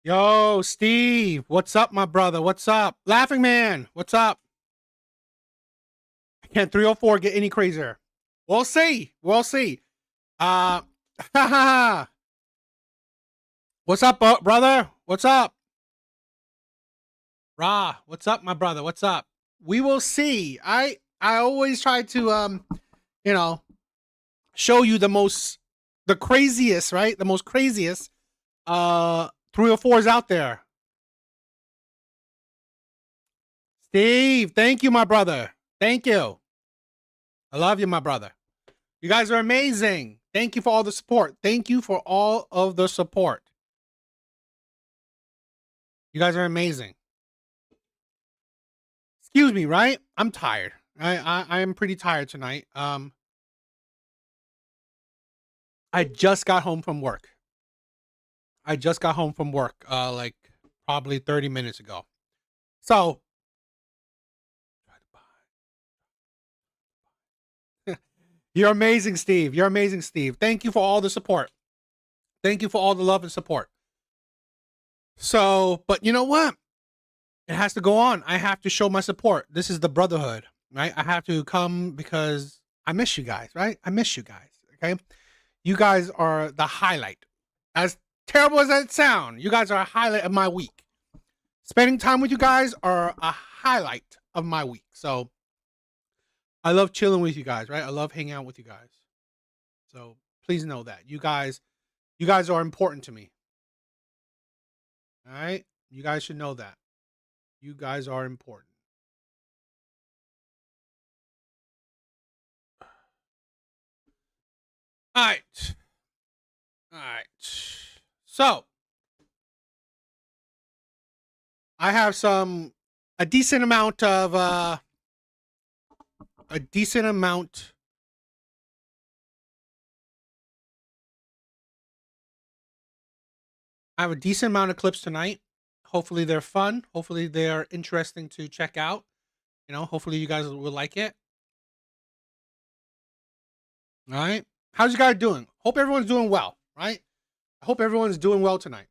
Yo, Steve, what's up, my brother? What's up? Laughing Man, what's up? Can 304 get any crazier? We'll see. We'll see. Uh, what's up, brother? What's up? Ra, what's up, my brother? What's up? We will see. I always try to you know, show you the craziest, right? The most craziest 304s out there. Steve, thank you, my brother. Thank you. I love you, my brother. You guys are amazing. Thank you for all the support. Thank you for all of the support. You guys are amazing. Excuse me, right? I'm tired. I am pretty tired tonight. I just got home from work. Like probably 30 minutes ago. So you're amazing, Steve. You're amazing, Steve. Thank you for all the support. Thank you for all the love and support. So, but you know what? It has to go on. I have to show my support. This is the brotherhood, right? I have to come because I miss you guys, right? I miss you guys, okay? You guys are the highlight. As terrible as that sound, you guys are a highlight of my week. Spending time with you guys are a highlight of my week. So I love chilling with you guys, right? I love hanging out with you guys. So please know that. You guys are important to me. All right? You guys should know that. You guys are important. All right. All right. So I have a decent amount of I have a decent amount of clips tonight. Hopefully they're fun. Hopefully they're interesting to check out. You know, hopefully you guys will like it. All right. How's you guys doing? Hope everyone's doing well, right? I hope everyone's doing well tonight.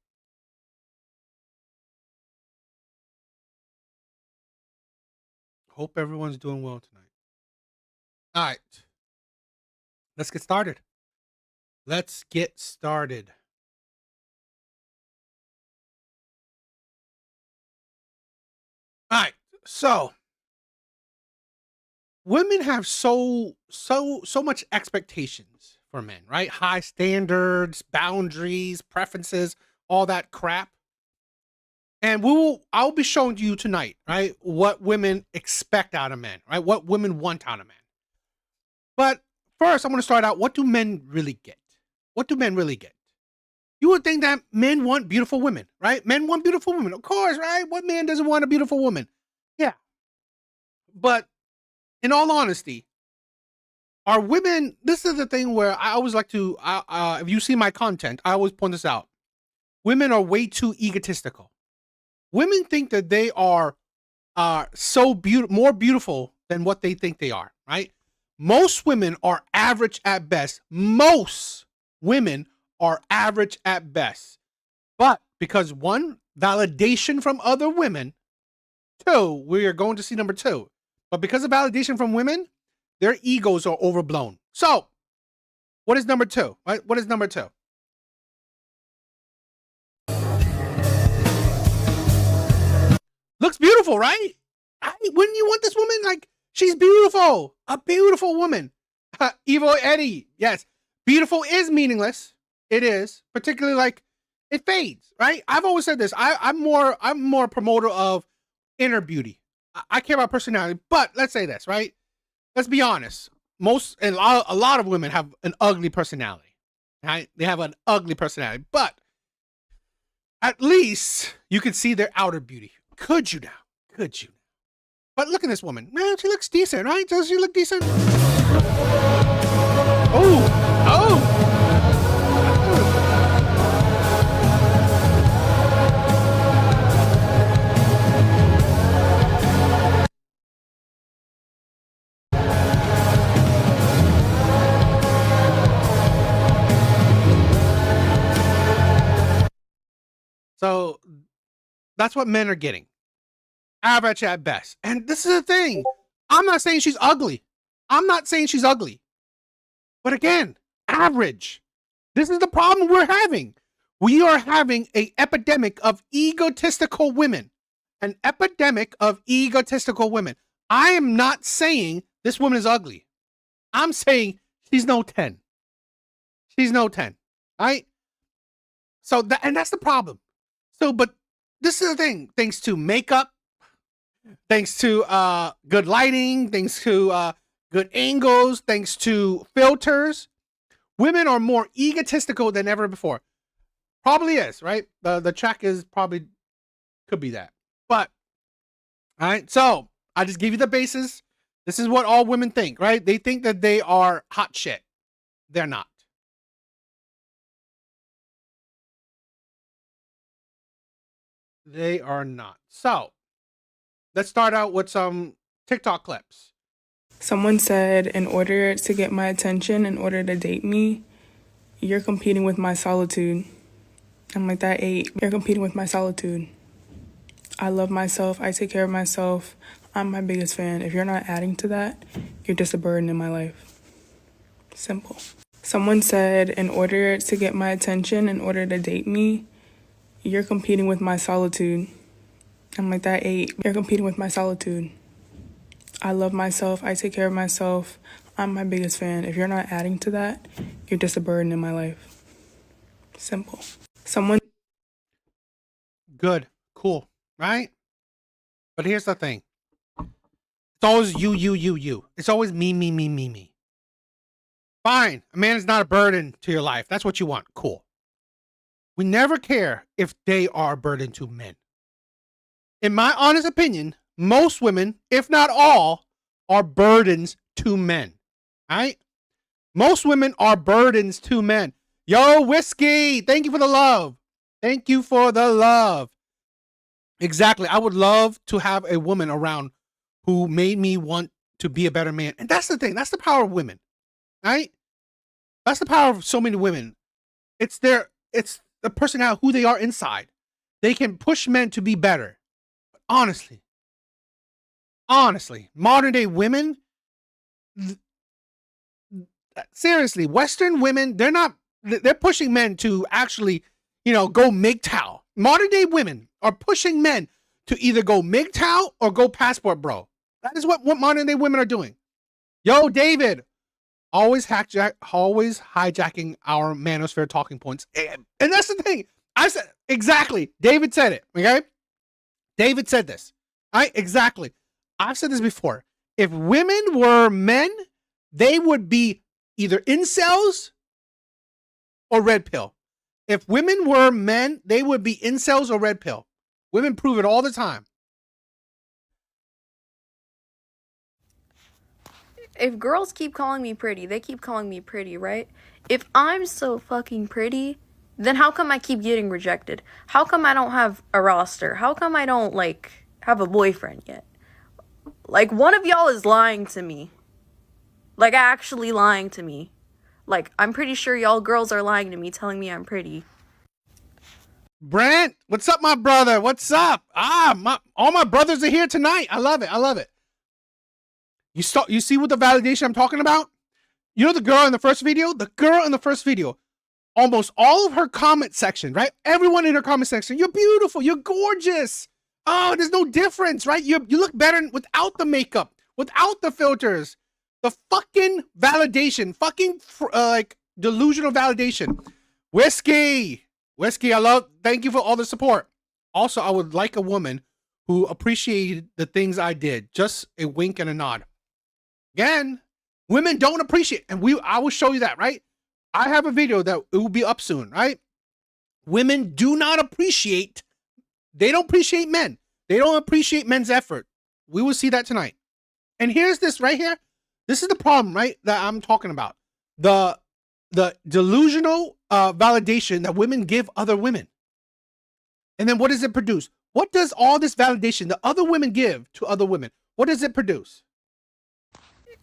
Hope everyone's doing well tonight. All right. Let's get started. Let's get started. All right. So, women have so much expectations for men, right? High standards, boundaries, preferences, all that crap. And I'll be showing you tonight, right, what women expect out of men, right? What women want out of men. But first, I'm going to start out. What do men really get? What do men really get? You would think that men want beautiful women, right? Men want beautiful women, of course, right? What man doesn't want a beautiful woman? Yeah. But in all honesty, are women, this is the thing where I always like to, if you see my content, I always point this out. Women are way too egotistical. Women think that they are more beautiful than what they think they are, right? Most women are average at best. Most women are average at best. But because one, validation from other women. Two, we are going to see number two. But because of validation from women, their egos are overblown. So, what is number two? Right? What is number two? Looks beautiful, right? Wouldn't you want this woman? Like, she's beautiful. A beautiful woman. Evo Eddie. Yes. Beautiful is meaningless. It is. Particularly like it fades, right? I've always said this. I'm more a promoter of inner beauty. I care about personality, but let's say this, right? Let's be honest. A lot of women have an ugly personality. Right? They have an ugly personality, but at least you can see their outer beauty. Could you now? Could you? But look at this woman. Man, she looks decent, right? Does she look decent? Oh! So that's what men are getting. Average at best. And this is the thing. I'm not saying she's ugly. I'm not saying she's ugly. But again, average. This is the problem we're having. We are having an epidemic of egotistical women. An epidemic of egotistical women. I am not saying this woman is ugly. I'm saying she's no 10. She's no 10. Right? So and that's the problem. So, but this is the thing. Thanks to makeup, thanks to good lighting, thanks to good angles, thanks to filters, women are more egotistical than ever before. Probably is, right? The track is probably could be that. But all right, so I just give you the basis. This is what all women think, right? They think that they are hot shit. They're not. They are not. So let's start out with some TikTok clips. Someone said, in order to get my attention, in order to date me, you're competing with my solitude. I'm like, that ain't. You're competing with my solitude. I love myself. I take care of myself. I'm my biggest fan. If you're not adding to that, you're just a burden in my life. Simple. Someone said, in order to get my attention, in order to date me, you're competing with my solitude. I'm like, that ain't. You're competing with my solitude. I love myself. I take care of myself. I'm my biggest fan. If you're not adding to that, you're just a burden in my life. Simple. Someone. Good. Cool. Right? But here's the thing. It's always you. It's always me. Fine. A man is not a burden to your life. That's what you want. Cool. We never care if they are a burden to men. In my honest opinion, most women, if not all, are burdens to men. Right? Most women are burdens to men. Yo, Whiskey, thank you for the love. Thank you for the love. Exactly. I would love to have a woman around who made me want to be a better man. And that's the thing. That's the power of women. Right? That's the power of so many women. It's the personality, who they are inside. They can push men to be better. But honestly, modern day women, seriously, Western women, they're pushing men to actually, go MGTOW. Modern day women are pushing men to either go MGTOW or go passport bro. That is what modern day women are doing. Yo, David, always hijacking our manosphere talking points. And that's the thing. I said, exactly. David said it, okay? David said this. Exactly. I've said this before. If women were men, they would be either incels or red pill. If women were men, they would be incels or red pill. Women prove it all the time. If girls keep calling me pretty, they keep calling me pretty, right? If I'm so fucking pretty, then how come I keep getting rejected? How come I don't have a roster? How come I don't, have a boyfriend yet? One of y'all is lying to me. Actually lying to me. I'm pretty sure y'all girls are lying to me, telling me I'm pretty. Brent, what's up, my brother? What's up? All my brothers are here tonight. I love it. You see what the validation I'm talking about? You know the girl in the first video? The girl in the first video, almost all of her comment section, right? Everyone in her comment section, you're beautiful, you're gorgeous. Oh, there's no difference, right? You look better without the makeup, without the filters. The fucking validation, delusional validation. Whiskey, thank you for all the support. Also, I would like a woman who appreciated the things I did. Just a wink and a nod. Again, women don't appreciate, and I will show you that, right? I have a video that it will be up soon, right? Women do not appreciate, they don't appreciate men. They don't appreciate men's effort. We will see that tonight. And here's this right here. This is the problem, right, that I'm talking about. The delusional validation that women give other women. And then what does it produce? What does all this validation that other women give to other women, what does it produce?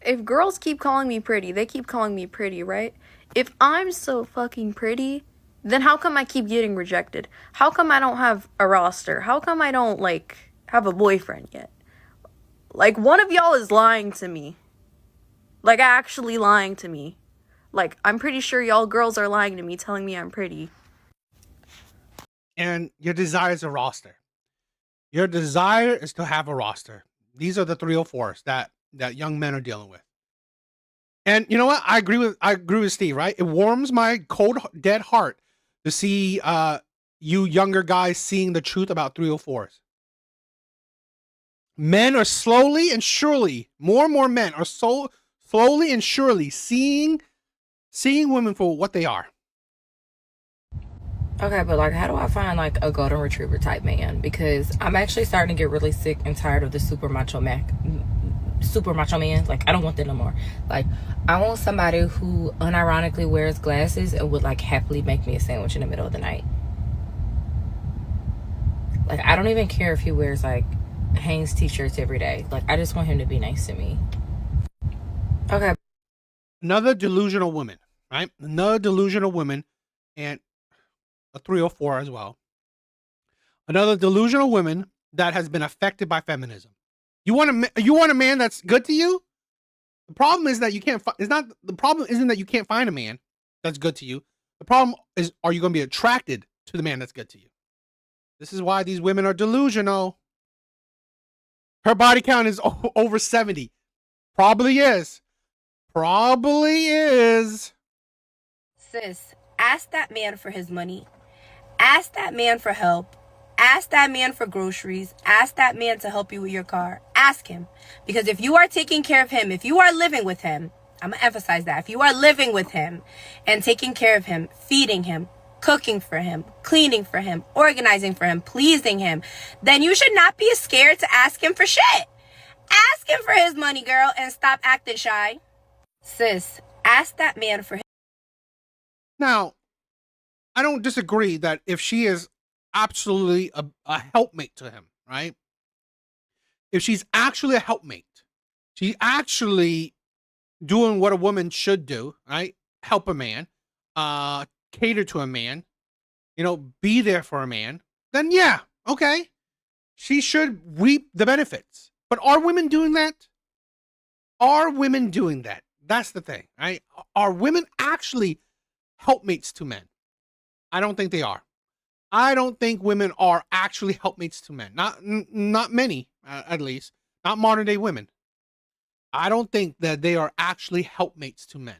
If girls keep calling me pretty, they keep calling me pretty, right? If I'm so fucking pretty, then how come I keep getting rejected? How come I don't have a roster? How come I don't, like, have a boyfriend yet? Like, one of y'all is lying to me. Like, actually lying to me. Like, I'm pretty sure y'all girls are lying to me, telling me I'm pretty. And your desire is a roster. Your desire is to have a roster. These are the 304s that young men are dealing with. And you know what? I agree with Steve, right? It warms my cold, dead heart to see you younger guys seeing the truth about 304s. Men are slowly and surely, more and more men are so slowly and surely seeing women for what they are. Okay, but like, how do I find like a golden retriever type man? Because I'm actually starting to get really sick and tired of the super macho man. Like, I don't want that no more. Like, I want somebody who unironically wears glasses and would like happily make me a sandwich in the middle of the night. Like, I don't even care if he wears like Hanes t-shirts every day. Like, I just want him to be nice to me. Okay. Another delusional woman, right? Another delusional woman, and a 304 as well. Another delusional woman that has been affected by feminism. You want a man that's good to you? The problem is that you can't. The problem isn't that you can't find a man that's good to you. The problem is, are you going to be attracted to the man that's good to you? This is why these women are delusional. Her body count is over 70. Probably is. Sis, ask that man for his money. Ask that man for help. Ask that man for groceries. Ask that man to help you with your car. Ask him. Because if you are taking care of him, if you are living with him, I'm going to emphasize that. If you are living with him and taking care of him, feeding him, cooking for him, cleaning for him, organizing for him, pleasing him, then you should not be scared to ask him for shit. Ask him for his money, girl, and stop acting shy. Sis, ask that man for his... Now, I don't disagree that if she is absolutely a helpmate to him, right? If she's actually a helpmate, she's actually doing what a woman should do, right? Help a man, cater to a man, be there for a man, then yeah, okay. She should reap the benefits. But are women doing that? That's the thing, right? Are women actually helpmates to men? I don't think they are. I don't think women are actually helpmates to men. Not many, at least. Not modern day women. I don't think that they are actually helpmates to men.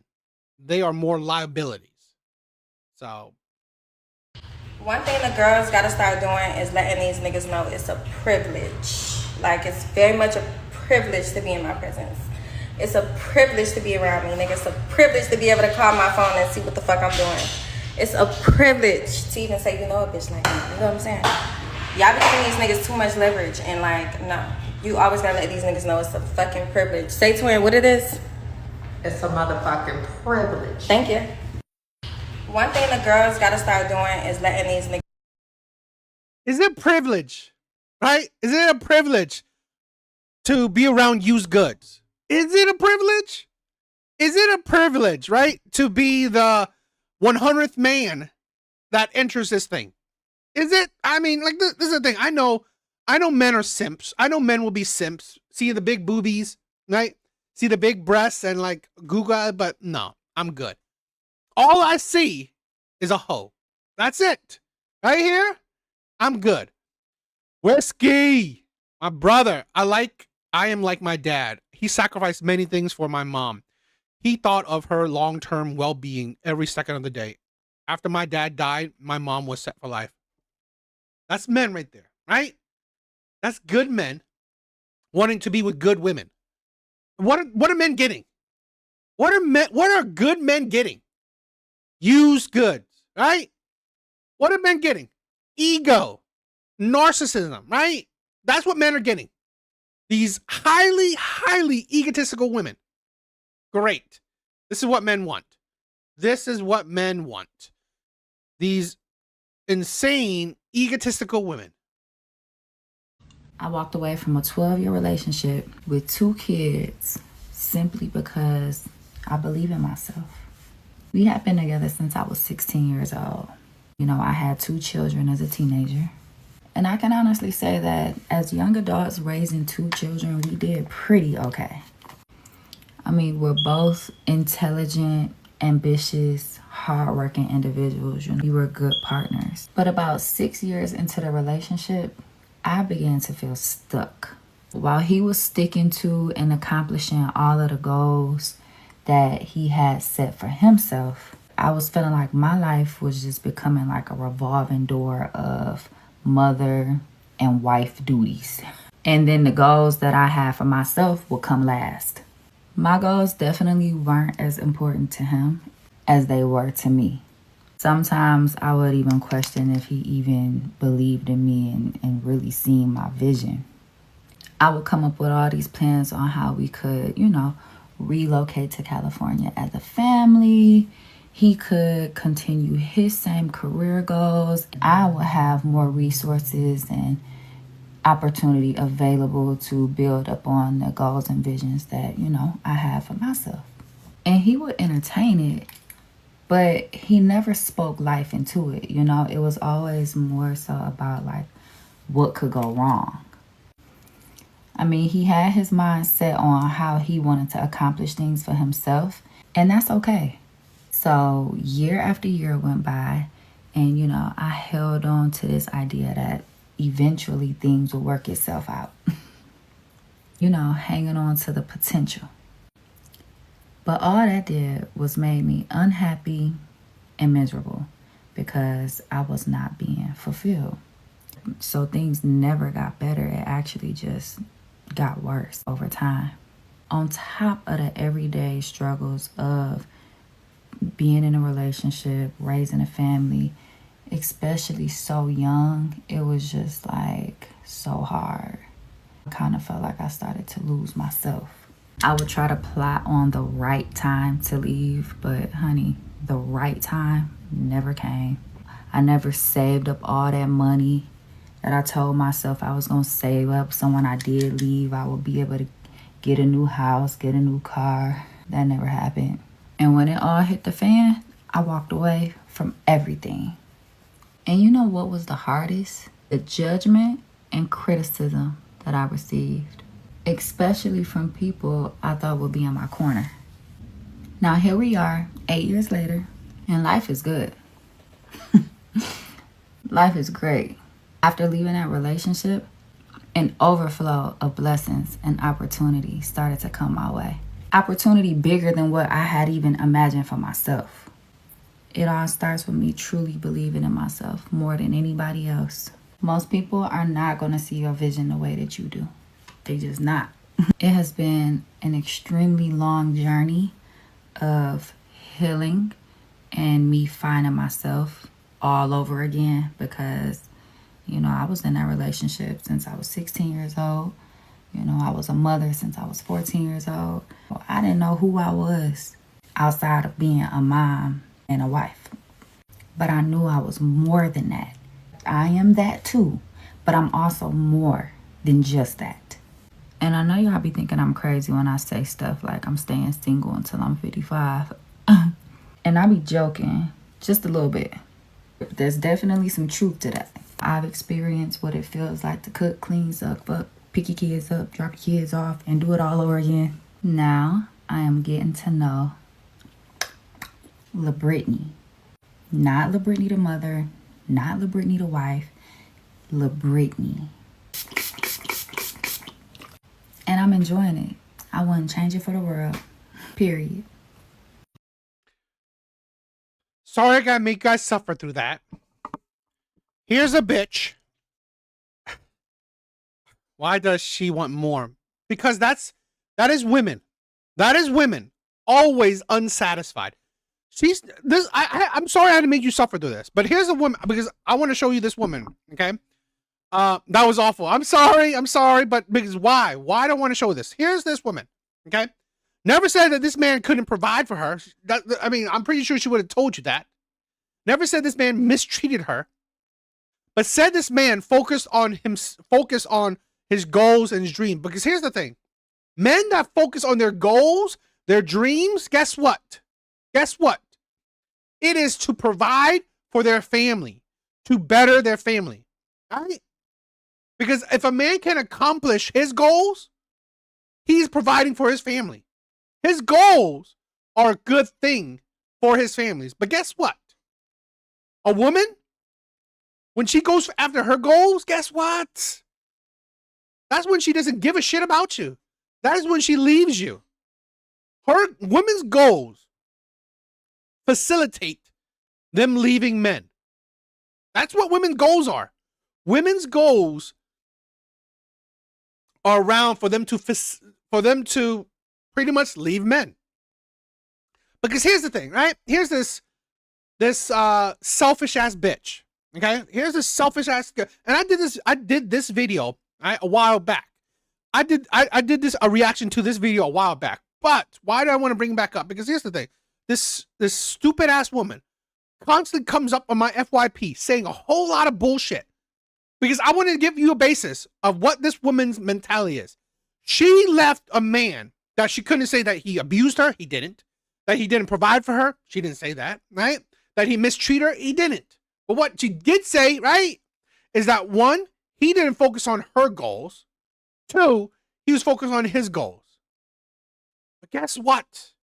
They are more liabilities. So. One thing the girls gotta start doing is letting these niggas know it's a privilege. Like, it's very much a privilege to be in my presence. It's a privilege to be around me, nigga. It's a privilege to be able to call my phone and see what the fuck I'm doing. It's a privilege to even say, you know, a bitch like me. You know what I'm saying? Y'all be giving these niggas too much leverage, and like, no. You always gotta let these niggas know it's a fucking privilege. Say to him what it is. It's a motherfucking privilege. Thank you. One thing the girls gotta start doing is letting these niggas... Is it privilege? Right? Is it a privilege to be around used goods? Is it a privilege? Is it a privilege, right? To be the 100th man that enters this thing? Is it? I mean, like, this is the thing. I know men are simps. I know men will be simps. See the big boobies, right? See the big breasts and like Google, but no, I'm good. All I see is a hoe. That's it. Right here, I'm good. Whiskey, my brother. I am like my dad. He sacrificed many things for my mom. He thought of her long-term well-being every second of the day. After my dad died, my mom was set for life. That's men right there, right? That's good men wanting to be with good women. What are men getting? What are good men getting? Used goods, right? What are men getting? Ego, narcissism, right? That's what men are getting. These highly, highly egotistical women. Great. This is what men want. This is what men want. These insane, egotistical women. I walked away from a 12-year relationship with 2 kids simply because I believe in myself. We have been together since I was 16 years old. You know, I had 2 children as a teenager. And I can honestly say that as young adults raising 2 children, we did pretty okay. I mean, we're both intelligent, ambitious, hardworking individuals. You know, we were good partners. But about 6 years into the relationship, I began to feel stuck. While he was sticking to and accomplishing all of the goals that he had set for himself, I was feeling like my life was just becoming like a revolving door of mother and wife duties. And then the goals that I had for myself would come last. My goals definitely weren't as important to him as they were to me. Sometimes I would even question if he even believed in me and really seen my vision. I would come up with all these plans on how we could, you know, relocate to California as a family. He could continue his same career goals. I would have more resources and opportunity available to build upon the goals and visions that, you know, I have for myself. And he would entertain it, but he never spoke life into it. You know, it was always more so about like what could go wrong. I mean, he had his mind set on how he wanted to accomplish things for himself, and that's okay. So year after year went by, and, you know, I held on to this idea that eventually things will work itself out. You know, hanging on to the potential. But all that did was made me unhappy and miserable because I was not being fulfilled. So things never got better. It actually just got worse over time. On top of the everyday struggles of being in a relationship, raising a family, especially so young, it was just like so hard. I kind of felt like I started to lose myself. I would try to plot on the right time to leave, but honey, the right time never came. I never saved up all that money that I told myself I was going to save up. So when I did leave, I would be able to get a new house, get a new car. That never happened. And when it all hit the fan, I walked away from everything. And you know what was the hardest? The judgment and criticism that I received, especially from people I thought would be in my corner. Now here we are, 8 years later, and life is good. Life is great. After leaving that relationship, an overflow of blessings and opportunity started to come my way. Opportunity bigger than what I had even imagined for myself. It all starts with me truly believing in myself more than anybody else. Most people are not going to see your vision the way that you do. They just not. It has been an extremely long journey of healing and me finding myself all over again because, you know, I was in that relationship since I was 16 years old. You know, I was a mother since I was 14 years old. I didn't know who I was outside of being a mom and a wife. But I knew I was more than that. I am that too, but I'm also more than just that. And I know y'all be thinking I'm crazy when I say stuff like I'm staying single until I'm 55. And I be joking just a little bit. There's definitely some truth to that. I've experienced what it feels like to cook, clean, suck, fuck, pick your kids up, drop your kids off, and do it all over again. Now I am getting to know LaBrittany. Not LaBrittany the mother, not LaBrittany the wife, LaBrittany. And I'm enjoying it. I wouldn't change it for the world. Period. Sorry I gotta make you guys suffer through that. Here's a bitch. Why does she want more? Because that is women. That is women. Always unsatisfied. She's this. I'm sorry I had to make you suffer through this, but here's a woman because I want to show you this woman. Okay, that was awful. I'm sorry, but because why? Why do I want to show this? Here's this woman. Okay, never said that this man couldn't provide for her. I mean, I'm pretty sure she would have told you that. Never said this man mistreated her, but said this man focused on his goals and his dream. Because here's the thing, men that focus on their goals, their dreams, guess what? Guess what? It is to provide for their family, to better their family, right? Because if a man can accomplish his goals, he's providing for his family. His goals are a good thing for his families. But guess what? A woman, when she goes after her goals, guess what? That's when she doesn't give a shit about you. That is when she leaves you. Her women's goals facilitate them leaving men. That's what women's goals are. Women's goals are around for them to pretty much leave men. Because here's the thing, right? Here's this selfish ass bitch. Okay? Here's this selfish ass, and I did this video, right, a while back. I did a reaction to this video a while back. But why do I want to bring it back up? Because here's the thing. This stupid ass woman constantly comes up on my FYP saying a whole lot of bullshit. Because I wanted to give you a basis of what this woman's mentality is. She left a man that she couldn't say that he abused her. He didn't. That he didn't provide for her. She didn't say that, right? That he mistreated her. He didn't. But what she did say, right, is that one, he didn't focus on her goals. Two, he was focused on his goals. But guess what?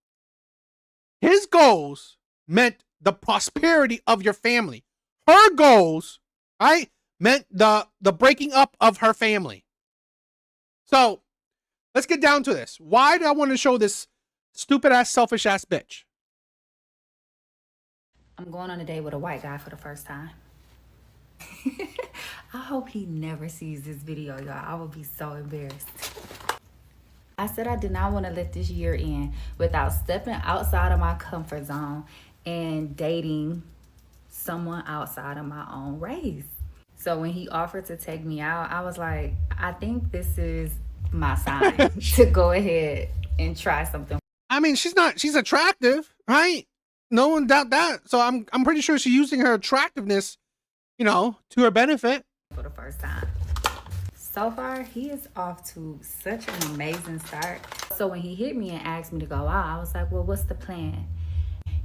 His goals meant the prosperity of your family. Her goals, right, meant the breaking up of her family. So let's get down to this. Why do I want to show this stupid ass, selfish ass bitch? I'm going on a date with a white guy for the first time. I hope he never sees this video, y'all. I would be so embarrassed. I said I did not want to let this year end without stepping outside of my comfort zone and dating someone outside of my own race. So when he offered to take me out, I was like, I think this is my sign to go ahead and try something. I mean, she's attractive, right? No one doubt that. So I'm pretty sure she's using her attractiveness, to her benefit. For the first time. So far, he is off to such an amazing start. So when he hit me and asked me to go out, I was like, well, what's the plan?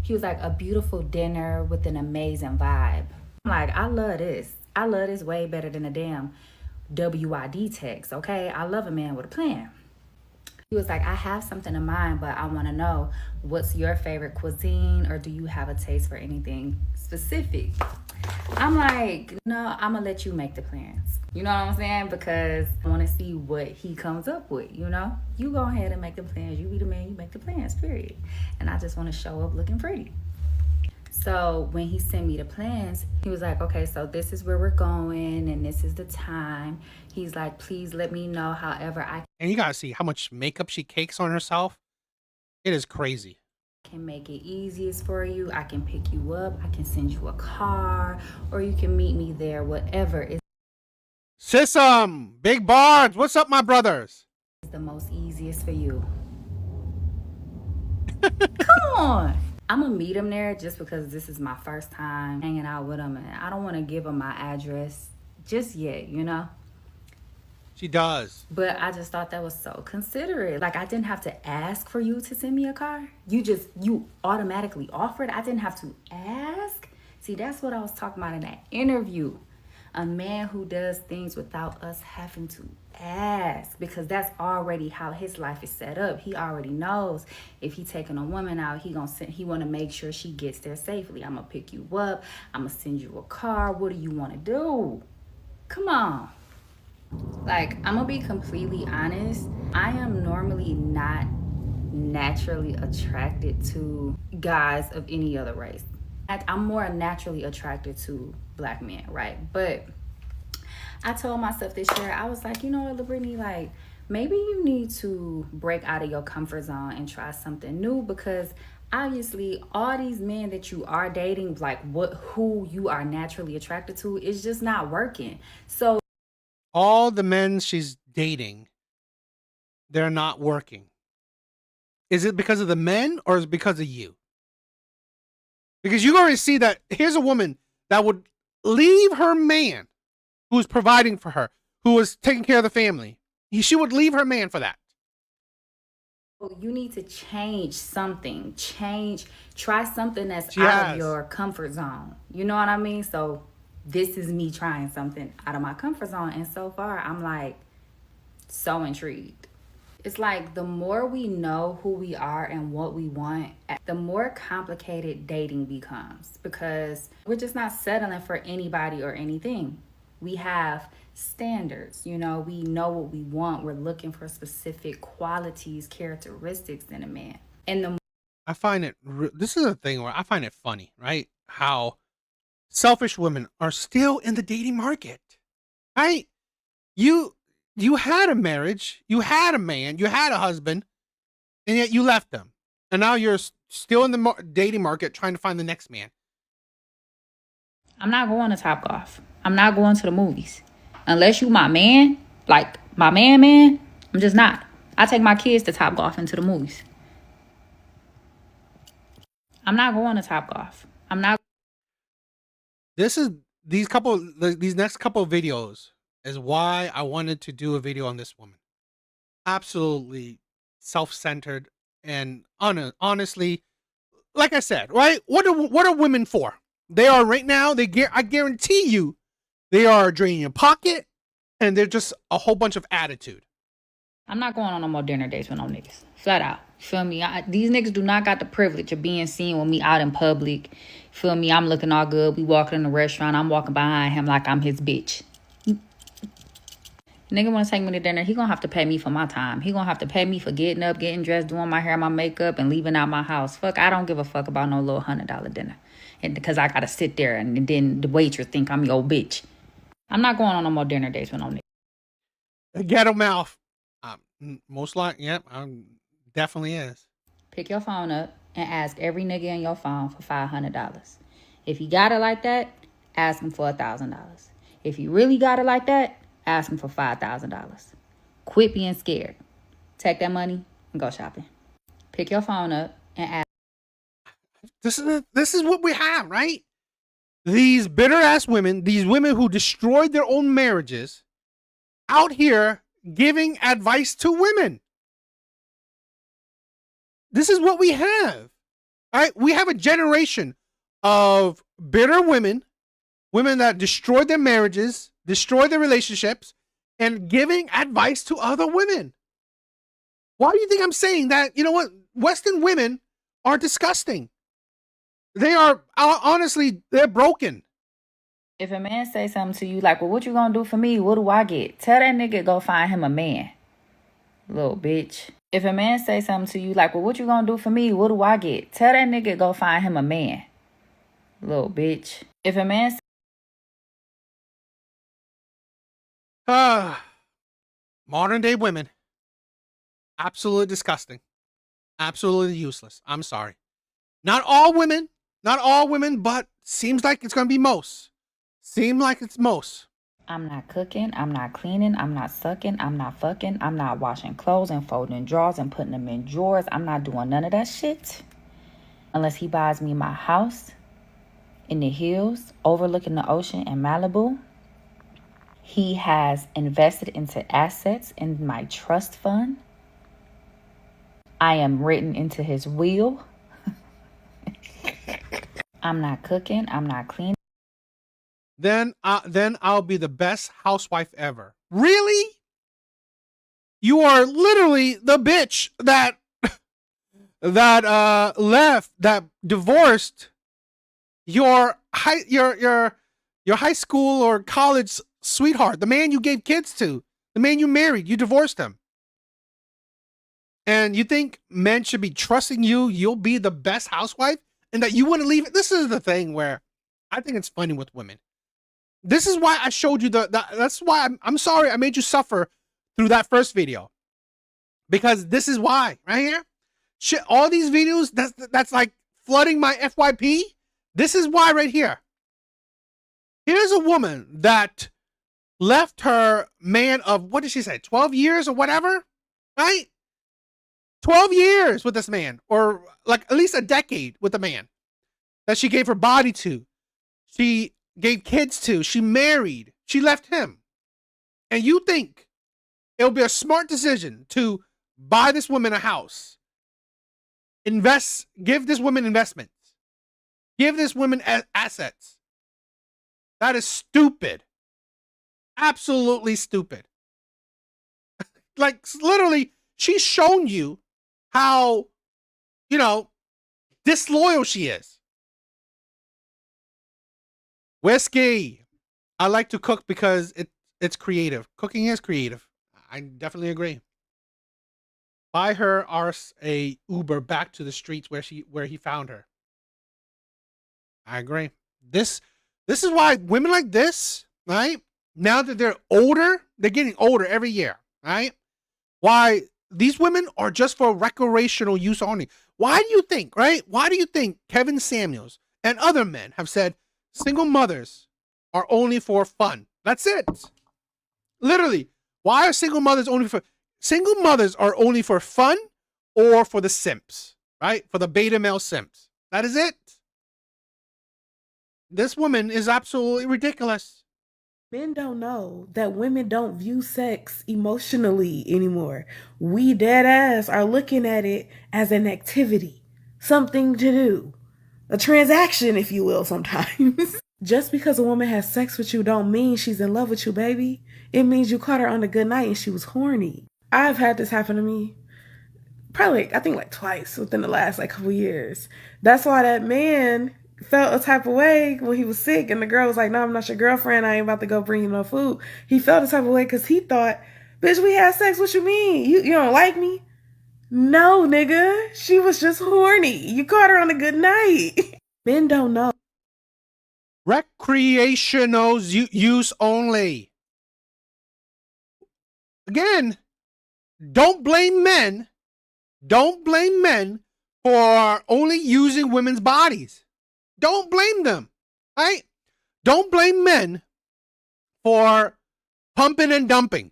He was like, a beautiful dinner with an amazing vibe. I'm like, I love this. I love this way better than a damn WID text, okay? I love a man with a plan. He was like, I have something in mind, but I want to know, what's your favorite cuisine, or do you have a taste for anything specific? I'm like, no, I'm going to let you make the plans. You know what I'm saying? Because I want to see what he comes up with, You go ahead and make the plans. You be the man, you make the plans, period. And I just want to show up looking pretty. So when he sent me the plans, he was like, okay, so this is where we're going and this is the time. He's like, please let me know however I And you gotta see how much makeup she cakes on herself. It is crazy. can make it easiest for you. I can pick you up. I can send you a car, or you can meet me there, whatever is Big Bards, what's up, my brothers? the most easiest for you. Come on. I'm gonna meet him there just because this is my first time hanging out with him, and I don't want to give him my address just yet, She does. But I just thought that was so considerate. Like, I didn't have to ask for you to send me a car. You automatically offered. I didn't have to ask. See, that's what I was talking about in that interview. A man who does things without us having to ask, because that's already how his life is set up. He already knows if he taking a woman out, he want to make sure she gets there safely. I'm gonna pick you up. I'm gonna send you a car. What do you want to do? Come on. Like, I'm gonna be completely honest. I am normally not naturally attracted to guys of any other race. I'm more naturally attracted to black men, right? But I told myself this year, I was like, you know what, LaBrittany, like, maybe you need to break out of your comfort zone and try something new, because obviously all these men that you are dating, like who you are naturally attracted to, is just not working. So all the men she's dating, they're not working. Is it because of the men, or is it because of you? Because you already see that here's a woman that would leave her man who was providing for her, who was taking care of the family. She would leave her man for that. You need to change something. Try something that's She out of has. your comfort zone. You know what I mean? So this is me trying something out of my comfort zone. And so far, I'm like so intrigued. It's like the more we know who we are and what we want, the more complicated dating becomes, because we're just not settling for anybody or anything. We have standards, you know, we know what we want. We're looking for specific qualities, characteristics in a man. And I find it, this is a thing where I find it funny, right? How selfish women are still in the dating market, right? You had a marriage, you had a man, you had a husband, and yet you left them. And now you're still in the dating market trying to find the next man. I'm not going to Topgolf. I'm not going to the movies. Unless you my man, like my man, I'm just not. I take my kids to Topgolf and to the movies. I'm not going to Topgolf. I'm not. These next couple of videos is why I wanted to do a video on this woman. Absolutely self-centered and honestly, like I said, right? What are women for? They are right now. I guarantee you, they are draining your pocket, and they're just a whole bunch of attitude. I'm not going on no more dinner dates with no niggas. Flat out. Feel me? These niggas do not got the privilege of being seen with me out in public. Feel me? I'm looking all good. We walking in the restaurant. I'm walking behind him like I'm his bitch. Nigga want to take me to dinner, he gonna have to pay me for my time. He gonna have to pay me for getting up, getting dressed, doing my hair, my makeup, and leaving out my house. Fuck, I don't give a fuck about no little $100 dinner. And because I gotta sit there and then the waitress think I'm your bitch. I'm not going on no more dinner dates with no nigga. A ghetto mouth. Most likely, yep, definitely is. Pick your phone up and ask every nigga in your phone for $500. If you got it like that, ask him for $1,000. If you really got it like that, ask him for $5,000. Quit being scared. Take that money and go shopping. Pick your phone up and ask. This is what we have, right? These bitter ass women, these women who destroyed their own marriages, out here giving advice to women. This is what we have. All right? We have a generation of bitter women that destroyed their marriages, destroyed their relationships, and giving advice to other women. Why do you think I'm saying that? You know what? Western women are disgusting. They are, honestly, they're broken. If a man say something to you like, well, what you gonna do for me? What do I get? Tell that nigga go find him a man. Little bitch. If a man say something to you like, well, what you gonna do for me? What do I get? Tell that nigga go find him a man. Little bitch. If a man Modern day women. Absolutely disgusting. Absolutely useless. I'm sorry. Not all women, but seems like it's going to be most. Seem like it's most. I'm not cooking, I'm not cleaning, I'm not sucking, I'm not fucking, I'm not washing clothes and folding drawers and putting them in drawers. I'm not doing none of that shit. Unless he buys me my house in the hills overlooking the ocean in Malibu. He has invested into assets in my trust fund. I am written into his will. I'm not cooking, I'm not cleaning. Then I'll be the best housewife ever. Really? You are literally the bitch that left, that divorced your high school or college sweetheart, the man you gave kids to, the man you married, you divorced him. And you think men should be trusting you, you'll be the best housewife, and that you wouldn't leave it? This is the thing where I think it's funny with women. This is why I showed you that's why I'm sorry I made you suffer through that first video. Because this is why, right here. Shit, all these videos, that's like flooding my FYP. This is why right here. Here's a woman that left her man of, what did she say, 12 years or whatever, right? 12 years with this man, or like at least a decade with a man that she gave her body to. She gave kids to. She married. She left him. And you think it'll be a smart decision to buy this woman a house, give this woman investments, give this woman assets. That is stupid. Absolutely stupid. Like, literally, she's shown you how, disloyal she is. Whiskey. I like to cook because it's creative. Cooking is creative. I definitely agree. Buy her arse a Uber back to the streets where he found her. I agree. This is why women like this, right? Now that they're older, they're getting older every year, right? Why these women are just for recreational use only. Why do you think, right? Why do you think Kevin Samuels and other men have said single mothers are only for fun? That's it. Literally, why are single mothers only for... Single mothers are only for fun or for the simps, right? For the beta male simps. That is it. This woman is absolutely ridiculous. Men don't know that women don't view sex emotionally anymore. We dead ass are looking at it as an activity, something to do, a transaction, if you will, sometimes. Just because a woman has sex with you don't mean she's in love with you, baby. It means you caught her on a good night and she was horny. I've had this happen to me probably, I think, like twice within the last couple years. That's why that man felt a type of way when he was sick and the girl was like, no, I'm not your girlfriend. I ain't about to go bring you no food. He felt a type of way because he thought, bitch, we had sex. What you mean? You don't like me? No, nigga. She was just horny. You caught her on a good night. Men don't know. Recreational use only. Again, don't blame men. Don't blame men for only using women's bodies. Don't blame them, right? Don't blame men for pumping and dumping.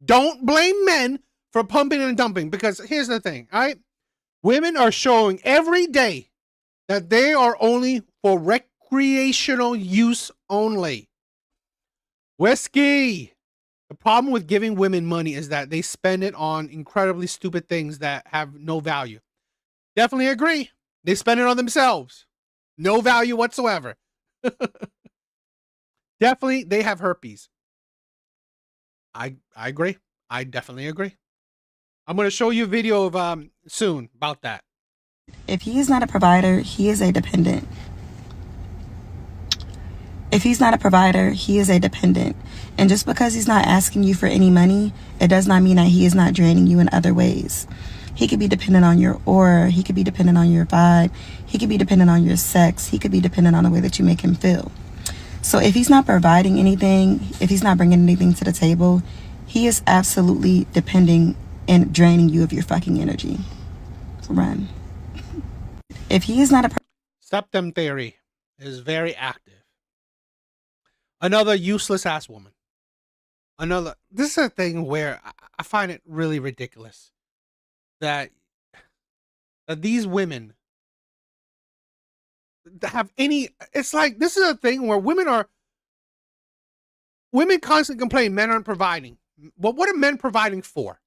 Don't blame men for pumping and dumping, because here's the thing, right? Women are showing every day that they are only for recreational use only. Whiskey. The problem with giving women money is that they spend it on incredibly stupid things that have no value. Definitely agree. They spend it on themselves. No value whatsoever. Definitely, they have herpes. I agree. I definitely agree. I'm going to show you a video of soon about that. If he is not a provider, he is a dependent. If he's not a provider, he is a dependent. And just because he's not asking you for any money, it does not mean that he is not draining you in other ways. He could be dependent on your aura. He could be dependent on your vibe. He could be dependent on your sex. He could be dependent on the way that you make him feel. So if he's not providing anything, if he's not bringing anything to the table, he is absolutely depending and draining you of your fucking energy. Run. If he is not a... Septum theory is very active. Another useless ass woman. This is a thing where I find it really ridiculous that these women have any... It's like, this is a thing where women constantly complain men aren't providing. Well, what are men providing for?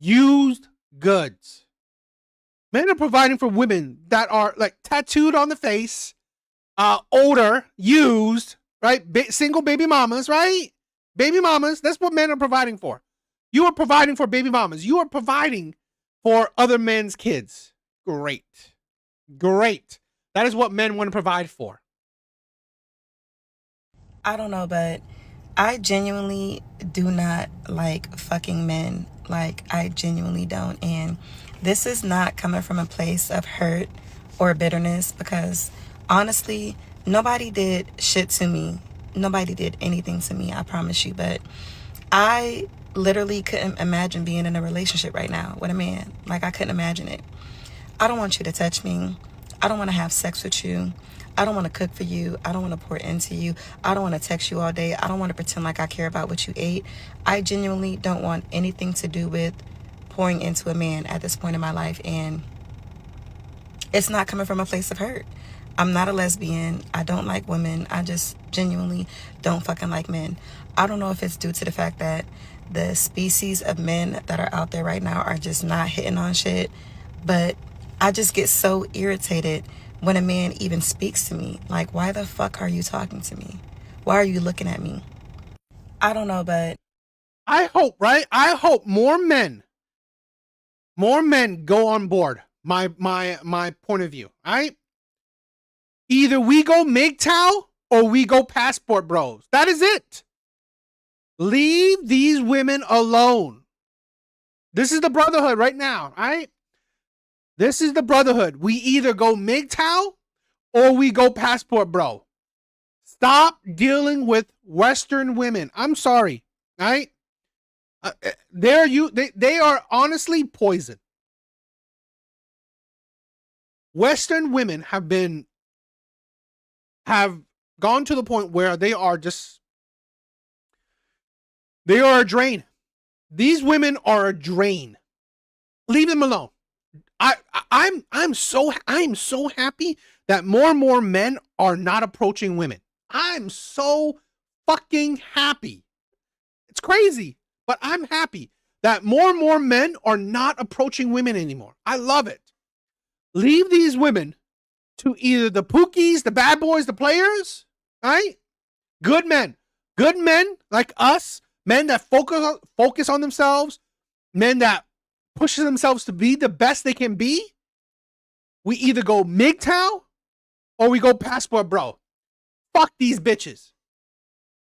Used goods. Men are providing for women that are like tattooed on the face, older, used, right? Single baby mamas, right? Baby mamas, that's what men are providing for. You are providing for baby mamas. You are providing for other men's kids. Great. Great. That is what men want to provide for. I don't know, but I genuinely do not like fucking men. Like, I genuinely don't. And this is not coming from a place of hurt or bitterness, because honestly, nobody did shit to me. Nobody did anything to me, I promise you. But I literally couldn't imagine being in a relationship right now with a man. Like, I couldn't imagine it. I don't want you to touch me. I don't want to have sex with you. I don't want to cook for you. I don't want to pour into you. I don't want to text you all day. I don't want to pretend like I care about what you ate. I genuinely don't want anything to do with pouring into a man at this point in my life. And it's not coming from a place of hurt. I'm not a lesbian. I don't like women. I just genuinely don't fucking like men. I don't know if it's due to the fact that the species of men that are out there right now are just not hitting on shit. But I just get so irritated when a man even speaks to me. Like, why the fuck are you talking to me? Why are you looking at me? I don't know, but I hope, right? I hope more men go on board my point of view, right? Either we go MGTOW or we go passport bros. That is it. Leave these women alone. This is the brotherhood right now, right? This is the brotherhood. We either go MGTOW or we go passport bro. Stop dealing with Western women. I'm sorry, right? They are honestly poison. Western women have gone to the point where they are a drain. These women are a drain. Leave them alone. I'm so happy that more and more men are not approaching women. I'm so fucking happy. It's crazy, but I'm happy that more and more men are not approaching women anymore. I love it. Leave these women to either the pookies, the bad boys, the players, right? Good men like us, men that focus on themselves, men that push themselves to be the best they can be. We either go MGTOW or we go passport bro. Fuck these bitches.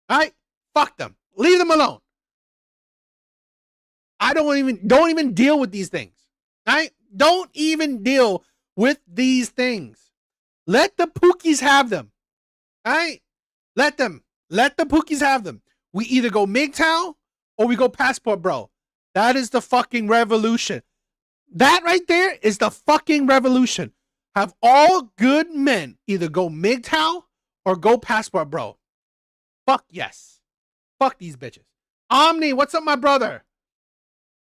All right? Fuck them. Leave them alone. I don't even deal with these things. All right? Don't even deal with these things. Let the pookies have them. All right? Let the pookies have them. We either go MGTOW or we go passport bro. That is the fucking revolution. That right there is the fucking revolution. Have all good men either go MGTOW or go passport bro. Fuck yes. Fuck these bitches. Omni, what's up, my brother?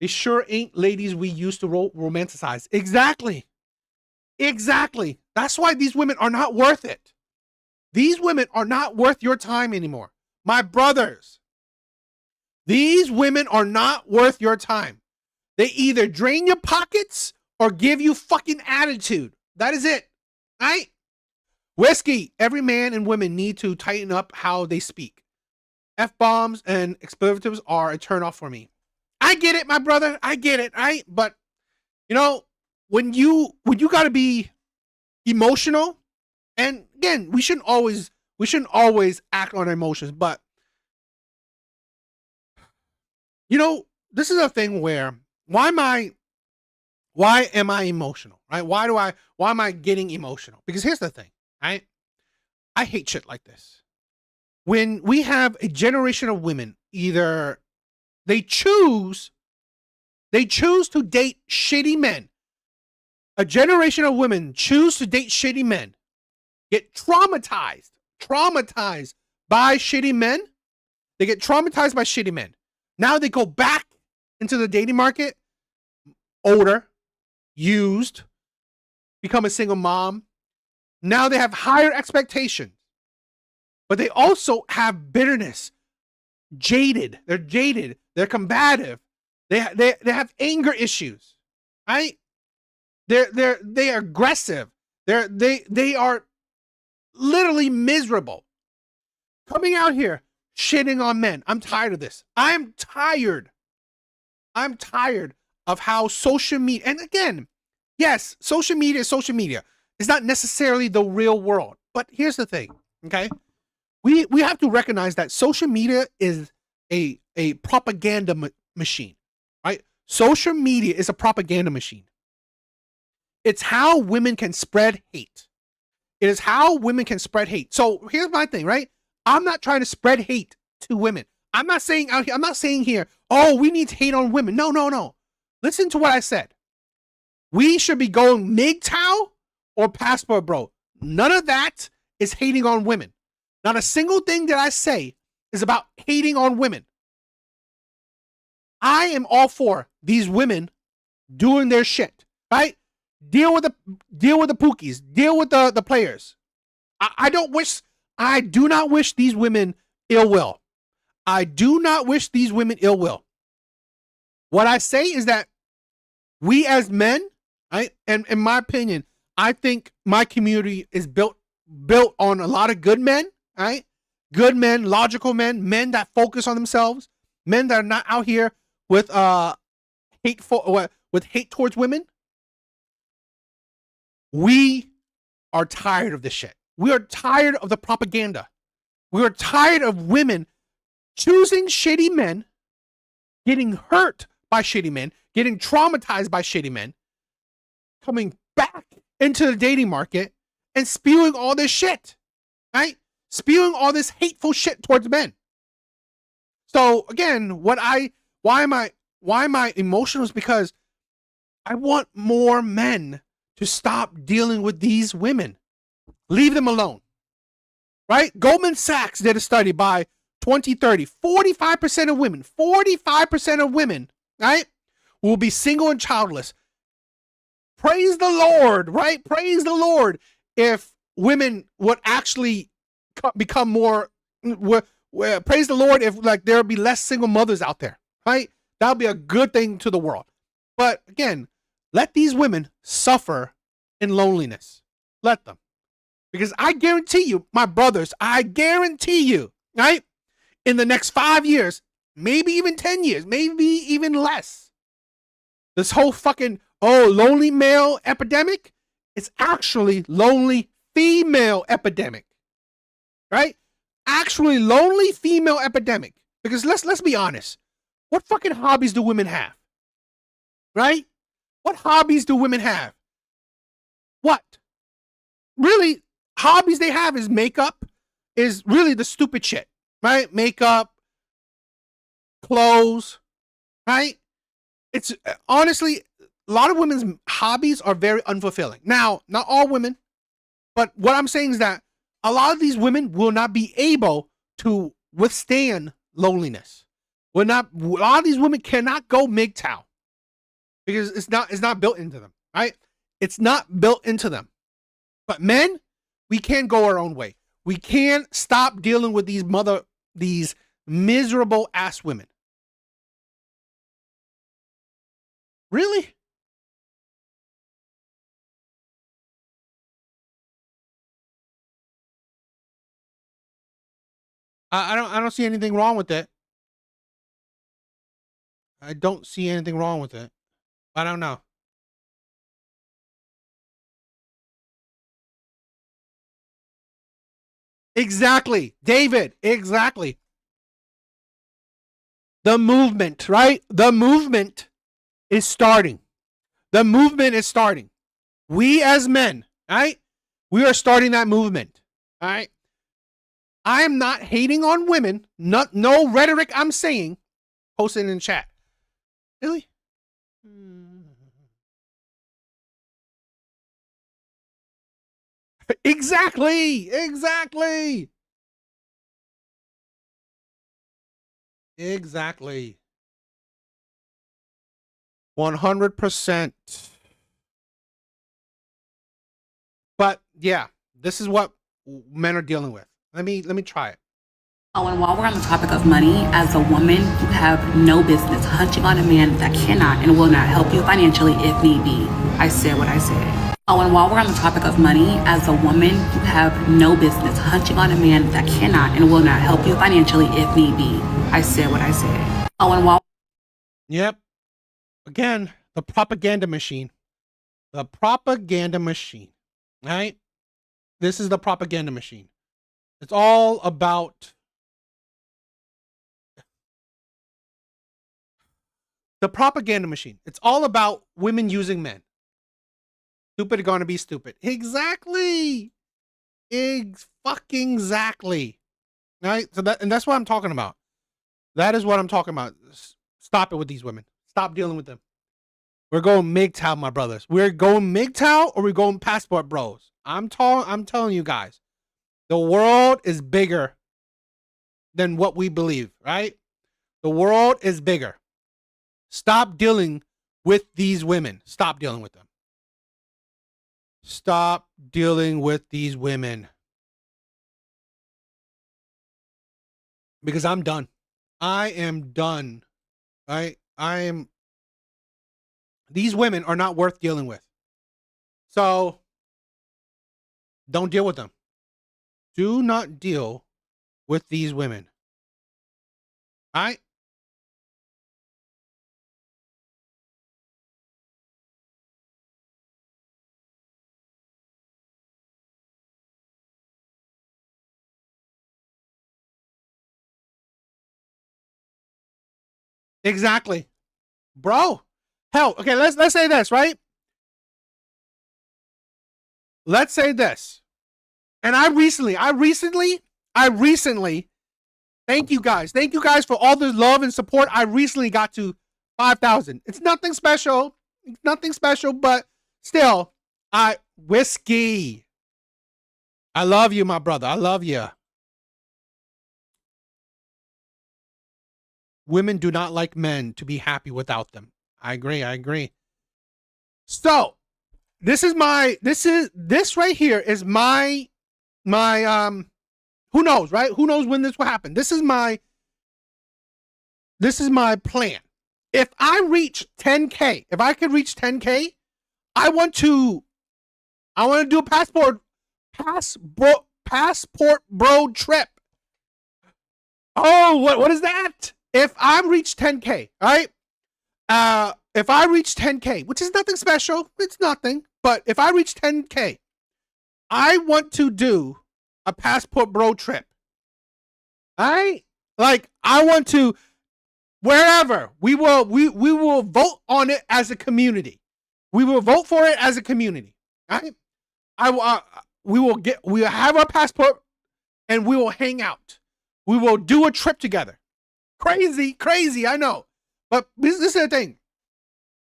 They sure ain't ladies we used to romanticize. Exactly. That's why these women are not worth it. These women are not worth your time anymore. My brothers. These women are not worth your time. They either drain your pockets or give you fucking attitude. That is it. Right? Whiskey. Every man and women need to tighten up how they speak. F-bombs and expletives are a turnoff for me. I get it, my brother. I get it, right? But, you know, when you got to be emotional, and again, we shouldn't always act on emotions, but you know, this is a thing where why am I emotional, right? Why am I getting emotional? Because here's the thing, right? I hate shit like this. When we have a generation of women, either they choose to date shitty men. A generation of women choose to date shitty men, get traumatized by shitty men. They get traumatized by shitty men. Now they go back into the dating market, older, used, become a single mom. Now they have higher expectations, but they also have bitterness, jaded. They're jaded. They're combative. They have anger issues, right? They're aggressive. They are literally miserable. Coming out here shitting on men. I'm tired of this. I'm tired of how social media, and again, yes, social media is social media. It's not necessarily the real world. But here's the thing, okay? We have to recognize that social media is a propaganda machine, right? Social media is a propaganda machine. It's how women can spread hate. It is how women can spread hate. So here's my thing, right? I'm not trying to spread hate to women. I'm not saying here, oh, we need to hate on women. No. Listen to what I said. We should be going MGTOW or passport bro. None of that is hating on women. Not a single thing that I say is about hating on women. I am all for these women doing their shit, right? Deal with the pookies. Deal with the players. I do not wish these women ill will. I do not wish these women ill will. What I say is that we as men, right, and in my opinion, I think my community is built on a lot of good men, right? Good men, logical men, men that focus on themselves, men that are not out here with hate towards women. We are tired of this shit. We are tired of the propaganda. We are tired of women choosing shitty men, getting hurt by shitty men, getting traumatized by shitty men, coming back into the dating market and spewing all this shit, right? Spewing all this hateful shit towards men. So again, why am I emotional is because I want more men to stop dealing with these women. Leave them alone. Right? Goldman Sachs did a study by 2030. 45% of women, right, will be single and childless. Praise the Lord, right? Praise the Lord if women would actually become more, praise the Lord if like there'll be less single mothers out there, right? That'll be a good thing to the world. But again, let these women suffer in loneliness. Let them. Because I guarantee you, my brothers, I guarantee you, right? In the next 5 years, maybe even 10 years, maybe even less, this whole fucking, lonely male epidemic, it's actually lonely female epidemic, right? Actually lonely female epidemic. Because let's be honest. What fucking hobbies do women have? Right? What hobbies do women have? What? Really, hobbies they have is makeup, is really the stupid shit, right? Makeup, clothes, right? It's honestly, a lot of women's hobbies are very unfulfilling. Now, not all women, but what I'm saying is that a lot of these women will not be able to withstand loneliness. A lot of these women cannot go MGTOW because it's not built into them, right? It's not built into them. But men, we can go our own way. We can stop dealing with these miserable ass women. Really? I don't see anything wrong with it. I don't see anything wrong with it. I don't know. Exactly. David, exactly. The movement, right? The movement is starting. The movement is starting. We as men, right? We are starting that movement. All right. I am not hating on women. No rhetoric I'm saying. Post it in chat. Really? Exactly. 100%. But yeah, this is what men are dealing with. Let me try it. Oh, and while we're on the topic of money, as a woman, you have no business hunching on a man that cannot and will not help you financially if need be. I said what I said. Oh, and while we're on the topic of money, as a woman, you have no business hunching on a man that cannot and will not help you financially if need be. I said what I said. Oh, and while... Yep. Again, the propaganda machine. The propaganda machine. Right? This is the propaganda machine. It's all about the propaganda machine. It's all about women using men. Stupid are gonna be stupid. Exactly. Fucking exactly. Right? So that's what I'm talking about. That is what I'm talking about. Stop it with these women. Stop dealing with them. We're going MGTOW, my brothers. We're going MGTOW or we're going passport bros. I'm telling you guys. The world is bigger than what we believe, right? The world is bigger. Stop dealing with these women. Stop dealing with them. Stop dealing with these women. Because I'm done. I am done. Right? I am These women are not worth dealing with. So don't deal with them. Do not deal with these women. All right? Exactly. Bro. Hell, okay, let's say this, right? Let's say this. And I recently, thank you guys. Thank you guys for all the love and support. I recently got to 5,000. It's nothing special. It's nothing special, but still, Whiskey. I love you, my brother. I love you. Women do not like men to be happy without them. I agree. So, this right here is my who knows, right? Who knows when this will happen? This is my plan. If I reach 10K, if I could reach 10K, I want to do a passport bro trip. Oh, what is that? If I reach 10K, all right? If I reach 10K, which is nothing special, it's nothing, but if I reach 10K, I want to do a passport bro trip. All right? Like, I want to, wherever, we will vote on it as a community. We will vote for it as a community. All right? We will have our passport and we will hang out. We will do a trip together. Crazy, I know. But this is the thing.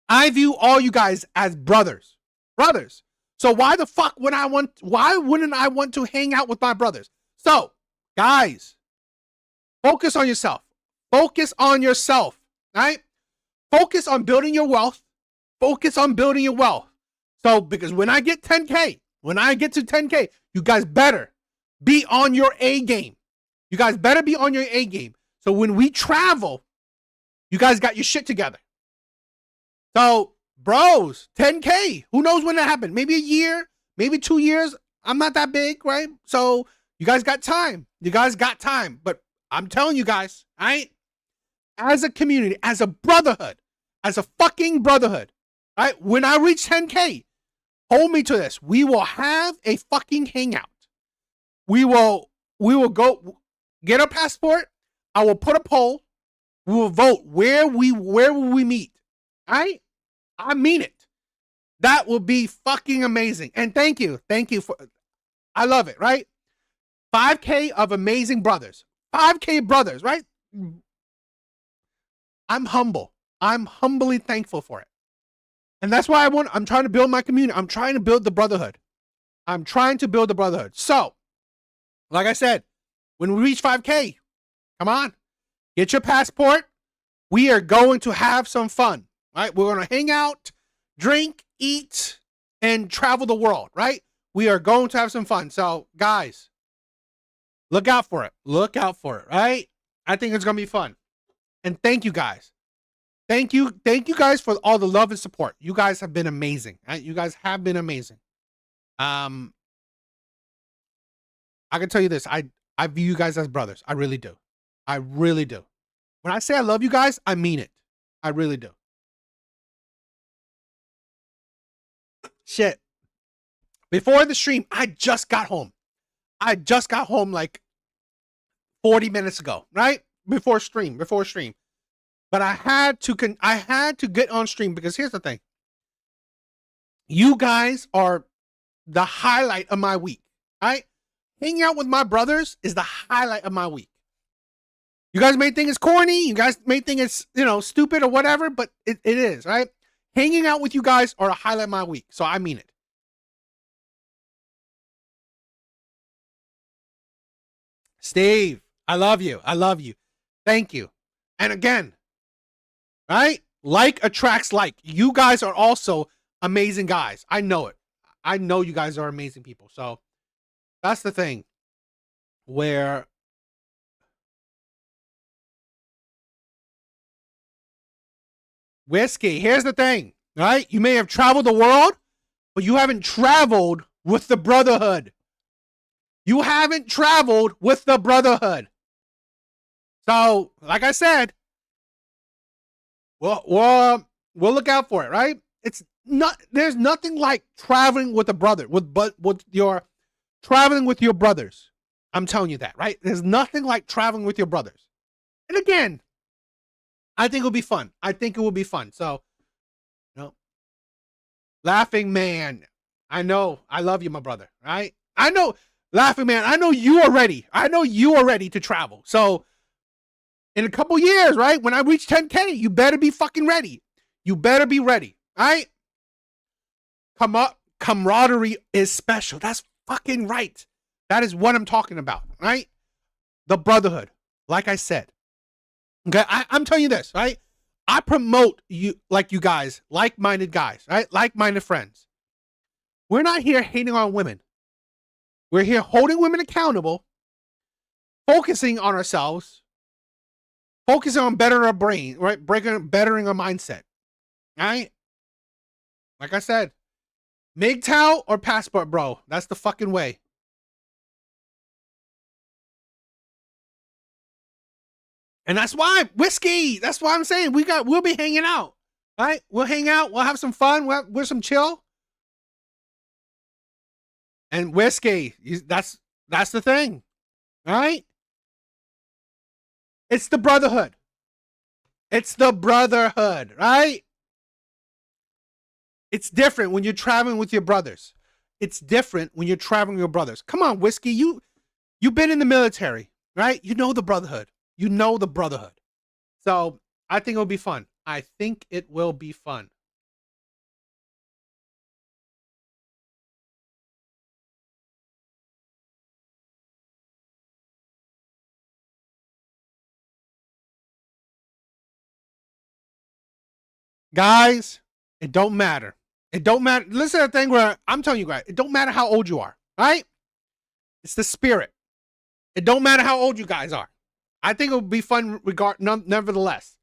I view all you guys as brothers. So why wouldn't I want to hang out with my brothers? So, guys, focus on yourself. Right? Focus on building your wealth. So, because when I get 10K, you guys better be on your A game. So when we travel, you guys got your shit together. So, bros, 10K. Who knows when that happened? Maybe a year, maybe 2 years. I'm not that big, right? So you guys got time. But I'm telling you guys, all right? As a community, as a brotherhood, as a fucking brotherhood, all right? When I reach 10K, hold me to this. We will have a fucking hangout. We will go get our passport. I will put a poll. We will vote where will we meet. All right? I mean it. That will be fucking amazing. And thank you for, I love it, right? 5K of amazing brothers. 5K brothers, right? I'm humble. I'm humbly thankful for it. And that's why I'm trying to build my community. I'm trying to build the brotherhood. So, like I said, when we reach 5K, come on, get your passport. We are going to have some fun, right? We're going to hang out, drink, eat, and travel the world, right? We are going to have some fun. So, guys, look out for it, right? I think it's going to be fun. And thank you guys. Thank you guys for all the love and support. You guys have been amazing. Right? You guys have been amazing. I can tell you this. I view you guys as brothers. I really do. When I say I love you guys, I mean it. I really do. Shit. Before the stream, I just got home. Like 40 minutes ago, right? Before stream. But I had to get on stream because here's the thing. You guys are the highlight of my week, right? Hanging out with my brothers is the highlight of my week. You guys may think it's corny. You guys may think it's, stupid or whatever, but it is, right? Hanging out with you guys are the highlight of my week. So I mean it. Steve, I love you. Thank you. And again, right? Like attracts like. You guys are also amazing guys. I know it. I know you guys are amazing people. So that's the thing where Whiskey, here's the thing. right? You may have traveled the world, but you haven't traveled with the brotherhood. You haven't traveled with the brotherhood. So, like I said, we'll look out for it, right? It's not. There's nothing like traveling with a brother, with your traveling with your brothers. I'm telling you that, right? There's nothing like traveling with your brothers. And again, I think it'll be fun. I think it will be fun. So, Laughing Man, I know I love you, my brother, right? I know, Laughing Man, I know you are ready. I know you are ready to travel. So, in a couple years, right? When I reach 10K, you better be fucking ready. You better be ready, right? Come up, camaraderie is special. That's fucking right. That is what I'm talking about, right? The brotherhood, like I said. Okay, I'm telling you this, right? I promote you guys, like-minded guys, right? Like-minded friends. We're not here hating on women. We're here holding women accountable, focusing on ourselves, focusing on bettering our brain, right? Bettering our mindset, right? Like I said, MGTOW or passport, bro. That's the fucking way. And that's why whiskey. That's why I'm saying we'll be hanging out, right? We'll hang out. We'll have some fun. We'll some chill. And whiskey. That's the thing, right? It's the brotherhood. It's the brotherhood, right? It's different when you're traveling with your brothers. It's different when you're traveling with your brothers. Come on, whiskey. You've been in the military, right? You know the brotherhood. You know the brotherhood. So I think it'll be fun. I think it will be fun. Guys, it don't matter. It don't matter. Listen to the thing where I'm telling you guys, it don't matter how old you are, right? It's the spirit. It don't matter how old you guys are. I think it will be fun nevertheless.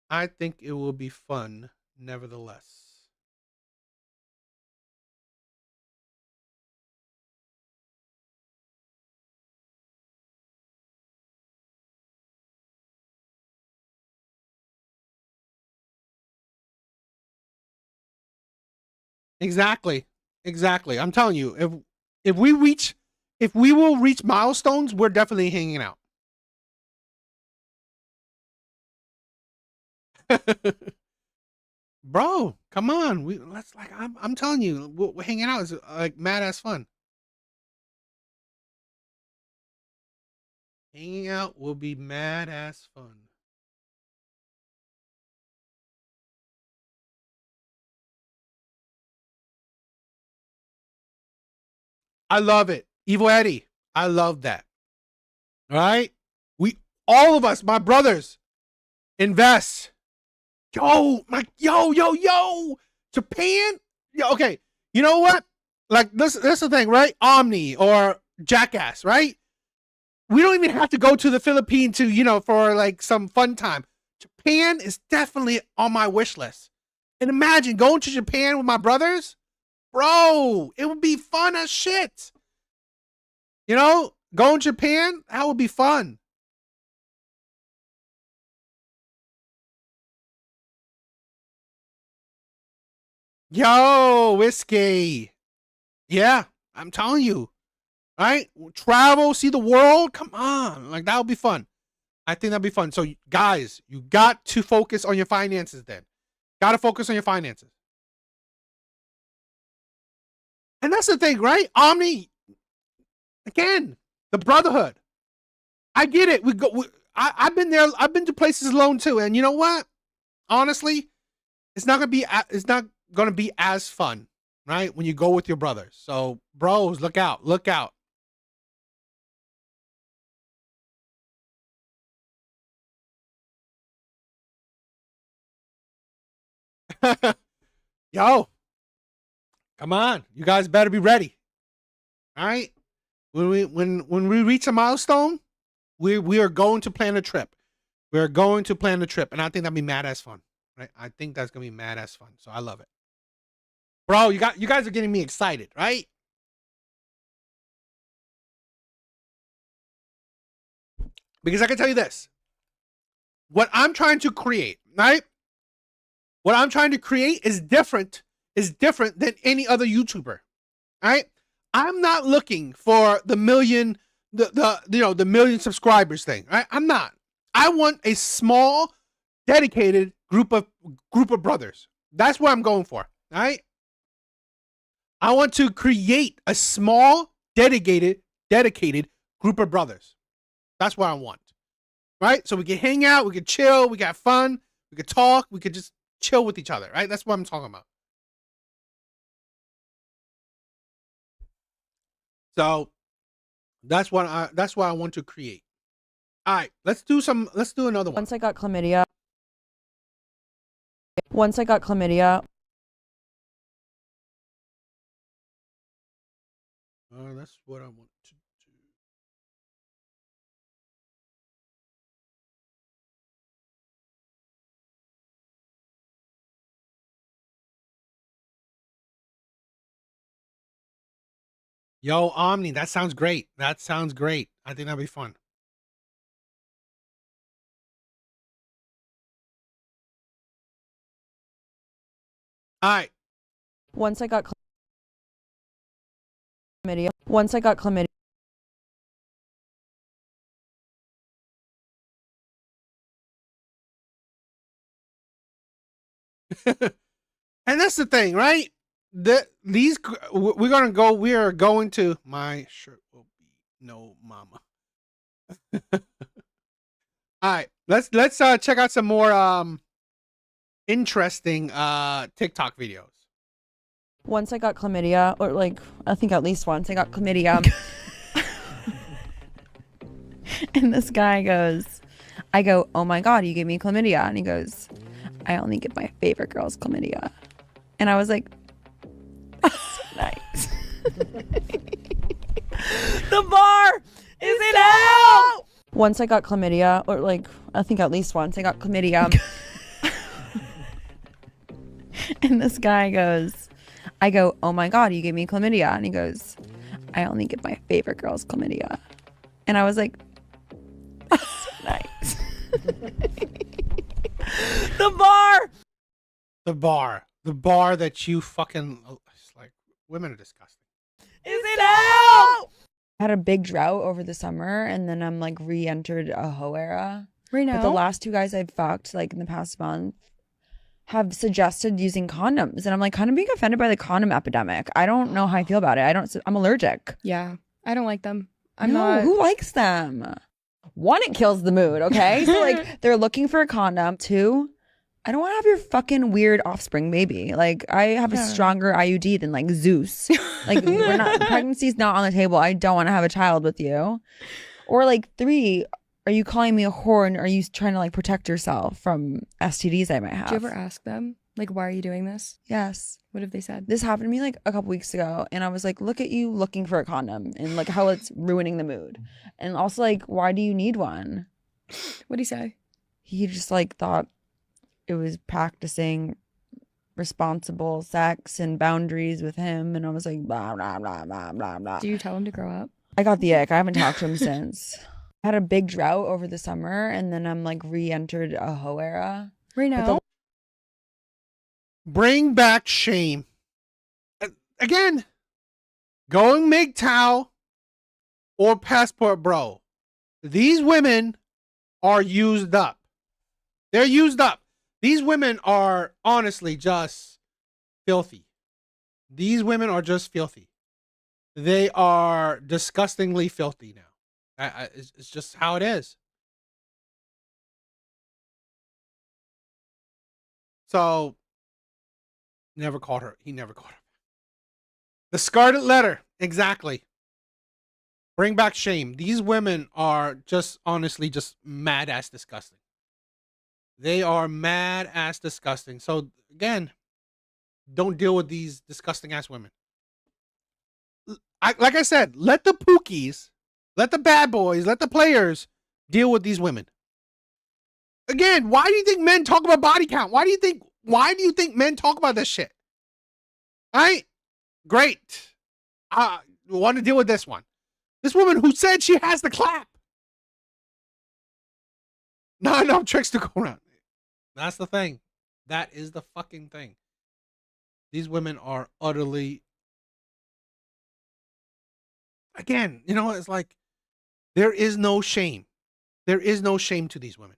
I think it will be fun nevertheless. Exactly. I'm telling you, if we will reach milestones, we're definitely hanging out. Bro, come on. I'm telling you, we're hanging out is like mad ass fun. Hanging out will be mad ass fun. I love it. Evil Eddie. I love that. All right? All of us, my brothers, invest. Yo. Japan? Okay. You know what? Like, this is the thing, right? Omni or Jackass, right? We don't even have to go to the Philippines for like some fun time. Japan is definitely on my wish list. And imagine going to Japan with my brothers. Bro, it would be fun as shit. Going to Japan, that would be fun. Yo, whiskey. Yeah, I'm telling you. Right? Travel, see the world. Come on. Like, that would be fun. I think that'd be fun. So, guys, you got to focus on your finances then. Got to focus on your finances. And that's the thing, right? Omni, again, the brotherhood. I get it. I've been there. I've been to places alone too. And you know what? Honestly, it's not gonna be as fun, right? When you go with your brothers. So, bros, look out. Look out. Yo, come on. You guys better be ready. All right? When we reach a milestone, we are going to plan a trip. We're going to plan the trip, and I think that'd be mad as fun. Right? I think that's gonna be mad as fun. So I love it, bro. You guys are getting me excited, right? Because I can tell you this: what I'm trying to create, right? What I'm trying to create is different than any other YouTuber, right? I'm not looking for the million, the million subscribers thing, right? I'm not. I want a small, dedicated group of brothers. That's what I'm going for, right? I want to create a small, dedicated group of brothers. That's what I want, right? So we can hang out, we can chill, we got fun, we could talk, we could just chill with each other, right? That's what I'm talking about. So that's what I want to create. All right, let's do another one. Once I got chlamydia. That's what I want to do. Yo, Omni, that sounds great. I think that'd be fun. All right. Once I got chlamydia. And that's the thing, right? We are going to, my shirt will be no mama. All right, let's check out some more interesting TikTok videos. Once I got chlamydia, or like I think at least once I got chlamydia. And this guy goes, I go, "Oh my God, you gave me chlamydia." And he goes, "I only give my favorite girls chlamydia." And I was like, that's so nice. The bar is in hell. Once I got chlamydia, or like I think at least once I got chlamydia. And this guy goes, I go, "Oh my God, you gave me chlamydia." And he goes, "I only give my favorite girls chlamydia." And I was like, that's so nice. The bar that you fucking, it's like, women are disgusting. Is in hell. I had a big drought over the summer, and then I'm like re-entered a hoe era. Right now? But the last two guys I've fucked like in the past month have suggested using condoms, and I'm like kind of being offended by the condom epidemic. I don't know how I feel about it. I'm allergic. Yeah, I don't like them. Who likes them? One, it kills the mood, okay? So like they're looking for a condom. Two, I don't want to have your fucking weird offspring baby. Like I have a stronger IUD than like Zeus. Like pregnancy's not on the table. I don't want to have a child with you. Or like three, are you calling me a whore and are you trying to like protect yourself from STDs I might have? Do you ever ask them, like, why are you doing this? Yes. What have they said? This happened to me like a couple weeks ago, and I was like, look at you looking for a condom and like how it's ruining the mood. And also like, why do you need one? What'd he say? He just like thought it was practicing responsible sex and boundaries with him, and I was like, blah, blah, blah, blah, blah, blah. Do you tell him to grow up? I got the ick. I haven't talked to him since. I had a big drought over the summer, and then I'm like re-entered a hoe era. Right now? Bring back shame. Again, going MGTOW or passport bro. These women are used up. They're used up. These women are honestly just filthy. These women are just filthy. They are disgustingly filthy now. It's just how it is. So, never caught her. He never caught her. The Scarlet Letter. Exactly. Bring back shame. These women are just honestly just mad ass disgusting. They are mad ass disgusting. So again, don't deal with these disgusting ass women. Like I said, let the pookies, let the bad boys, let the players deal with these women. Again, why do you think men talk about body count? Why do you think men talk about this shit? All right? Great. I want to deal with this one. This woman who said she has the clap. Not enough tricks to go around. That's the thing. That is the fucking thing. These women are utterly... Again, you know, it's like there is no shame. There is no shame to these women.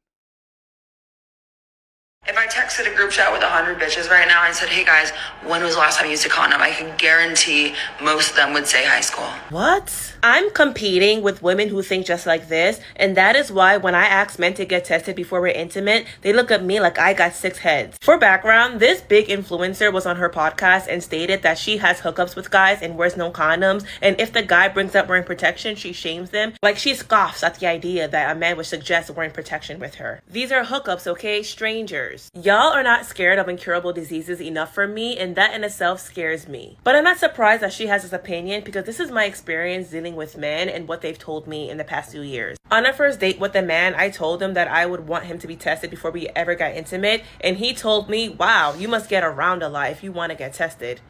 If I texted a group chat with 100 bitches right now and said, hey guys, when was the last time you used a condom? I can guarantee most of them would say high school. What? I'm competing with women who think just like this, and that is why when I ask men to get tested before we're intimate, they look at me like I got 6 heads. For background, this big influencer was on her podcast and stated that she has hookups with guys and wears no condoms, and if the guy brings up wearing protection, she shames them. Like, she scoffs at the idea that a man would suggest wearing protection with her. These are hookups, okay? Strangers. Y'all are not scared of incurable diseases enough for me, and that in itself scares me. But I'm not surprised that she has this opinion, because this is my experience dealing with men and what they've told me in the past few years. On a first date with a man, I told him that I would want him to be tested before we ever got intimate, and he told me, wow, you must get around a lot if you want to get tested.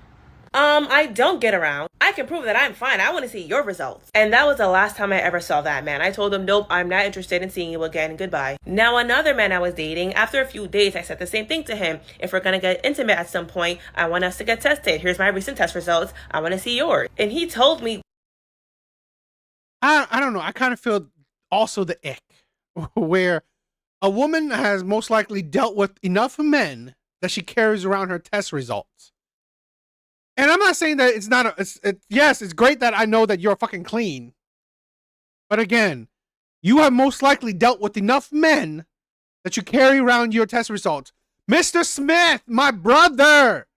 I don't get around. I can prove that I'm fine. I want to see your results. And that was the last time I ever saw that man. I told him, nope, I'm not interested in seeing you again. Goodbye. Now, another man I was dating, after a few days, I said the same thing to him. If we're going to get intimate at some point, I want us to get tested. Here's my recent test results. I want to see yours. And he told me, I don't know. I kind of feel also the ick where a woman has most likely dealt with enough men that she carries around her test results. And I'm not saying that it's not yes, it's great that I know that you're fucking clean. But again, you have most likely dealt with enough men that you carry around your test results. Mr. Smith, my brother.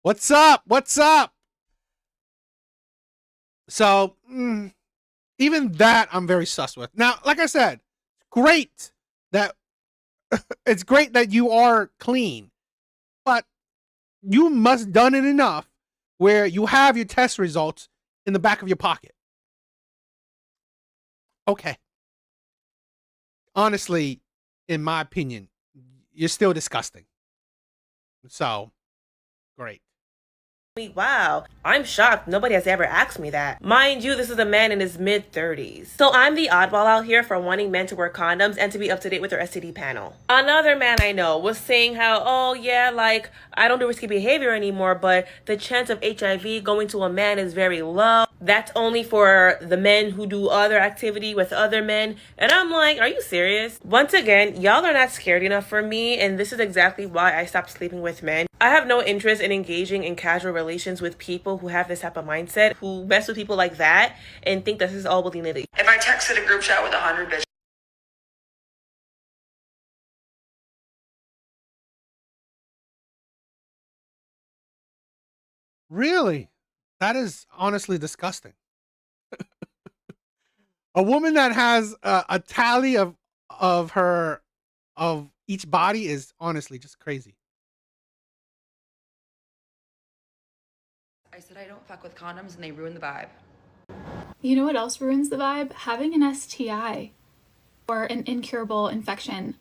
What's up? What's up? So, even that I'm very sus with. Now, like I said, great that it's great that you are clean. But you must have done it enough where you have your test results in the back of your pocket. Okay. Honestly, in my opinion, you're still disgusting. So, great. wow, I'm shocked. Nobody has ever asked me that. Mind you, this is a man in his mid-30s. So I'm the oddball out here for wanting men to wear condoms and to be up to date with their STD panel. Another man I know was saying how, oh yeah, like, I don't do risky behavior anymore, but the chance of HIV going to a man is very low. That's only for the men who do other activity with other men. And I'm like, are you serious? Once again, y'all are not scared enough for me, and this is exactly why I stopped sleeping with men. I have no interest in engaging in casual relations with people who have this type of mindset, who mess with people like that and think this is all willy-nilly. If I texted a group chat with 100 bitches. Really? That is honestly disgusting. A woman that has a tally of each body is honestly just crazy. I said I don't fuck with condoms and they ruin the vibe. You know what else ruins the vibe? Having an STI or an incurable infection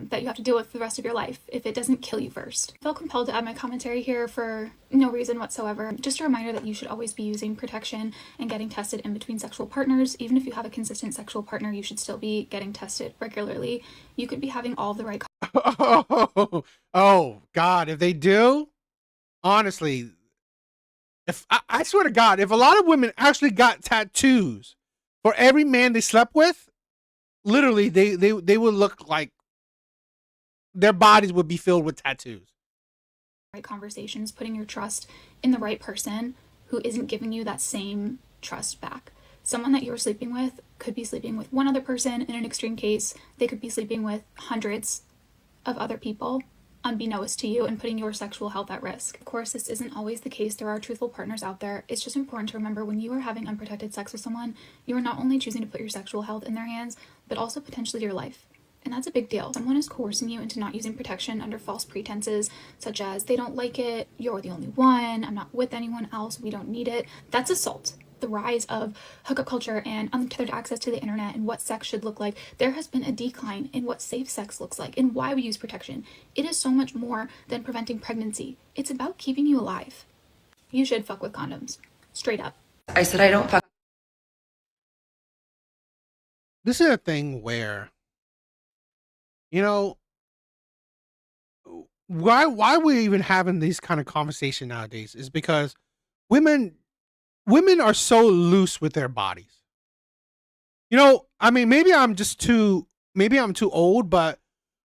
that you have to deal with for the rest of your life if it doesn't kill you first. I feel compelled to add my commentary here for no reason whatsoever. Just a reminder that you should always be using protection and getting tested in between sexual partners. Even if you have a consistent sexual partner, you should still be getting tested regularly. You could be having all of the right... Oh, God, if they do, honestly... If I swear to God, if a lot of women actually got tattoos for every man they slept with, literally they would look like their bodies would be filled with tattoos. Right conversations, putting your trust in the right person who isn't giving you that same trust back. Someone that you're sleeping with could be sleeping with one other person. In an extreme case, they could be sleeping with hundreds of other people, unbeknownst to you, and putting your sexual health at risk. Of course, this isn't always the case. There are truthful partners out there. It's just important to remember when you are having unprotected sex with someone, you are not only choosing to put your sexual health in their hands, but also potentially your life. And that's a big deal. Someone is coercing you into not using protection under false pretenses, such as they don't like it, you're the only one, I'm not with anyone else, we don't need it. That's assault. the rise of hookup culture and untethered access to the internet and what sex should look like, there has been a decline in what safe sex looks like and why we use protection. It is so much more than preventing pregnancy. It's about keeping you alive. You should fuck with condoms. Straight up. I said I don't fuck. This is a thing where, you know, why we're even having these kind of conversation nowadays is because women are so loose with their bodies. You know, I mean, maybe I'm too old, but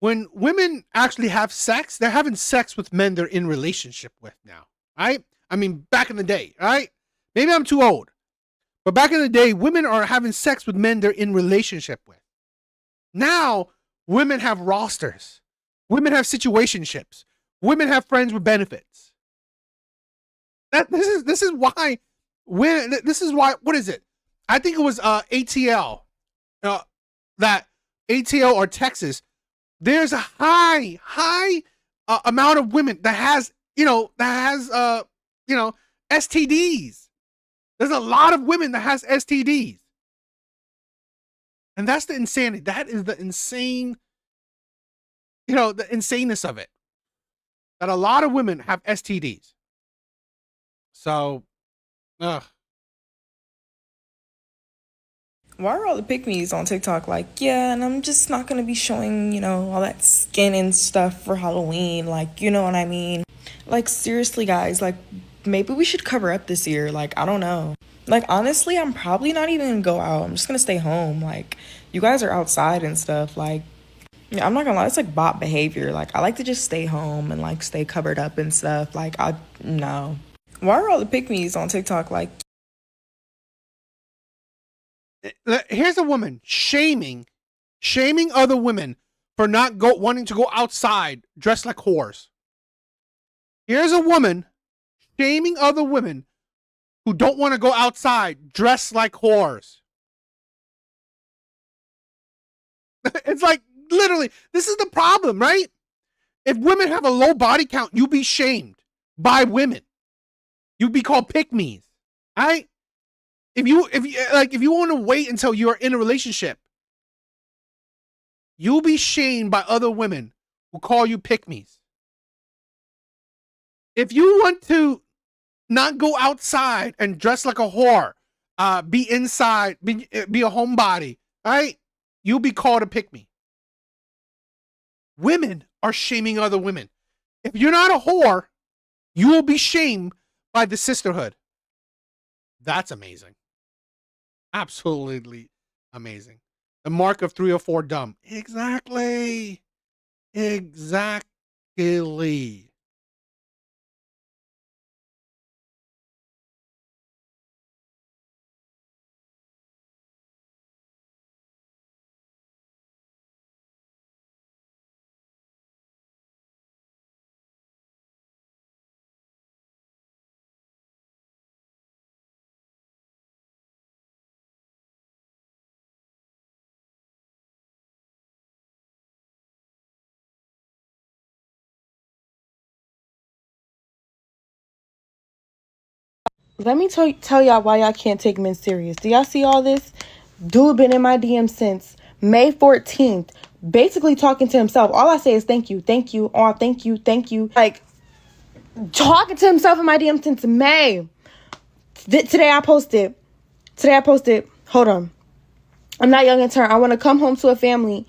when women actually have sex, they're having sex with men they're in relationship with now, right? I mean, back in the day, right? Maybe I'm too old, but back in the day, women are having sex with men they're in relationship with. Now, women have rosters. Women have situationships. Women have friends with benefits. This is why what is it? I think it was ATL, that ATL or Texas. There's a high amount of women that has STDs. There's a lot of women that has STDs. And that's the insanity. That is the insane, the insaneness of it. That a lot of women have STDs. So, ugh. Why are all the pick-me's on TikTok like, yeah, and I'm just not gonna be showing, all that skin and stuff for Halloween, like, you know what I mean? Like, seriously, guys, like, maybe we should cover up this year, like, I don't know. Like, honestly, I'm probably not even gonna go out. I'm just gonna stay home. Like, you guys are outside and stuff, like, yeah, I'm not gonna lie, it's like bot behavior. Like, I like to just stay home and, like, stay covered up and stuff. Like, no. Why are all the pick-me's on TikTok like... Here's a woman shaming other women for not wanting to go outside dressed like whores. Here's a woman shaming other women who don't want to go outside dressed like whores. It's like, literally, this is the problem, right? If women have a low body count, you be shamed by women. You'd be called pick-me's, right? If you want to wait until you're in a relationship, you'll be shamed by other women who call you pick-me's. If you want to not go outside and dress like a whore, be inside, be a homebody, right? You'll be called a pick-me. Women are shaming other women. If you're not a whore, you will be shamed by the sisterhood. That's amazing. Absolutely amazing. The mark of 3 or 4 dumb. Exactly. Let me tell y'all why y'all can't take men serious. Do y'all see all this? Dude been in my DM since May 14th, basically talking to himself. All I say is thank you, oh, thank you. Like, talking to himself in my DM since May. Today I posted, hold on. I'm not young and turned. I want to come home to a family.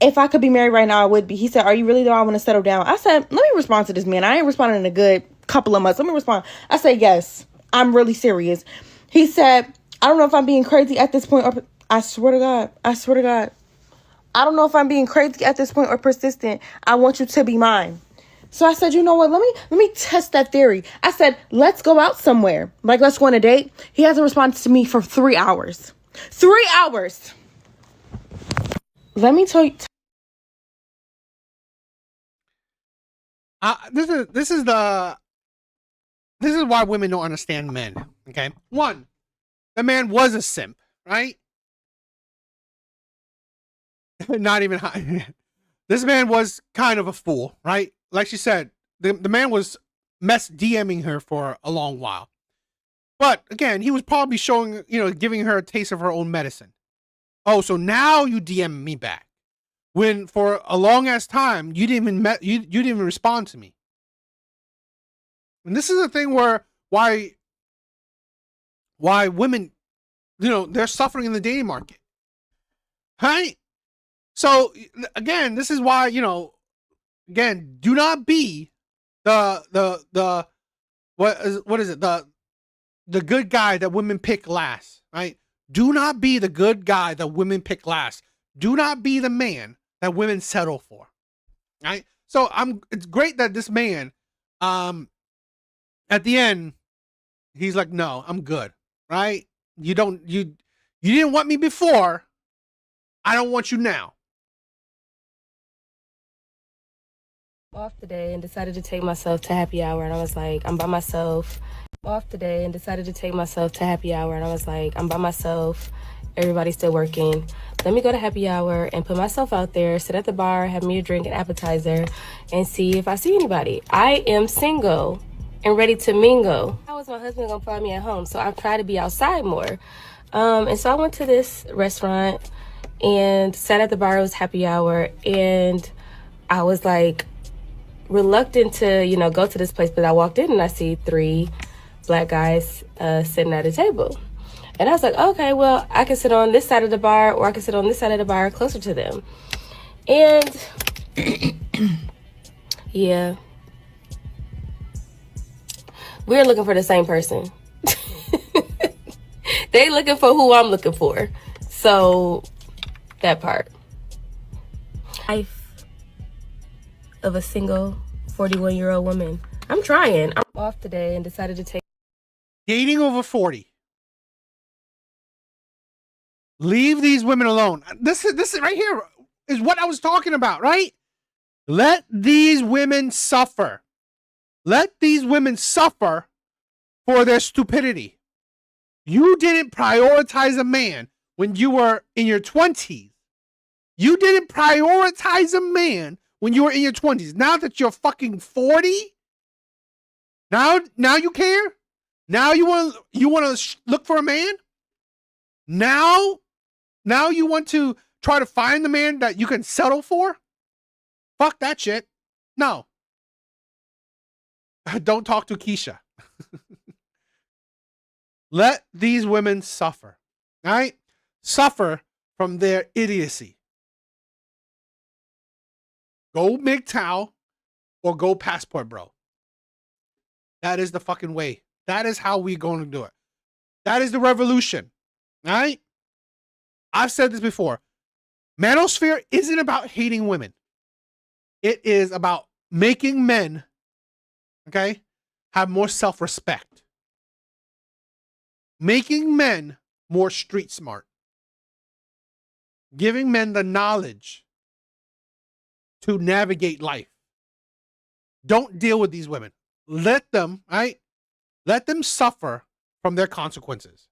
If I could be married right now, I would be. He said, are you really though? I want to settle down. I said, let me respond to this man. I ain't responding in a good couple of months. Let me respond. I said, yes, I'm really serious. He said, I don't know if I'm being crazy at this point or I swear to God. I don't know if I'm being crazy at this point or persistent. I want you to be mine. So I said, you know what? Let me test that theory. I said, let's go out somewhere. Like, let's go on a date. He hasn't responded to me for 3 hours. 3 hours. Let me tell you. This is why women don't understand men. Okay, 1, the man was a simp, right? Not even high. This man was kind of a fool, right? Like she said, the man was DMing her for a long while. But again, he was probably showing, giving her a taste of her own medicine. Oh, so now you DM me back when for a long ass time you didn't even respond to me. And this is the thing where why women, they're suffering in the dating market, right? So again, this is why again, do not be the what is it the good guy that women pick last, right? Do not be the good guy that women pick last. Do not be the man that women settle for, right? So it's great that this man, at the end, he's like, no, I'm good, right? You didn't want me before. I don't want you now. Off today and decided to take myself to happy hour, and I was like, I'm by myself. Off today and decided to take myself to happy hour, and I was like, I'm by myself. Everybody's still working. Let me go to happy hour and put myself out there, sit at the bar, have me a drink and appetizer, and see if I see anybody. I am single and ready to mingle. How is my husband gonna find me at home? So I've tried to be outside more. And so I went to this restaurant and sat at the bar. It was happy hour, and I was like reluctant to, go to this place, but I walked in and I see 3 black guys sitting at a table. And I was like, okay, well, I can sit on this side of the bar, or I can sit on this side of the bar closer to them. And yeah, we're looking for the same person. They looking for who I'm looking for. So that part. Life of a single 41-year-old woman. I'm trying. I'm off today and decided to take dating over 40. Leave these women alone. This is right here is what I was talking about, right? Let these women suffer. Let these women suffer for their stupidity. You didn't prioritize a man when you were in your 20s. You didn't prioritize a man when you were in your 20s. Now that you're fucking 40, now you care? Now you want to look for a man? Now you want to try to find the man that you can settle for? Fuck that shit. No. Don't talk to Keisha. Let these women suffer. All right? Suffer from their idiocy. Go MGTOW or go Passport Bro. That is the fucking way. That is how we're going to do it. That is the revolution. All right? I've said this before. Manosphere isn't about hating women. It is about making men, okay, have more self-respect. Making men more street smart. Giving men the knowledge to navigate life. Don't deal with these women. Let them, right? Let them suffer from their consequences.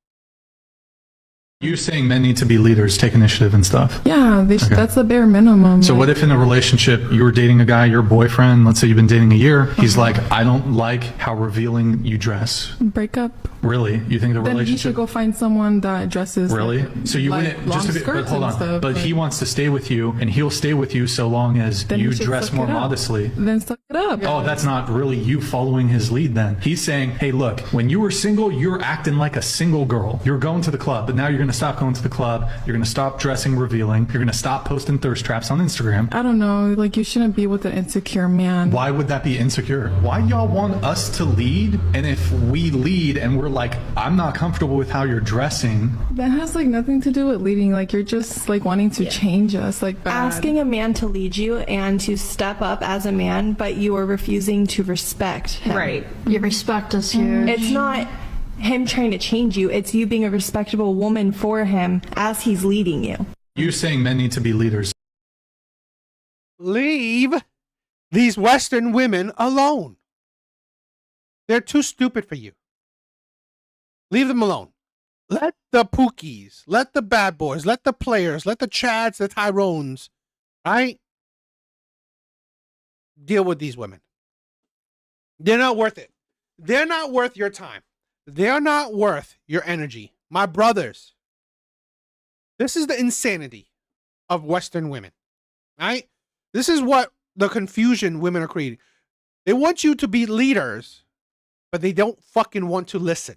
You saying men need to be leaders, take initiative and stuff? Yeah, that's the bare minimum. So what if in a relationship you were dating a guy, your boyfriend, let's say you've been dating a year, he's like, I don't like how revealing you dress. Break up. Really? You think the Then relationship... you should go find someone that dresses really? like, So you like wouldn't long just to be, but skirts hold and on. stuff, But he wants to stay with you, and he'll stay with you so long as Then you should dress suck more it up. modestly. Then suck it up. Oh, that's not really you following his lead then. He's saying, hey, look, when you were single, you're acting like a single girl. You're going to the club, but now you're going to stop going to the club. You're going to stop dressing revealing. You're going to stop posting thirst traps on Instagram. I don't know. Like, you shouldn't be with an insecure man. Why would that be insecure? Why y'all want us to lead? And if we lead and we're like, I'm not comfortable with how you're dressing. That has like nothing to do with leading. Like, you're just like wanting to change us. Like, bad. Asking a man to lead you and to step up as a man, but you are refusing to respect him. Right. Your respect is huge. It's not him trying to change you. It's you being a respectable woman for him as he's leading you. You saying men need to be leaders. Leave these Western women alone. They're too stupid for you. Leave them alone. Let the Pookies, let the bad boys, let the players, let the Chads, the Tyrones, right? Deal with these women. They're not worth it. They're not worth your time. They are not worth your energy. My brothers, this is the insanity of Western women, right? This is what the confusion women are creating. They want you to be leaders, but they don't fucking want to listen.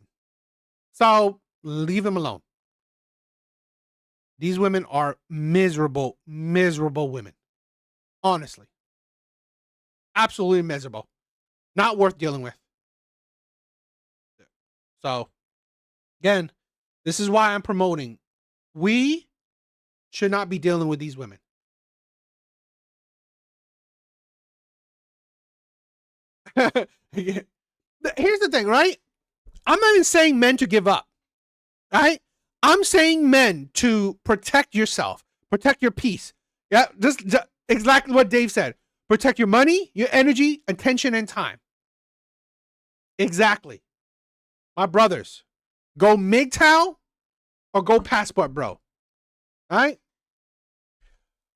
So leave them alone. These women are miserable, miserable women. Honestly. Absolutely miserable. Not worth dealing with. So, again, this is why I'm promoting. We should not be dealing with these women. Here's the thing, right? I'm not even saying men to give up, right? I'm saying men to protect yourself, protect your peace. Yeah, just exactly what Dave said. Protect your money, your energy, attention, and time. Exactly. My brothers, go MGTOW or go passport, bro. All right?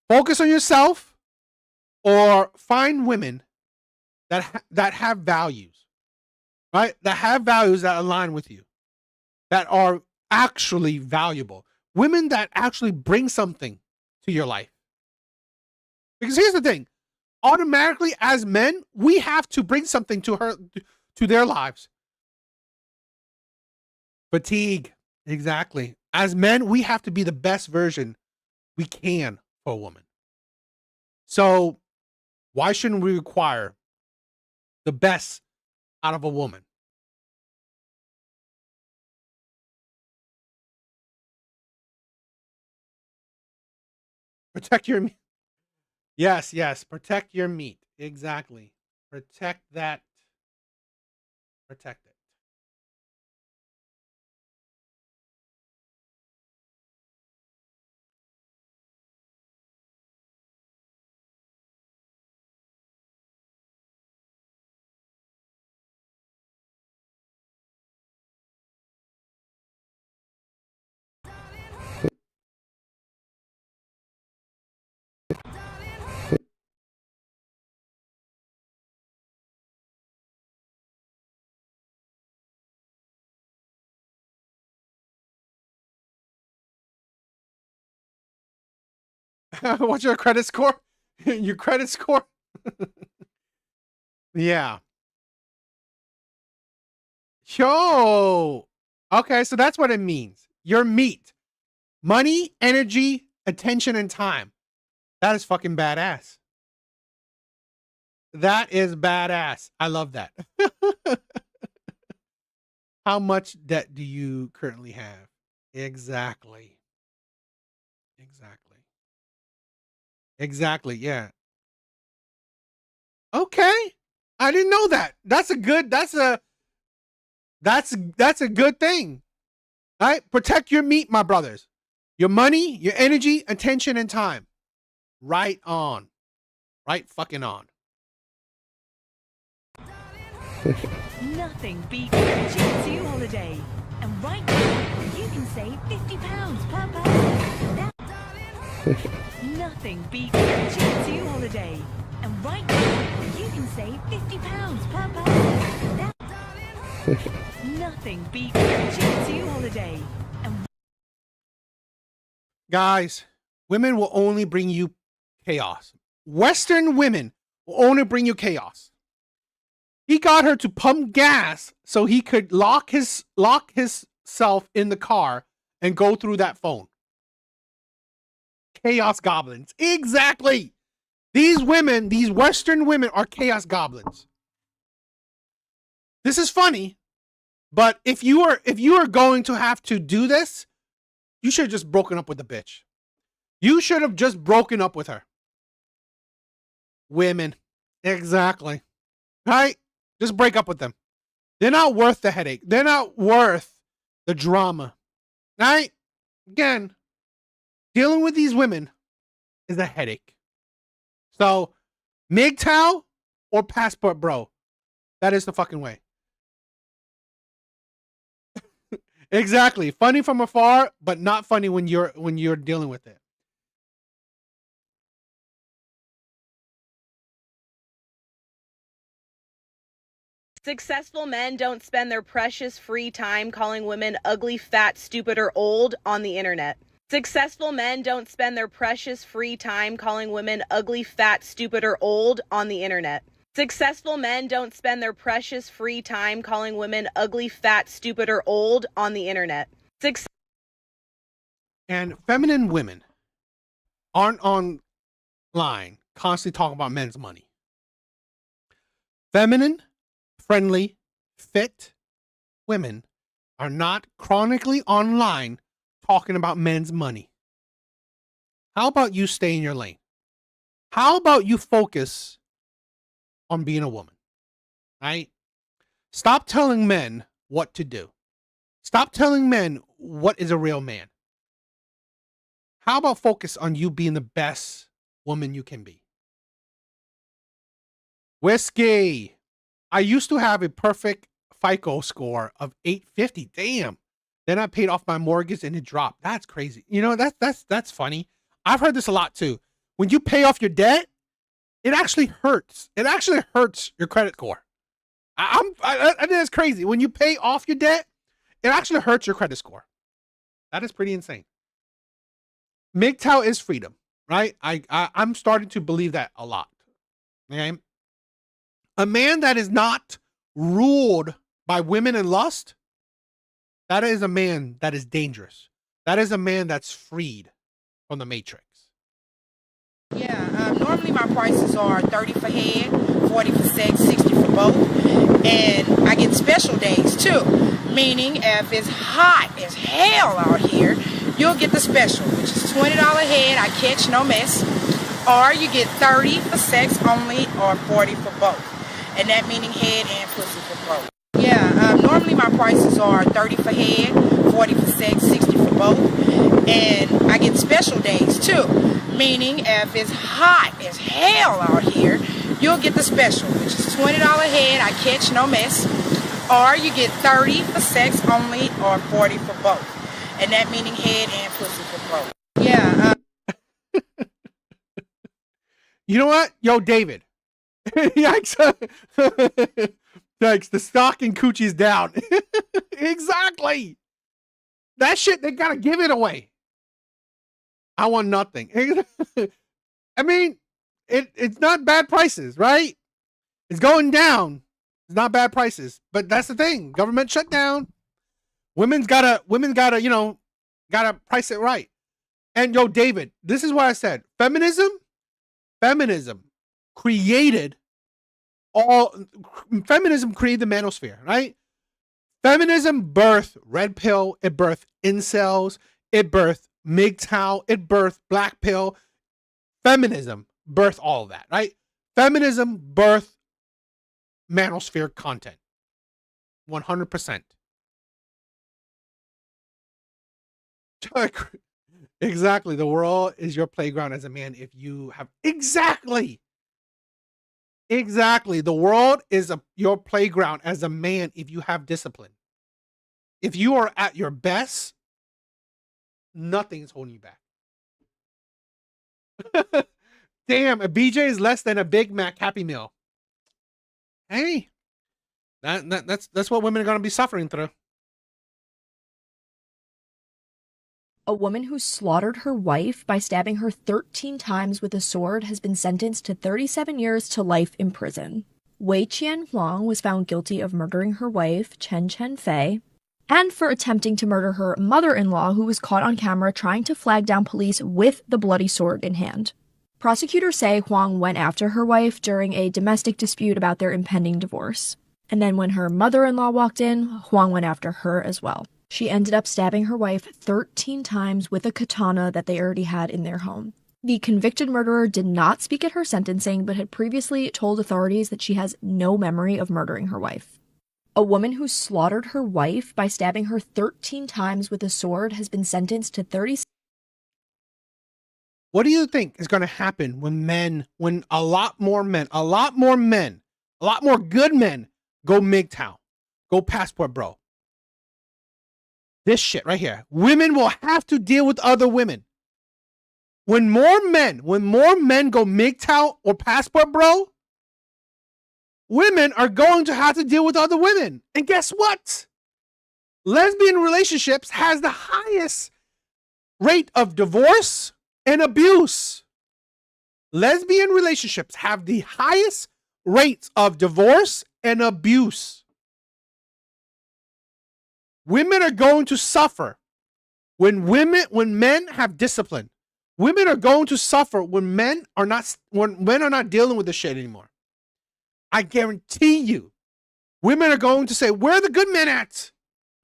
Focus on yourself or find women that have values, right? That have values that align with you, that are actually valuable. Women that actually bring something to your life. Because here's the thing. Automatically, as men, we have to bring something to their lives. Fatigue. Exactly. As men, we have to be the best version we can for a woman. So why shouldn't we require the best out of a woman? Protect your meat. Yes, yes. Protect your meat. Exactly. Protect that. Protect it. What's your credit score? Your credit score? Yeah. Yo. Okay, so that's what it means. Your meat. Money, energy, attention, and time. That is fucking badass. That is badass. I love that. How much debt do you currently have? Exactly. Exactly. Exactly. Yeah. Okay. I didn't know that. That's a good good thing. All right? Protect your meat, my brothers. Your money, your energy, attention, and time. Right on. Right fucking on. Nothing beats a G2 holiday. And right now, you can save £50 per person. Nothing beats a G2 holiday. And right now, you can save £50 per person. Nothing beats a G2 holiday. And Guys, women will only bring you chaos. Western women will only bring you chaos. He got her to pump gas so he could lock himself in the car and go through that phone. Chaos goblins. Exactly. These women, these Western women are chaos goblins. This is funny, but if you are going to have to do this, you should have just broken up with the bitch. You should have just broken up with her. Women. Exactly. Right? Just break up with them. They're not worth the headache. They're not worth the drama. Right? Again, dealing with these women is a headache. So, MGTOW or passport bro. That is the fucking way. Exactly. Funny from afar, but not funny when you're dealing with it. Successful men don't spend their precious free time calling women ugly, fat, stupid, or old on the internet. Successful men don't spend their precious free time calling women ugly, fat, stupid, or old on the internet. Successful men don't spend their precious free time calling women ugly, fat, stupid, or old on the internet. And feminine women aren't online constantly talking about men's money. Feminine, friendly, fit women are not chronically online talking about men's money. How about you stay in your lane? How about you focus on being a woman? Right? Stop telling men what to do. Stop telling men what is a real man. How about focus on you being the best woman you can be? Whiskey. I used to have a perfect FICO score of 850. Damn. Then I paid off my mortgage and it dropped. That's crazy. You know, that's funny. I've heard this a lot too. When you pay off your debt, it actually hurts. It actually hurts your credit score. I think that's crazy. When you pay off your debt, it actually hurts your credit score. That is pretty insane. MGTOW is freedom, right? I'm starting to believe that a lot. Okay? A man that is not ruled by women and lust, that is a man that is dangerous. That is a man that's freed from the matrix. Yeah, normally my prices are 30 for head, 40 for sex, 60 for both. And I get special days too. Meaning if it's hot as hell out here, you'll get the special, which is $20 head, I catch no mess. Or you get 30 for sex only or 40 for both. And that meaning head and pussy for both. Yeah, normally my prices are 30 for head, 40 for sex, 60 for both. And I get special days too. Meaning if it's hot as hell out here, you'll get the special, which is $20 head, I catch no mess. Or you get 30 for sex only or 40 for both. And that meaning head and pussy for both. Yeah. You know what? Yo, David. Yikes. Yikes. The stock in coochie's down. Exactly. That shit, they gotta give it away. I want nothing. I mean, it's not bad prices, right? It's going down. It's not bad prices. But that's the thing. Government shutdown. Women's gotta, you know, gotta price it right. And yo, David, this is what I said. Feminism created the manosphere, right? Feminism birthed Red Pill, it birthed incels, it birthed MGTOW, it birthed Black Pill. Feminism birthed all of that, right? Feminism birthed manosphere content. 100%. Exactly. The world is your playground as a man if you have... Exactly. The world is your playground as a man if you have discipline. If you are at your best, nothing is holding you back. Damn, a BJ is less than a Big Mac Happy Meal. Hey, that's what women are going to be suffering through. A woman who slaughtered her wife by stabbing her 13 times with a sword has been sentenced to 37 years to life in prison. Wei Qian Huang was found guilty of murdering her wife, Chen Chen Fei, and for attempting to murder her mother-in-law, who was caught on camera trying to flag down police with the bloody sword in hand. Prosecutors say Huang went after her wife during a domestic dispute about their impending divorce. And then when her mother-in-law walked in, Huang went after her as well. She ended up stabbing her wife 13 times with a katana that they already had in their home. The convicted murderer did not speak at her sentencing, but had previously told authorities that she has no memory of murdering her wife. A woman who slaughtered her wife by stabbing her 13 times with a sword has been sentenced to 30... What do you think is going to happen when a lot more good men go MGTOW, go passport bro? This shit right here. Women will have to deal with other women. When more men go MGTOW or passport bro, women are going to have to deal with other women. And guess what? Lesbian relationships has the highest rate of divorce and abuse. Lesbian relationships have the highest rates of divorce and abuse. Women are going to suffer when men have discipline. Women are going to suffer when men are not dealing with this shit anymore. I guarantee you, women are going to say, "Where are the good men at?"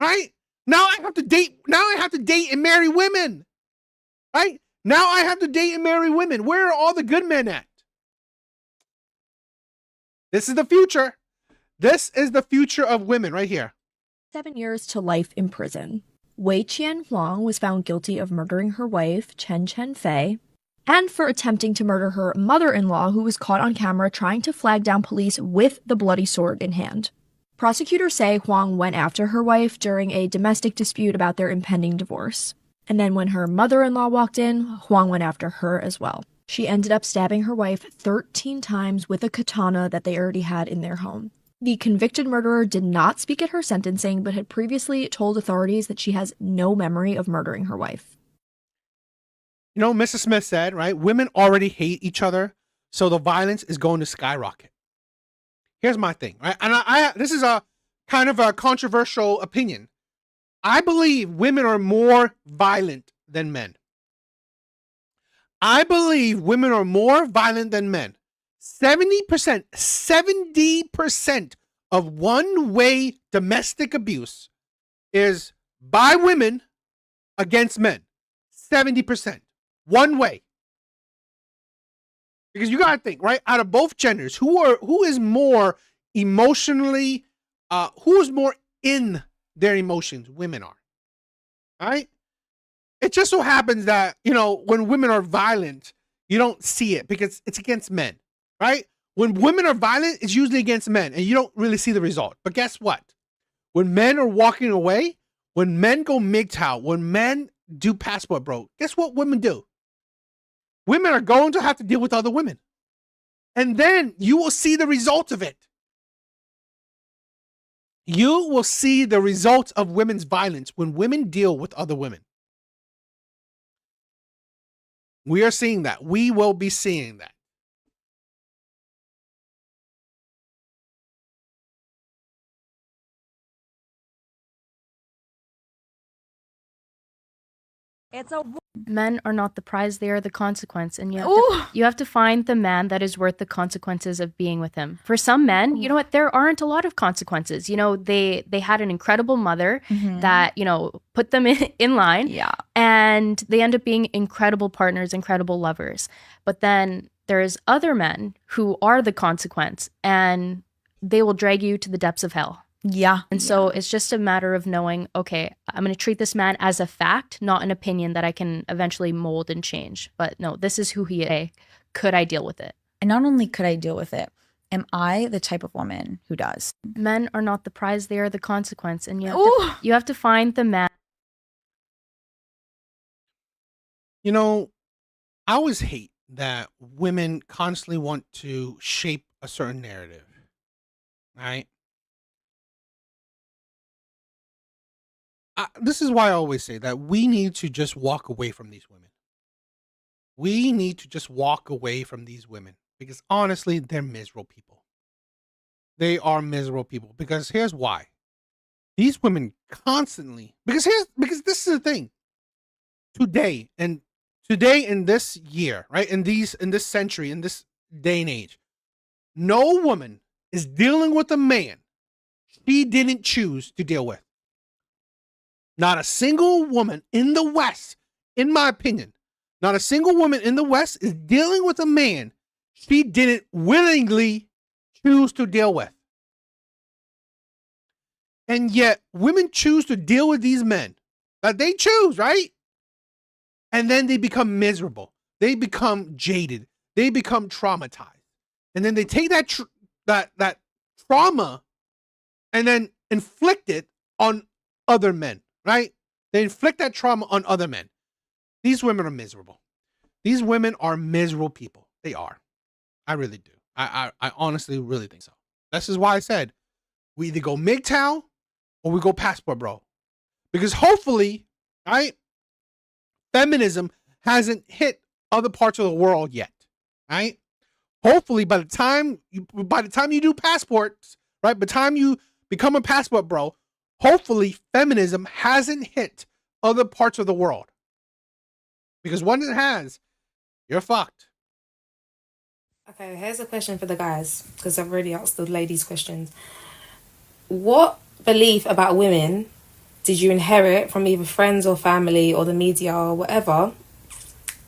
Right? Now I have to date and marry women. Right? Now I have to date and marry women. Where are all the good men at? This is the future. This is the future of women right here. 7 years to life in prison. Wei Qian Huang was found guilty of murdering her wife, Chen Chen Fei, and for attempting to murder her mother-in-law, who was caught on camera trying to flag down police with the bloody sword in hand. Prosecutors say Huang went after her wife during a domestic dispute about their impending divorce. And then when her mother-in-law walked in, Huang went after her as well. She ended up stabbing her wife 13 times with a katana that they already had in their home. The convicted murderer did not speak at her sentencing, but had previously told authorities that she has no memory of murdering her wife. You know, Mrs. Smith said, right? Women already hate each other, so the violence is going to skyrocket. Here's my thing, right? And this is a kind of a controversial opinion. I believe women are more violent than men. I believe women are more violent than men. 70% of one-way domestic abuse is by women against men. 70%. One way. Because you gotta think, right? Out of both genders, who is more emotionally, who is more in their emotions? Women are. Right? It just so happens that, you know, when women are violent, you don't see it because it's against men. Right? When women are violent, it's usually against men, and you don't really see the result. But guess what? When men are walking away, when men go MGTOW, when men do passport bro, guess what women do? Women are going to have to deal with other women. And then you will see the result of it. You will see the results of women's violence when women deal with other women. We are seeing that. We will be seeing that. Men are not the prize, they are the consequence. And you have to find the man that is worth the consequences of being with him. For some men, you know what, there aren't a lot of consequences. You know, they had an incredible mother that, you know, put them in line. Yeah. And they end up being incredible partners, incredible lovers. But then there's other men who are the consequence, and they will drag you to the depths of hell. Yeah. And so it's just a matter of knowing, okay, I'm going to treat this man as a fact, not an opinion that I can eventually mold and change. But no, this is who he is. Could I deal with it? And not only could I deal with it, am I the type of woman who does? Men are not the prize, they are the consequence. And you have to find the man. You know, I always hate that women constantly want to shape a certain narrative. Right? This is why I always say that we need to just walk away from these women. We need to just walk away from these women because honestly, they're miserable people. They are miserable people because here's why. These women constantly, because this is the thing. Today in this year, right? In this century, in this day and age, no woman is dealing with a man she didn't choose to deal with. Not a single woman in the West, in my opinion, not a single woman in the West is dealing with a man she didn't willingly choose to deal with. And yet, women choose to deal with these men that they choose, right? And then they become miserable. They become jaded. They become traumatized. And then they take that trauma and then inflict it on other men. Right? They inflict that trauma on other men. These women are miserable. These women are miserable people. They are. I really do. I honestly really think so. This is why I said we either go MGTOW or we go passport bro. Because hopefully, right, feminism hasn't hit other parts of the world yet, right? Hopefully, by the time you do passports, right, by the time you become a passport bro, hopefully feminism hasn't hit other parts of the world. Because once it has, you're fucked. Okay, here's a question for the guys, because I've already asked the ladies questions. What belief about women did you inherit from either friends or family or the media or whatever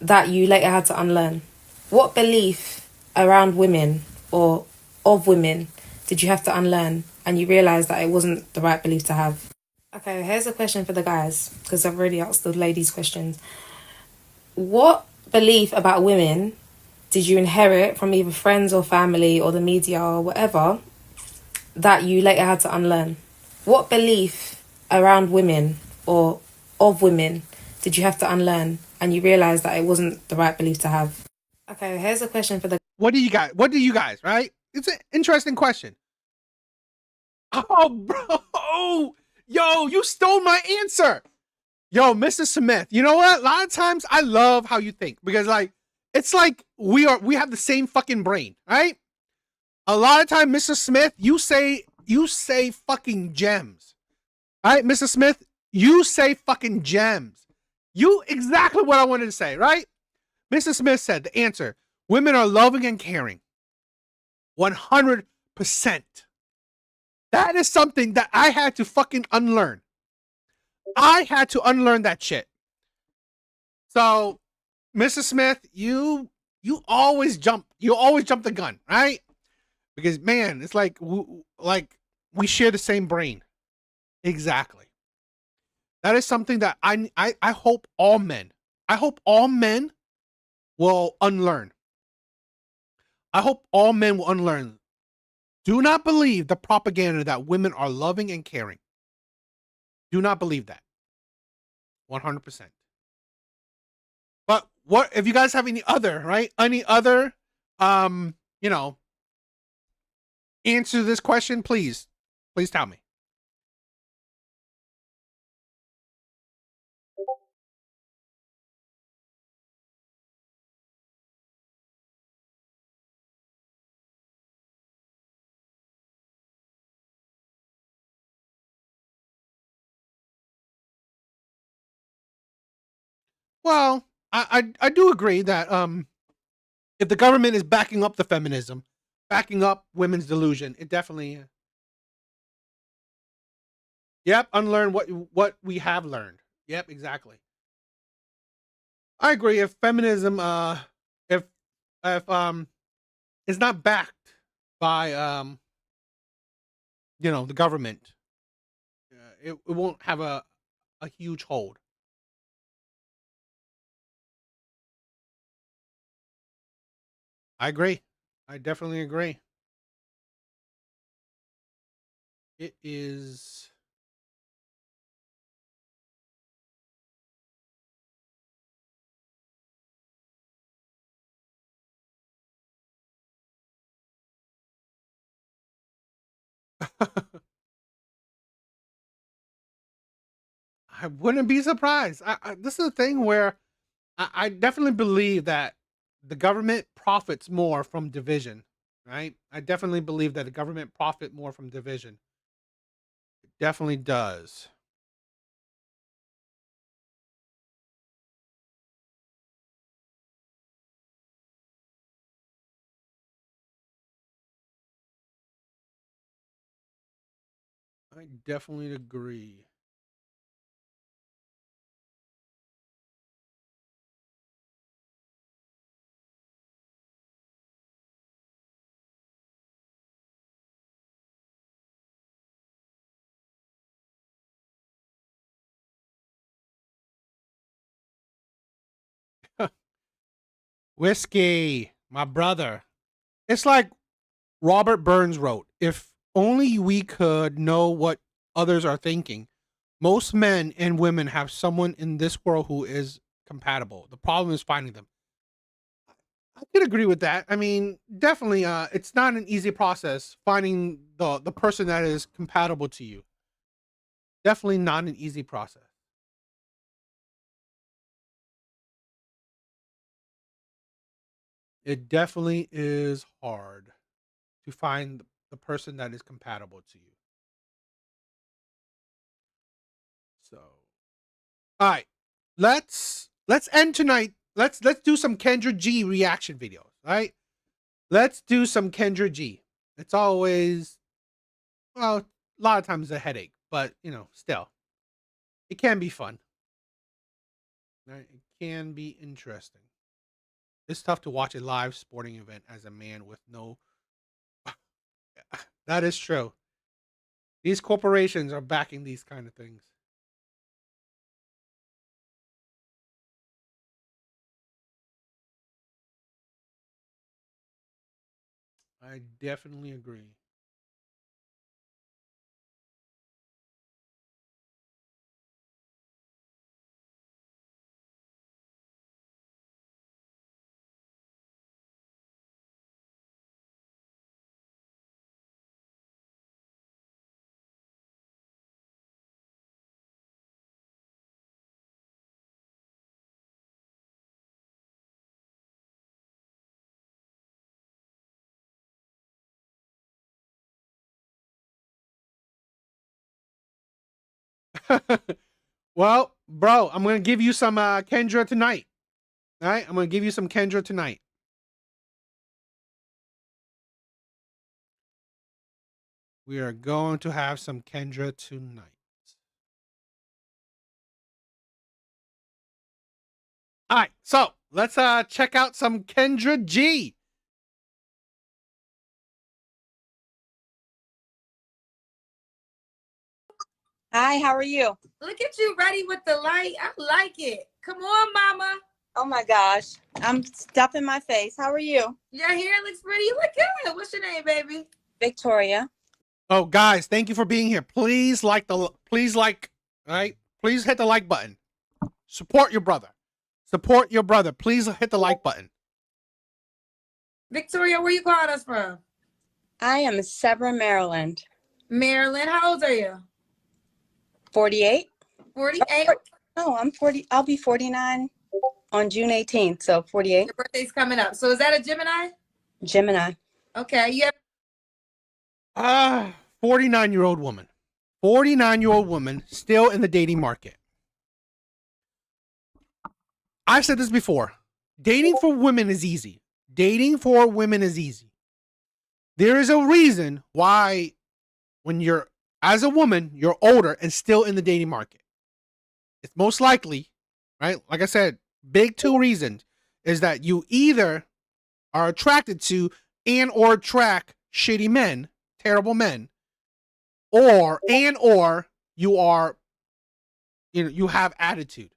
that you later had to unlearn? What belief around women or of women did you have to unlearn and you realised that it wasn't the right belief to have? Okay, here's a question for the guys, because I've already asked the ladies questions. What belief about women did you inherit from either friends or family or the media or whatever that you later had to unlearn? What belief around women or of women did you have to unlearn and you realised that it wasn't the right belief to have? Okay, here's a question for the... What do you guys, right? It's an interesting question. Oh, bro. Yo, you stole my answer. Yo, Mr. Smith, you know what? A lot of times I love how you think because like, it's like we have the same fucking brain, right? A lot of time, Mr. Smith, you say fucking gems. All right, Mr. Smith, you say fucking gems. You exactly what I wanted to say, right? Mr. Smith said the answer, women are loving and caring. 100%. That is something that I had to fucking unlearn. I had to unlearn that shit. So, Mr. Smith, you always jump the gun, right? Because man, it's like we share the same brain. Exactly. That is something that I hope all men will unlearn. I hope all men will unlearn. Do not believe the propaganda that women are loving and caring. Do not believe that. 100%. But what if you guys have any other, right? Any other answer to this question, please tell me. Well, I do agree that if the government is backing up the feminism, backing up women's delusion, it definitely unlearn what we have learned. Yep, exactly. I agree. If feminism if is not backed by the government, it won't have a huge hold. I agree. I definitely agree. It is I wouldn't be surprised. This is a thing where I definitely believe that the government profits more from division, right? I definitely believe that the government profit more from division. It definitely does. I definitely agree. Whiskey, my brother. It's like Robert Burns wrote, if only we could know what others are thinking. Most men and women have someone in this world who is compatible. The problem is finding them. I could agree with that. I mean, definitely, it's not an easy process finding the person that is compatible to you. Definitely not an easy process. It definitely is hard to find the person that is compatible to you. So, all right, let's end tonight. Let's do some Kendra G reaction videos. All right, let's do some Kendra G. It's always, well, a lot of times a headache, but you know, still, it can be fun. Right? It can be interesting. It's tough to watch a live sporting event as a man with no. That is true. These corporations are backing these kind of things. I definitely agree. Well, bro, I'm gonna give you some Kendra tonight. All right, I'm gonna give you some Kendra tonight. We are going to have some Kendra tonight. All right, so let's check out some Kendra G. Hi, how are you? Look at you ready with the light. I like it. Come on, mama. Oh my gosh, I'm stuffing my face. How are you? Your hair looks pretty. You look good. What's your name, baby? Victoria. Oh, guys, thank you for being here. Please like, all right? Please hit the like button. Support your brother. Support your brother. Please hit the like button. Victoria, where you calling us from? I am in Severn, Maryland. Maryland. How old are you? 48. 48? No, I'm 40. I'll be 49 on June 18th, so 48. Your birthday's coming up. So is that a Gemini? Gemini. Okay. You have 49-year-old woman. 49-year-old woman still in the dating market. I've said this before. Dating for women is easy. Dating for women is easy. There is a reason why when you're, as a woman, you're older and still in the dating market. It's most likely, right? Like I said, big two reasons is that you either are attracted to and or attract shitty men, terrible men, or you are, you know, you have attitude,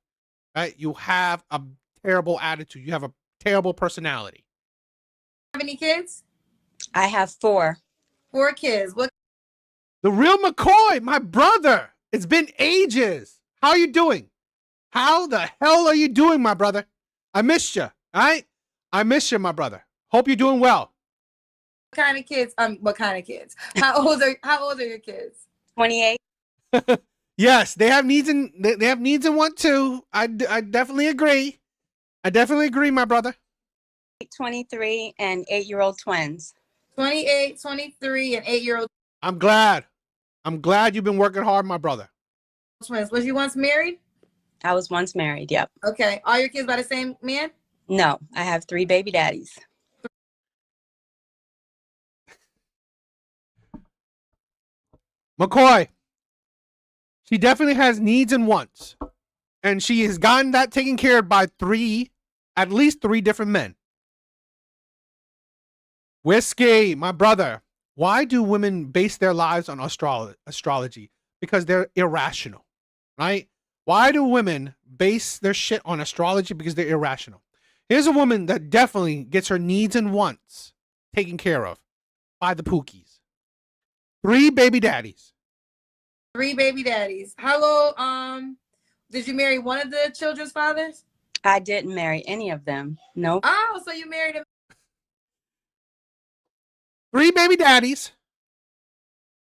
right? You have a terrible attitude. You have a terrible personality. have any kids? I have 4. 4 kids. What? The real McCoy, my brother. It's been ages. How are you doing? How the hell are you doing, my brother? I missed you. All right? I miss you, my brother. Hope you're doing well. What kind of kids? What kind of kids? How old are your kids? 28. Yes, they have needs and they have needs and want too. I definitely agree. I definitely agree, my brother. 23 and 8-year-old twins. 28, 23, and 8-year-old I'm glad. I'm glad you've been working hard, my brother. twins. Was you once married? I was once married, yep. Okay. All your kids by the same man? No, I have 3 baby daddies. McCoy, she definitely has needs and wants. And she has gotten that taken care of by at least three different men. Whiskey, my brother. Why do women base their lives on astrology? Because they're irrational, right? Why do women base their shit on astrology? Because they're irrational. Here's a woman that definitely gets her needs and wants taken care of by the Pookies. 3 baby daddies. 3 baby daddies. Hello, did you marry one of the children's fathers? I didn't marry any of them. Nope. Oh, so you married a 3 baby daddies,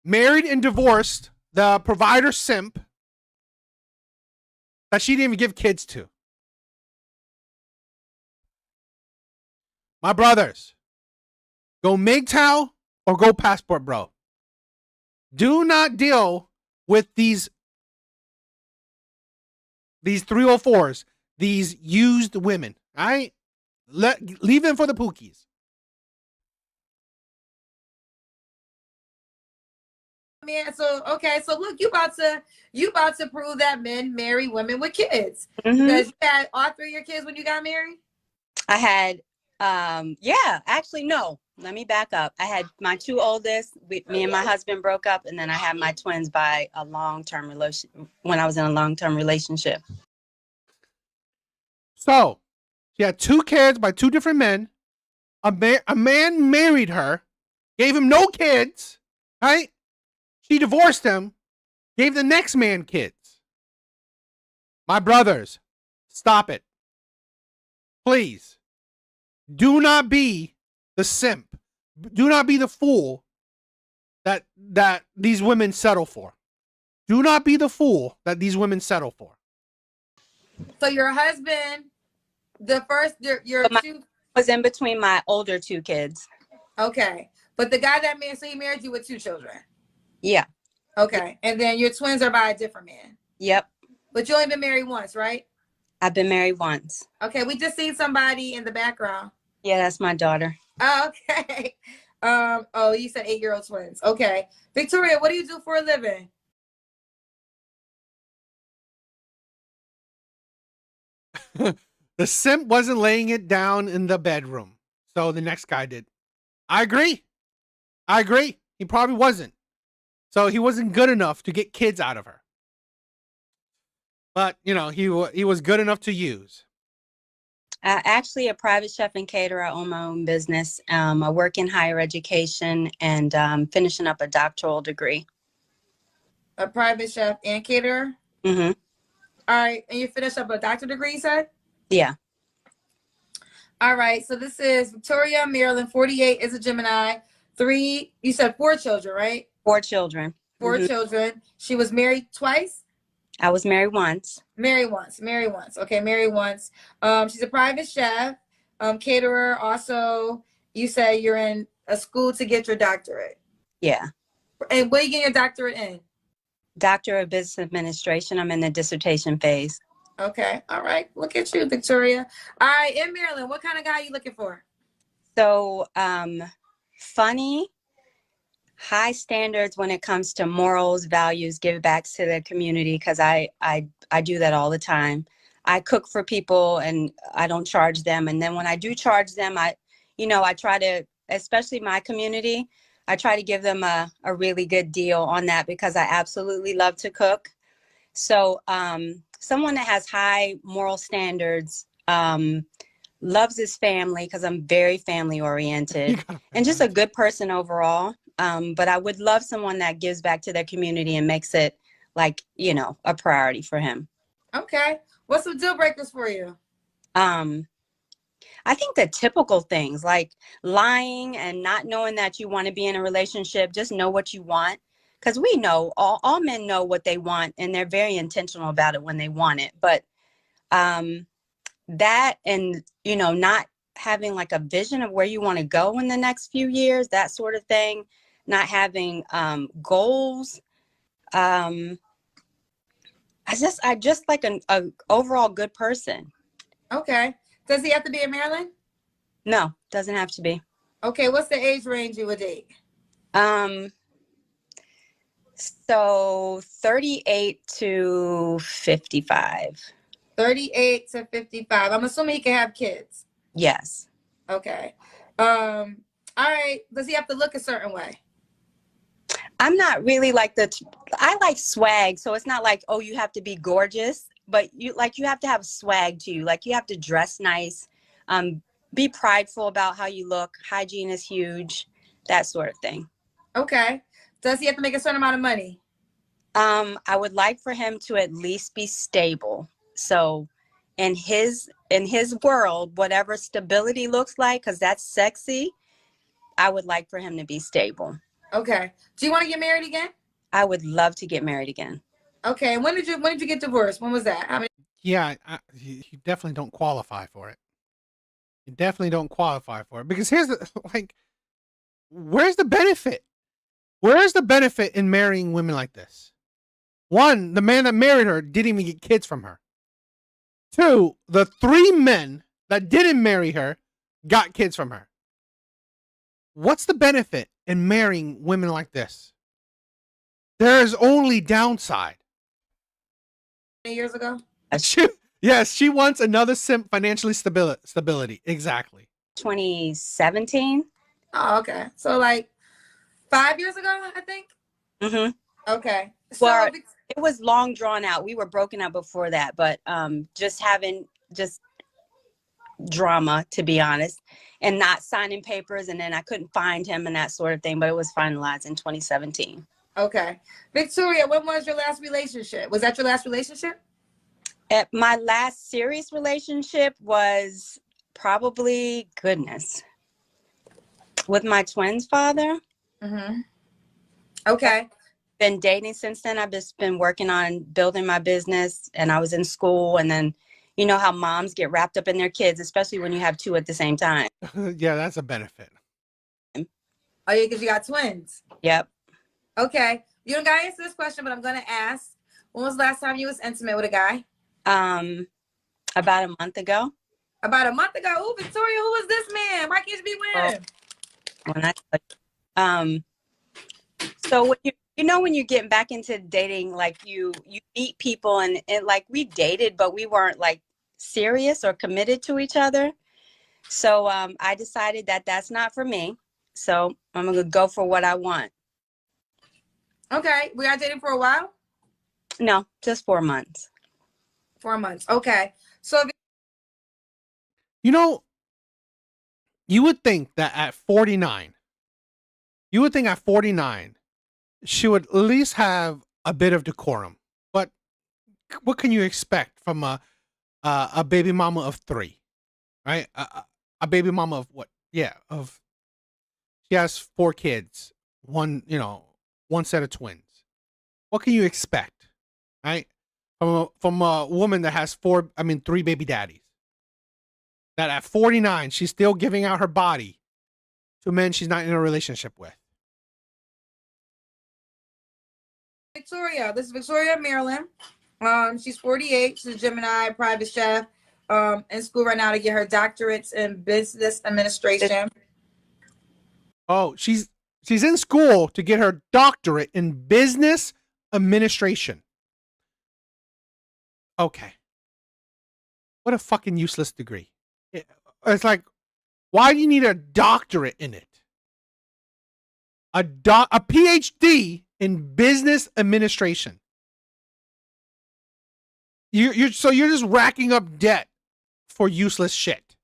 married and divorced the provider simp that she didn't even give kids to. My brothers, go MGTOW or go passport, bro. Do not deal with these 304s, these used women. All right? Leave them for the pookies. Man, so okay, so look, you about to prove that men marry women with kids. Because you had all 3 of your kids when you got married? I had, yeah, actually, no. Let me back up. I had my 2 oldest. Me and my husband broke up, and then I had my twins by a long-term relation when I was in a long-term relationship. So, she had 2 kids by 2 different men. A man married her, gave him no kids, right? She divorced him, gave the next man kids. My brothers, stop it. Please. Do not be the simp. Do not be the fool that these women settle for. Do not be the fool that these women settle for. So your husband, the first, your But 2 was in between my older 2 kids. Okay. But the guy that married, so he married you with 2 children. Yeah. Okay. And then your twins are by a different man. Yep. But you only been married once, right? I've been married once. Okay. We just seen somebody in the background. Yeah, that's my daughter. Oh, okay. Oh, you said 8-year-old twins. Okay. Victoria, what do you do for a living? The simp wasn't laying it down in the bedroom. So the next guy did. I agree. He probably wasn't. So he wasn't good enough to get kids out of her. But, you know, he was good enough to use. Actually, a private chef and caterer. I own my own business. I work in higher education and finishing up a doctoral degree. A private chef and caterer? Mm-hmm. All right. And you finished up a doctorate degree, you said? Yeah. All right. So this is Victoria, Maryland, 48, is a Gemini. 3, you said 4 children, right? 4 children. 4 children. She was married twice? I was married once. Married once. Okay, married once. She's a private chef, caterer. Also, you say you're in a school to get your doctorate. Yeah. And what are you getting your doctorate in? Doctor of Business Administration. I'm in the dissertation phase. Okay. All right. Look at you, Victoria. All right. In Maryland, what kind of guy are you looking for? So, funny, high standards when it comes to morals, values, give back to the community, because I do that all the time. I cook for people and I don't charge them. And then when I do charge them, I try to, especially my community, I try to give them a really good deal on that because I absolutely love to cook. So someone that has high moral standards, loves his family because I'm very family oriented and just a good person overall. But I would love someone that gives back to their community and makes it like, a priority for him. Okay. What's some deal breakers for you? I think the typical things like lying and not knowing that you want to be in a relationship, just know what you want. Because we know all men know what they want and they're very intentional about it when they want it. But that and, not having like a vision of where you want to go in the next few years, that sort of thing, not having goals. I just like an overall good person. Okay. Does he have to be in Maryland? No, doesn't have to be. Okay. What's the age range you would date? So 38 to 55. 38 to 55. I'm assuming he can have kids. Yes. Okay. All right. Does he have to look a certain way? I'm not really like I like swag. So it's not like, oh, you have to be gorgeous, but you have to have swag to you. Like you have to dress nice, be prideful about how you look. Hygiene is huge, that sort of thing. Okay. Does he have to make a certain amount of money? I would like for him to at least be stable. So in his world, whatever stability looks like, because that's sexy, I would like for him to be stable. Okay. Do you want to get married again? I would love to get married again. Okay. When did you get divorced? When was that? How many? Yeah, you definitely don't qualify for it. You definitely don't qualify for it because here's the like, where's the benefit? Where's the benefit in marrying women like this? One, the man that married her didn't even get kids from her. Two, the 3 men that didn't marry her got kids from her. What's the benefit in marrying women like this? There is only downside. Years ago? Yes, she wants another financially stability. Exactly. 2017. Oh, okay. So like 5 years ago, I think. Mm-hmm. Okay. So well, it was long drawn out. We were broken up before that, but just having drama, to be honest, and not signing papers, and then I couldn't find him and that sort of thing. But it was finalized in 2017. Okay, Victoria, when was your last relationship? Was that your last relationship? My last serious relationship was probably, goodness, with my twins' father. Mm-hmm. Okay. Been dating since then. I've just been working on building my business, and I was in school, and then you know how moms get wrapped up in their kids, especially when you have 2 at the same time. Yeah, that's a benefit. Oh yeah, because you got twins. Yep. Okay. You don't gotta answer this question, but I'm gonna ask. When was the last time you was intimate with a guy? About a month ago. About a month ago. Oh, Victoria, who was this man? Why can't you be with him? So when you know when you're getting back into dating, like you meet people and like we dated, but we weren't like serious or committed to each other. So I decided that that's not for me. So I'm gonna go for what I want. Okay. We got dating for a while? No, just 4 months. 4 months. Okay. So you know, you would think that at 49, she would at least have a bit of decorum. But what can you expect from a baby mama of 3, right? A baby mama of what? Yeah, she has 4 kids, one set of twins. What can you expect, right? From a woman that has 3 baby daddies. That at 49, she's still giving out her body to men she's not in a relationship with. Victoria, this is Victoria, Maryland. She's 48. She's a Gemini, private chef. In school right now to get her doctorates in business administration. Oh, she's in school to get her doctorate in business administration. Okay. What a fucking useless degree. It's like, why do you need a doctorate in it? A PhD in business administration. You're just racking up debt for useless shit.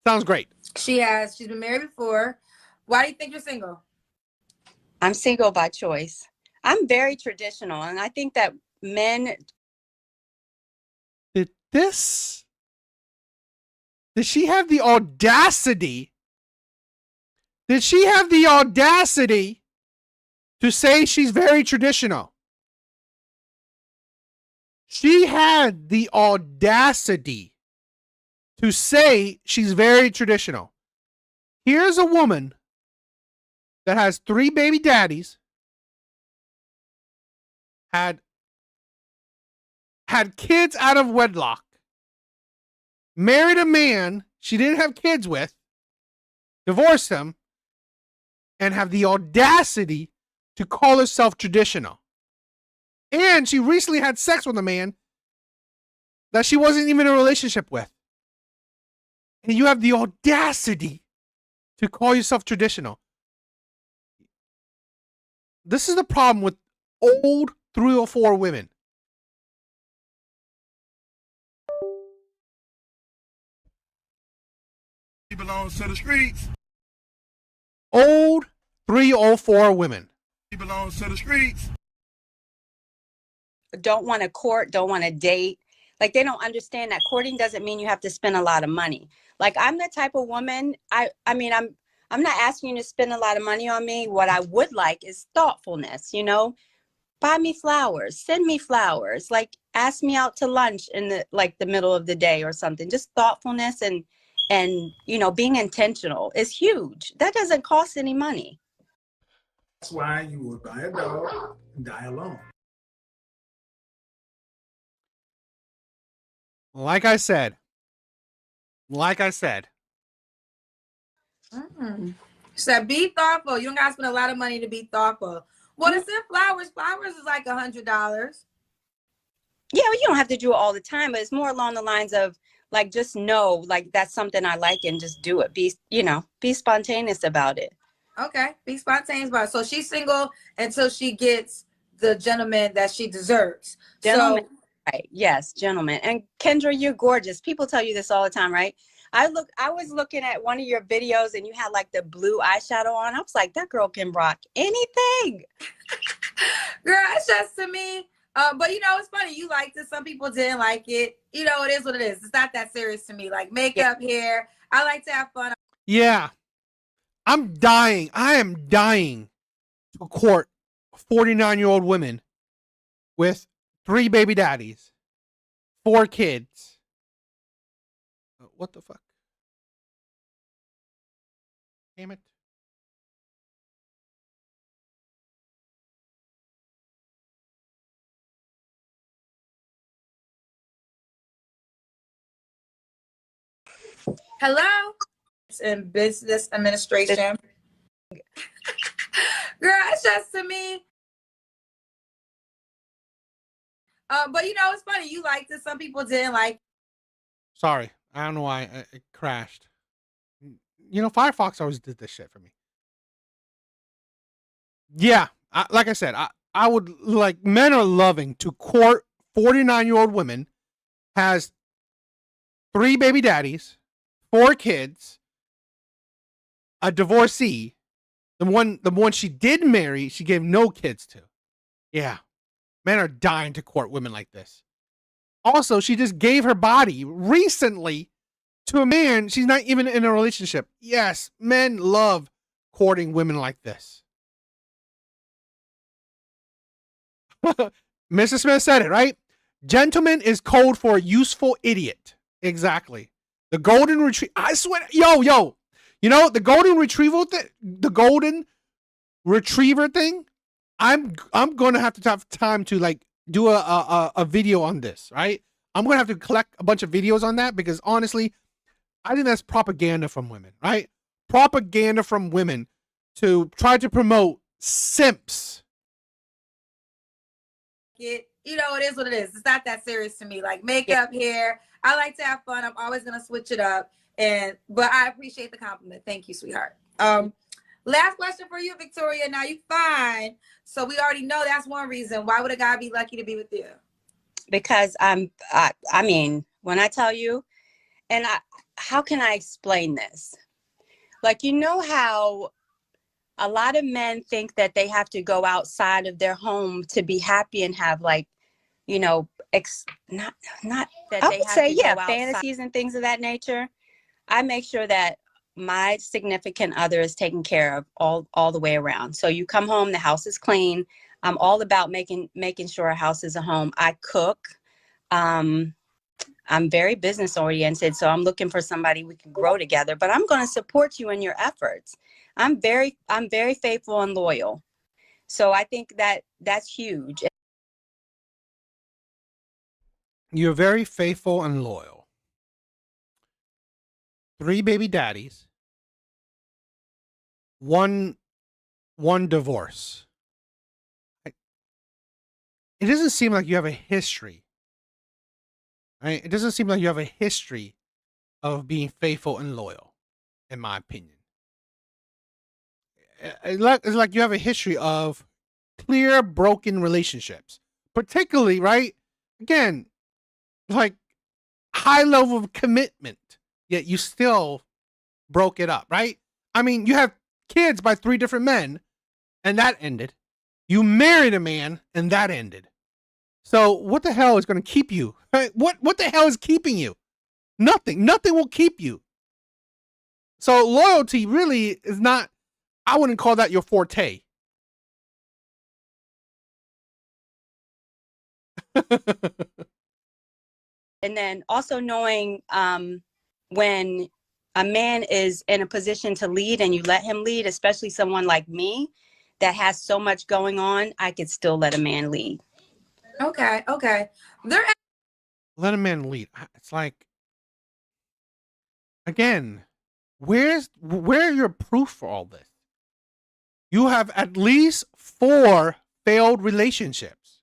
Sounds great. She's been married before. Why do you think you're single? I'm single by choice. I'm very traditional, and I think that men. Did she have the audacity? Did she have the audacity to say she's very traditional? She had the audacity to say she's very traditional. Here's a woman that has 3 baby daddies, had kids out of wedlock, married a man she didn't have kids with, divorced him, and have the audacity to call herself traditional. And she recently had sex with a man that she wasn't even in a relationship with. And you have the audacity to call yourself traditional. This is the problem with old 304 women. He belongs to the streets. Old 304 women. He belongs to the streets. Don't want to court, don't want to date. Like they don't understand that courting doesn't mean you have to spend a lot of money. Like I'm the type of woman, I mean, I'm not asking you to spend a lot of money on me. What I would like is thoughtfulness, you know? Buy me flowers, send me flowers, like ask me out to lunch in the middle of the day or something. Just thoughtfulness and you know, being intentional is huge. That doesn't cost any money. That's why you would buy a dog and die alone. Like I said. She said, be thoughtful. You don't gotta spend a lot of money to be thoughtful. Well, to send flowers, flowers is like $100. Yeah, you don't have to do it all the time, but it's more along the lines of like, just know, like that's something I like and just do it. Be spontaneous about it. Okay, be spontaneous about it. So she's single until she gets the gentleman that she deserves. Gentlemen, right? Yes, gentlemen. And Kendra, you're gorgeous. People tell you this all the time, right? I was looking at one of your videos and you had like the blue eyeshadow on. I was like, that girl can rock anything. Girl, it's just to me. But you know, it's funny. You liked it. Some people didn't like it. You know, it is what it is. It's not that serious to me. Like makeup, hair. I like to have fun. Yeah. I'm dying. I am dying to court 49-year-old women with 3 baby daddies, 4 kids. What the fuck? Damn it. Hello? It's in business administration. Girl, it's just to me. But you know, it's funny. You liked it. Some people didn't like it. Sorry. I don't know why it crashed. You know, Firefox always did this shit for me. Yeah. Like I said, I would like, men are loving to court 49-year-old women, has 3 baby daddies, 4 kids, a divorcee. The one she did marry, she gave no kids to. Yeah. Men are dying to court women like this. Also, she just gave her body recently to a man. She's not even in a relationship. Yes, men love courting women like this. Mr. Smith said it, right? Gentleman is code for useful idiot. Exactly. The golden retriever. I swear. Yo. You know, the golden retrieval thing, the golden retriever thing, I'm going to have time to like do a video on this, right? I'm going to have to collect a bunch of videos on that because honestly, I think that's propaganda from women, right? Propaganda from women to try to promote simps. You know, it is what it is. It's not that serious to me. Like makeup, hair. I like to have fun. I'm always gonna switch it up. But I appreciate the compliment. Thank you, sweetheart. Last question for you, Victoria. Now you fine. So we already know that's one reason. Why would a guy be lucky to be with you? Because I mean, when I tell you, how can I explain this? Like, you know how a lot of men think that they have to go outside of their home to be happy and have like, you know, not that I they would have say, to yeah, go fantasies fantasies and things of that nature. I make sure that my significant other is taken care of all the way around. So you come home, the house is clean. I'm all about making sure a house is a home. I cook. I'm very business oriented, so I'm looking for somebody we can grow together, but I'm going to support you in your efforts. I'm very faithful and loyal. So I think that's huge. You're very faithful and loyal. 3 baby daddies. One divorce. It doesn't seem like you have a history. Right? It doesn't seem like you have a history of being faithful and loyal, in my opinion. It's like you have a history of clear broken relationships, particularly, right? Again, like high level of commitment, yet you still broke it up, right? I mean, you have kids by 3 different men, and that ended. You married a man, and that ended. So what the hell is going to keep you? Right? What the hell is keeping you? Nothing. Nothing will keep you. So loyalty really is not, I wouldn't call that your forte. And then also knowing when a man is in a position to lead and you let him lead, especially someone like me that has so much going on, I could still let a man lead. Okay. Let a man lead. It's like, again, where are your proof for all this? You have at least 4 failed relationships.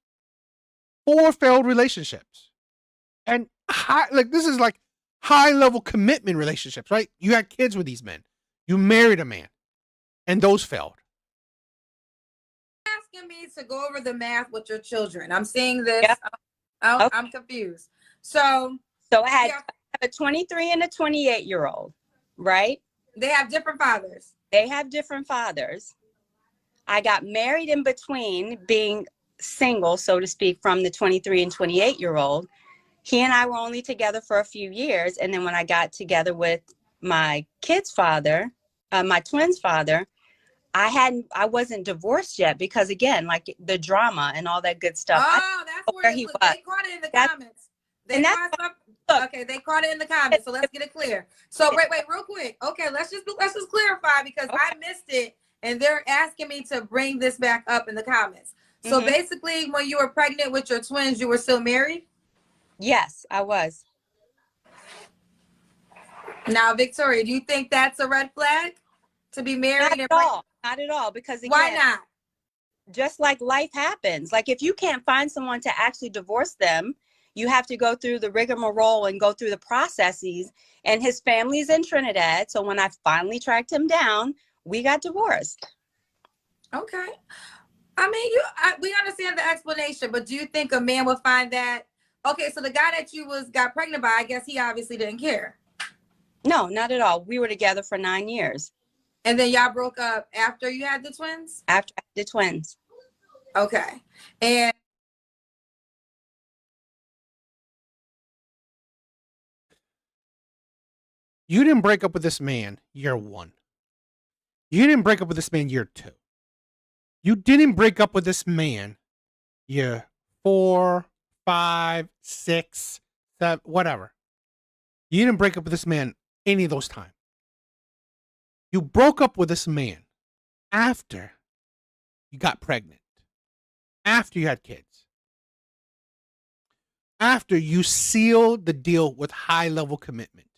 4 failed relationships. And this is like high level commitment relationships, right? You had kids with these men. You married a man. And those failed. Asking me to go over the math with your children. I'm seeing this. Yep. I'm confused. So I have a 23 and a 28-year-old, right? They have different fathers. They have different fathers. I got married in between being single, so to speak, from the 23 and 28-year-old. He and I were only together for a few years. And then when I got together with my kid's father, my twins' father, I wasn't divorced yet because, again, like the drama and all that good stuff. Oh, that's where he was. They caught it in the comments. They caught it in the comments. So let's get it clear. So wait, real quick. Okay, let's just clarify because I missed it, and they're asking me to bring this back up in the comments. So basically, when you were pregnant with your twins, you were still married? Yes, I was. Now, Victoria, do you think that's a red flag to be married? Not at all. Because again, why not? Just like life happens. Like if you can't find someone to actually divorce them, you have to go through the rigmarole and go through the processes. And his family's in Trinidad. So when I finally tracked him down, we got divorced. Okay. I mean, we understand the explanation, but do you think a man would find that? Okay, so the guy that you got pregnant by, I guess he obviously didn't care. No, not at all. We were together for 9 years. And then y'all broke up after you had the twins? After I had the twins. Okay. And you didn't break up with this man year 1. You didn't break up with this man year 2. You didn't break up with this man year 4, 5, 6, 7, whatever. You didn't break up with this man any of those times. You broke up with this man after you got pregnant, after you had kids, after you sealed the deal with high level commitment.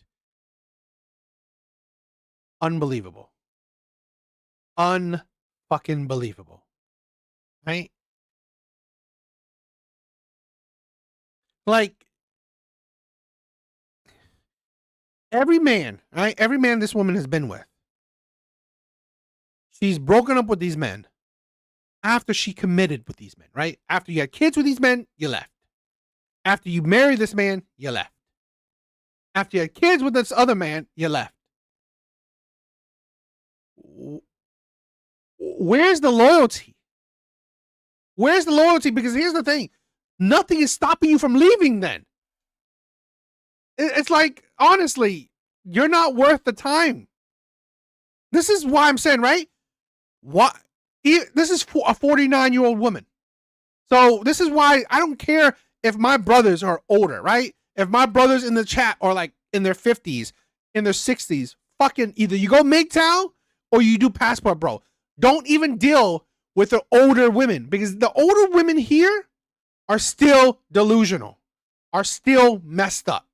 Unbelievable. Unfucking believable. Right? Like, every man, right? Every man this woman has been with, she's broken up with these men after she committed with these men, right? After you had kids with these men, you left. After you married this man, you left. After you had kids with this other man, you left. Where's the loyalty? Where's the loyalty? Because here's the thing. Nothing is stopping you from leaving then. It's like, honestly, you're not worth the time. This is why I'm saying, right? This is a 49-year-old woman. So this is why I don't care if my brothers are older, right? If my brothers in the chat are like in their 50s, in their 60s, fucking either you go MGTOW or you do passport, bro. Don't even deal with the older women because the older women here are still delusional, are still messed up.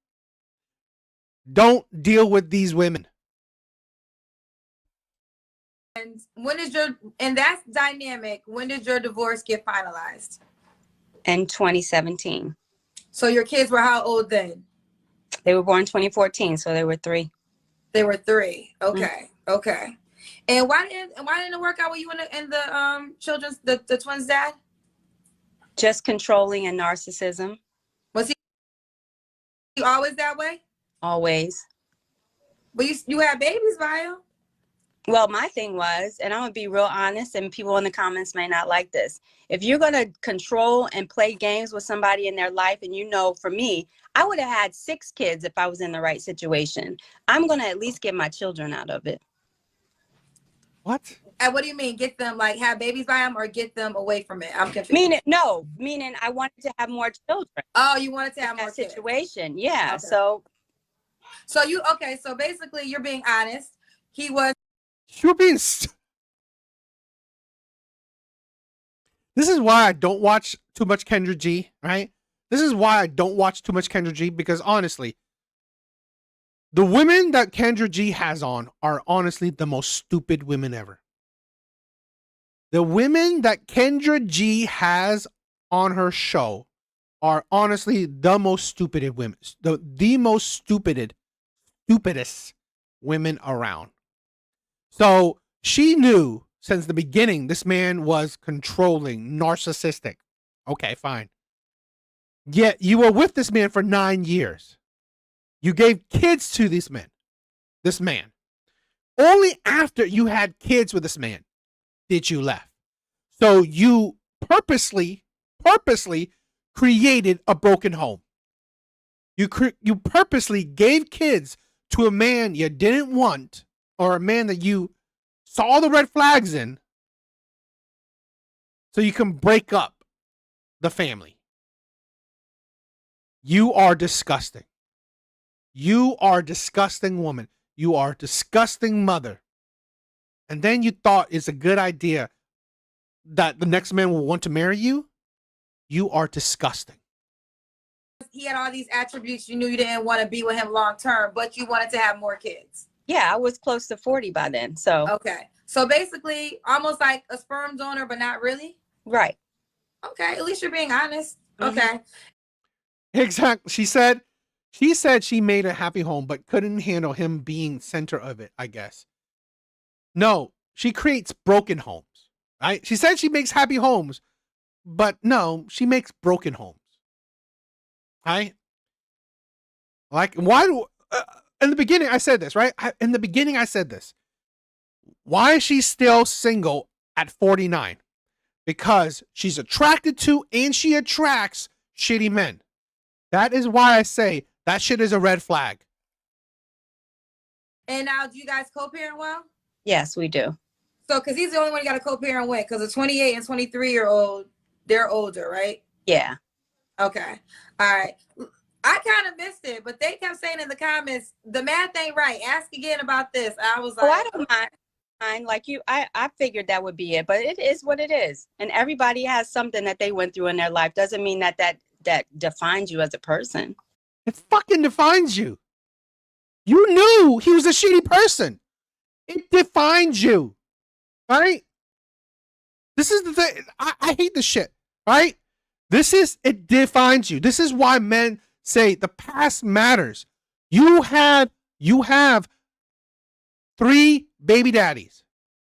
Don't deal with these women. And and that's dynamic. When did your divorce get finalized? In 2017. So your kids were how old then? They were born 2014, so they were 3. They were 3. Okay. Okay. And why didn't it work out with you and the children's the twins' dad? Just controlling and narcissism. Was he always that way? Always. But you had babies by him? Well, my thing was, and I'm going to be real honest, and people in the comments may not like this. If you're going to control and play games with somebody in their life, and for me, I would have had 6 kids if I was in the right situation. I'm going to at least get my children out of it. What? And what do you mean? Get them, like, have babies by them or get them away from it? I'm confused. Meaning I wanted to have more children. Oh, you wanted to have more situation. Yeah. Okay. So basically you're being honest. You're being. This is why I don't watch too much Kendra G, right? This is why I don't watch too much Kendra G, because honestly, the women that Kendra G has on are honestly the most stupid women ever. The women that Kendra G has on her show are honestly the most stupid women, the most stupidest women around. So she knew since the beginning this man was controlling, narcissistic. Okay, fine. Yet you were with this man for 9 years. You gave kids to this man. Only after you had kids with this man did you left. So you purposely created a broken home. You purposely gave kids to a man you didn't want, or a man that you saw the red flags in, so you can break up the family. You are disgusting. You are a disgusting woman. You are a disgusting mother. And then you thought it's a good idea that the next man will want to marry you? You are disgusting. He had all these attributes. You knew you didn't want to be with him long term, but you wanted to have more kids. Yeah, I was close to 40 by then. So okay. So basically almost like a sperm donor, but not really? Right. Okay. At least you're being honest. Mm-hmm. Okay. Exactly. She said she made a happy home, but couldn't handle him being center of it, I guess. No, she creates broken homes, right? She said she makes happy homes, but no, she makes broken homes. Right? Like, why do... in the beginning, I said this, right? In the beginning, I said this. Why is she still single at 49? Because she's attracted to and she attracts shitty men. That is why I say that shit is a red flag. And now, do you guys co-parent well? Yes, we do. So, because he's the only one you got to co-parent with, because the 28 and 23-year-old, they're older, right? Yeah. Okay. All right. I kind of missed it, but they kept saying in the comments, the math ain't right. Ask again about this. I was like, I don't mind. Like you, I figured that would be it, but it is what it is. And everybody has something that they went through in their life. Doesn't mean that defines you as a person. It fucking defines you. You knew he was a shitty person. It defines you. Right? This is the thing. I hate this shit. Right? It defines you. This is why men say the past matters. You have 3 baby daddies.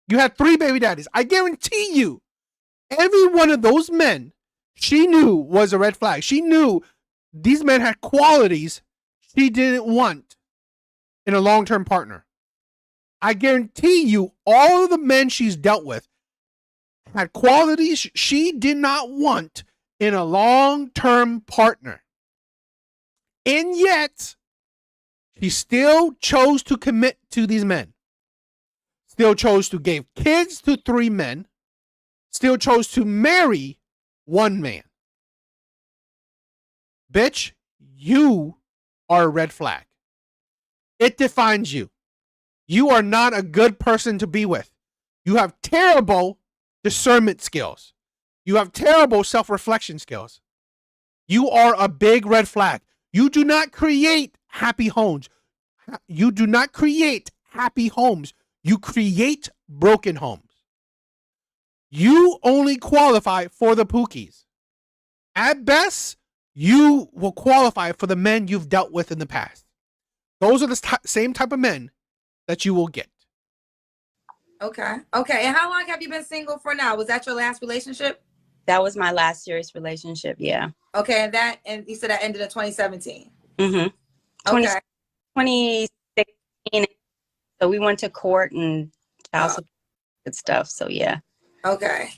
You had 3 baby daddies. I guarantee you, every one of those men she knew was a red flag. She knew these men had qualities she didn't want in a long-term partner. I guarantee you, all of the men she's dealt with had qualities she did not want in a long-term partner. And yet, she still chose to commit to these men. Still chose to give kids to 3 men. Still chose to marry 1 man. Bitch, you are a red flag. It defines you. You are not a good person to be with. You have terrible discernment skills. You have terrible self-reflection skills. You are a big red flag. You do not create happy homes. You do not create happy homes. You create broken homes. You only qualify for the Pookies. At best, you will qualify for the men you've dealt with in the past. Those are the same type of men that you will get. Okay. Okay. And how long have you been single for now? Was that your last relationship? That was my last serious relationship. Yeah. Okay. And you said that ended in 2017. Mm-hmm. Okay. 2016. So we went to court and child support, good stuff. So yeah. Okay.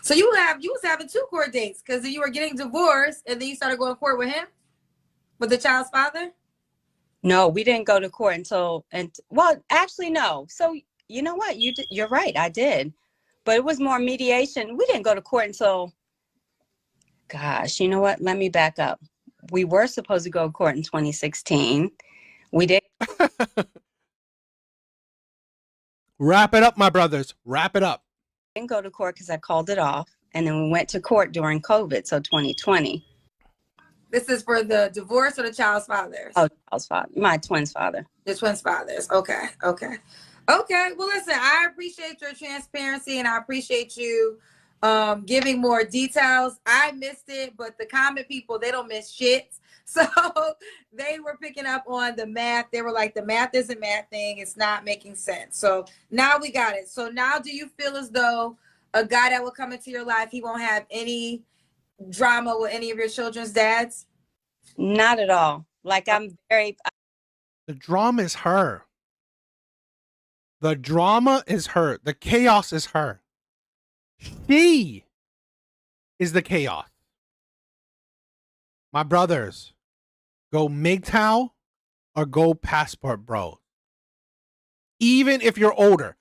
So you was having 2 court dates because you were getting divorced and then you started going to court with him, with the child's father. No, we didn't go to court until well, actually no. So you know what? You're right. I did, but it was more mediation. We didn't go to court until. Gosh, you know what? Let me back up. We were supposed to go to court in 2016. We did. Wrap it up, my brothers. Wrap it up. Didn't go to court because I called it off, and then we went to court during COVID, so 2020. This is for the divorce or the child's father? Oh, child's father, my twin's father. The twins' fathers. Okay. Well, listen, I appreciate your transparency and I appreciate you giving more details. I missed it, but the comment people, they don't miss shit. So they were picking up on the math. They were like, the math isn't math thing. It's not making sense. So now we got it. So now do you feel as though a guy that will come into your life, he won't have any drama with any of your children's dads? Not at all. Like I'm very. The drama is her. The drama is her. The chaos is her. She is the chaos. My brothers, go MGTOW or go passport, bro. Even if you're older.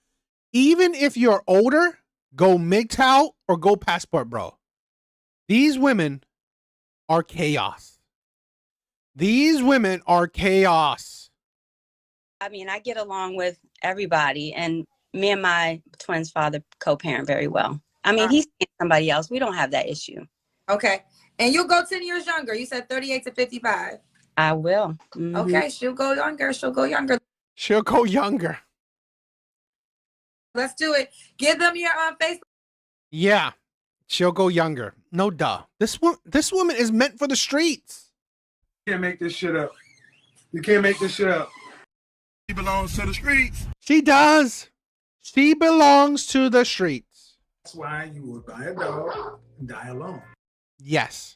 Even if you're older, go MGTOW or go passport, bro. These women are chaos. These women are chaos. I mean, I get along with everybody, and me and my twin's father co-parent very well. I mean, he's somebody else. We don't have that issue. Okay. And you'll go 10 years younger. You said 38 to 55. I will. Mm-hmm. Okay. She'll go younger. She'll go younger. Let's do it. Give them your Facebook. Yeah. She'll go younger. No duh. This woman is meant for the streets. You can't make this shit up. You can't make this shit up. She belongs to the streets. She does. She belongs to the streets. That's why you would buy a dog and die alone. Yes.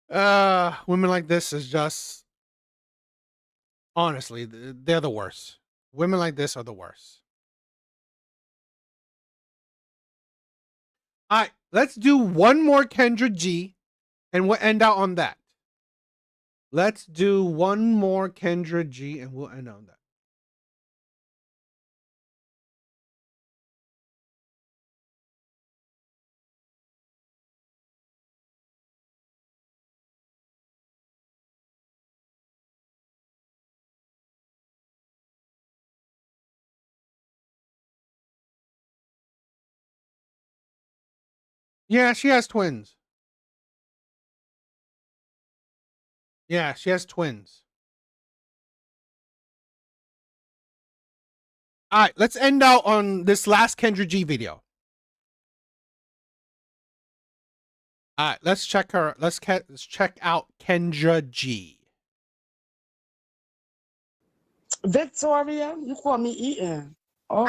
Women like this is just, honestly, they're the worst. Women like this are the worst. All right, let's do one more Kendra G, and we'll end out on that. Let's do one more Kendra G, and we'll end on that. Yeah, she has twins. Yeah, she has twins. All right, let's end out on this last Kendra G video. All right, let's check her. Let's check out Kendra G. Victoria, you caught me eating. Oh,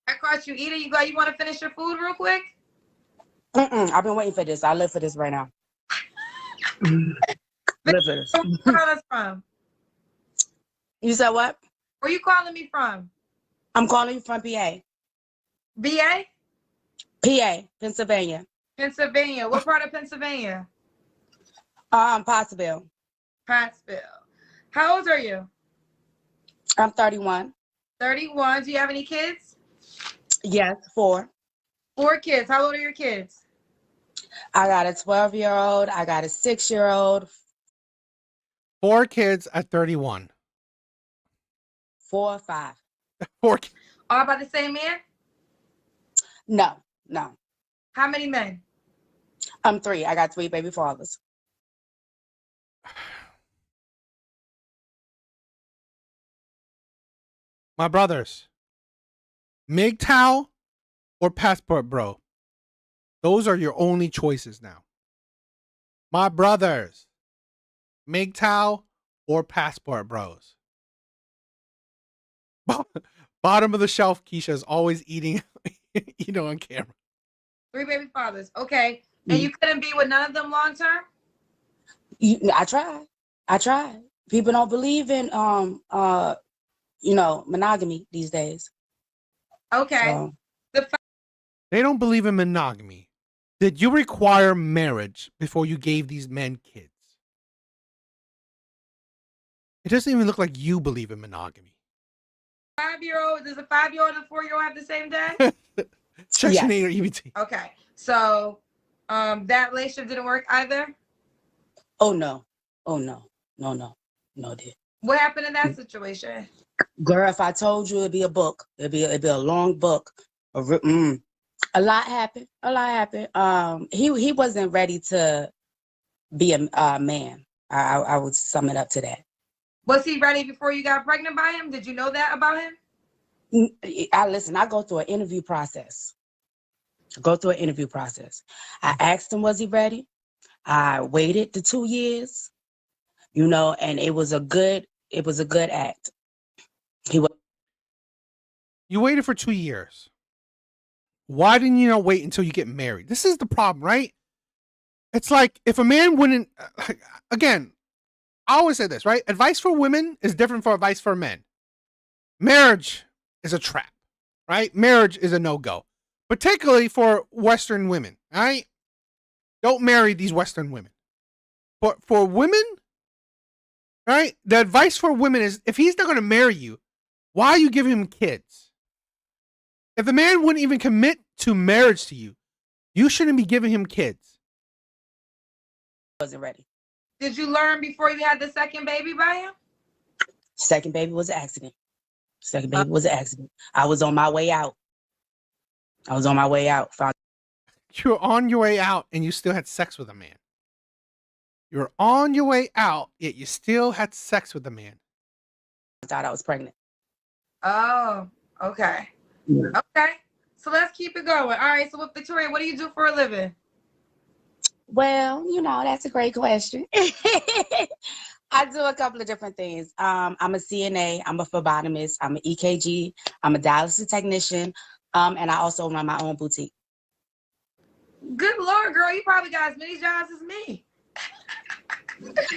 I caught you eating. You want to finish your food real quick? I've been waiting for this. I live for this right now. Live for this. Where you calling us from? You said what? Where you calling me from? I'm calling you from PA. BA? PA, Pennsylvania. Pennsylvania. What part of Pennsylvania? Pottsville. Pottsville. How old are you? I'm 31. 31. Do you have any kids? Yes, 4. 4 kids. How old are your kids? I got a 12-year-old. I got a 6-year-old. 4 kids at 31. 4 or 5. 4. All by the same man? No. How many men? 3. I got 3 baby fathers. My brothers, MGTOW or passport, bro. Those are your only choices now. My brothers, MGTOW or passport, bros. Bottom of the shelf, Keisha is always eating, on camera. 3 baby fathers. Okay. And you couldn't be with none of them long term? I tried. People don't believe in monogamy these days. Okay. So They don't believe in monogamy. Did you require marriage before you gave these men kids? It doesn't even look like you believe in monogamy. 5-year-old, does a 5-year-old and a 4-year-old have the same dad? Section Yes. 8 or EBT. Okay. So that relationship didn't work either? Oh no. Oh no. No, no. No, dear. What happened in that situation? Girl, if I told you it'd be a book, it'd be a long book. A lot happened. A lot happened. He wasn't ready to be a man. I would sum it up to that. Was he ready before you got pregnant by him? Did you know that about him? I go through an interview process. I asked him, was he ready? I waited the 2 years, and it was a good act. You waited for 2 years. Why didn't you wait until you get married? This is the problem, right? It's like if a man wouldn't, again, I always say this, right? Advice for women is different from advice for men. Marriage is a trap, right? Marriage is a no-go, particularly for Western women, right? Don't marry these Western women. But for women, right? The advice for women is if he's not going to marry you, why are you giving him kids? If the man wouldn't even commit to marriage to you, you shouldn't be giving him kids. Wasn't ready. Did you learn before you had the second baby by him? Second baby was an accident. I was on my way out. You're on your way out and you still had sex with a man. You're on your way out, yet you still had sex with a man. I thought I was pregnant. Oh, okay. Yeah. Okay. So let's keep it going. All right. So with Victoria, what do you do for a living? Well, that's a great question. I do a couple of different things. I'm a CNA, I'm a phlebotomist, I'm an EKG, I'm a dialysis technician, and I also run my own boutique. Good Lord, girl, you probably got as many jobs as me.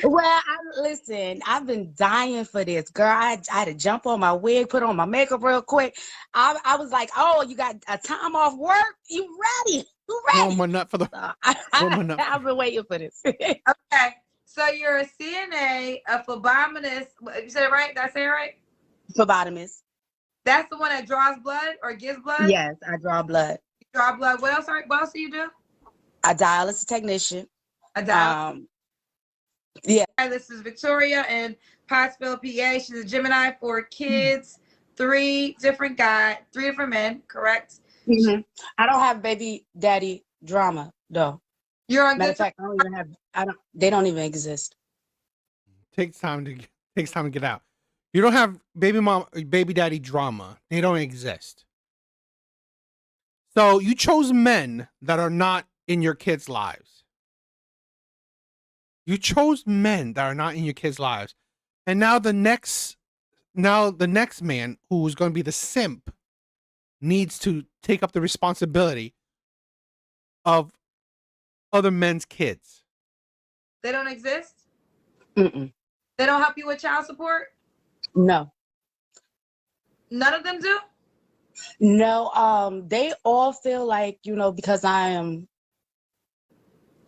Well, listen, I've been dying for this, girl. I had to jump on my wig, put on my makeup real quick. I was like, oh, you got a time off work? You ready? Warm my nut for the. I've been waiting for this. Okay. So you're a CNA, a phlebotomist. You said it right? Did I say it right? Phlebotomist. That's the one that draws blood or gives blood? Yes, I draw blood. You draw blood. What else? What else do you do? A dialysis technician. A dialysis. Yeah. This is Victoria in Pottsville, PA. She's a Gemini, 4 kids, 3 different men, correct? Mm-hmm. I don't have baby daddy drama though. You're on Matter good of fact, they don't even exist. Takes time to get out. You don't have baby daddy drama. They don't exist. So you chose men that are not in your kids' lives. You chose men that are not in your kids' lives. And now the next man who's going to be the simp needs to take up the responsibility of other men's kids. They don't exist? Mm-mm. They don't help you with child support? No. None of them do? No, they all feel like, because I am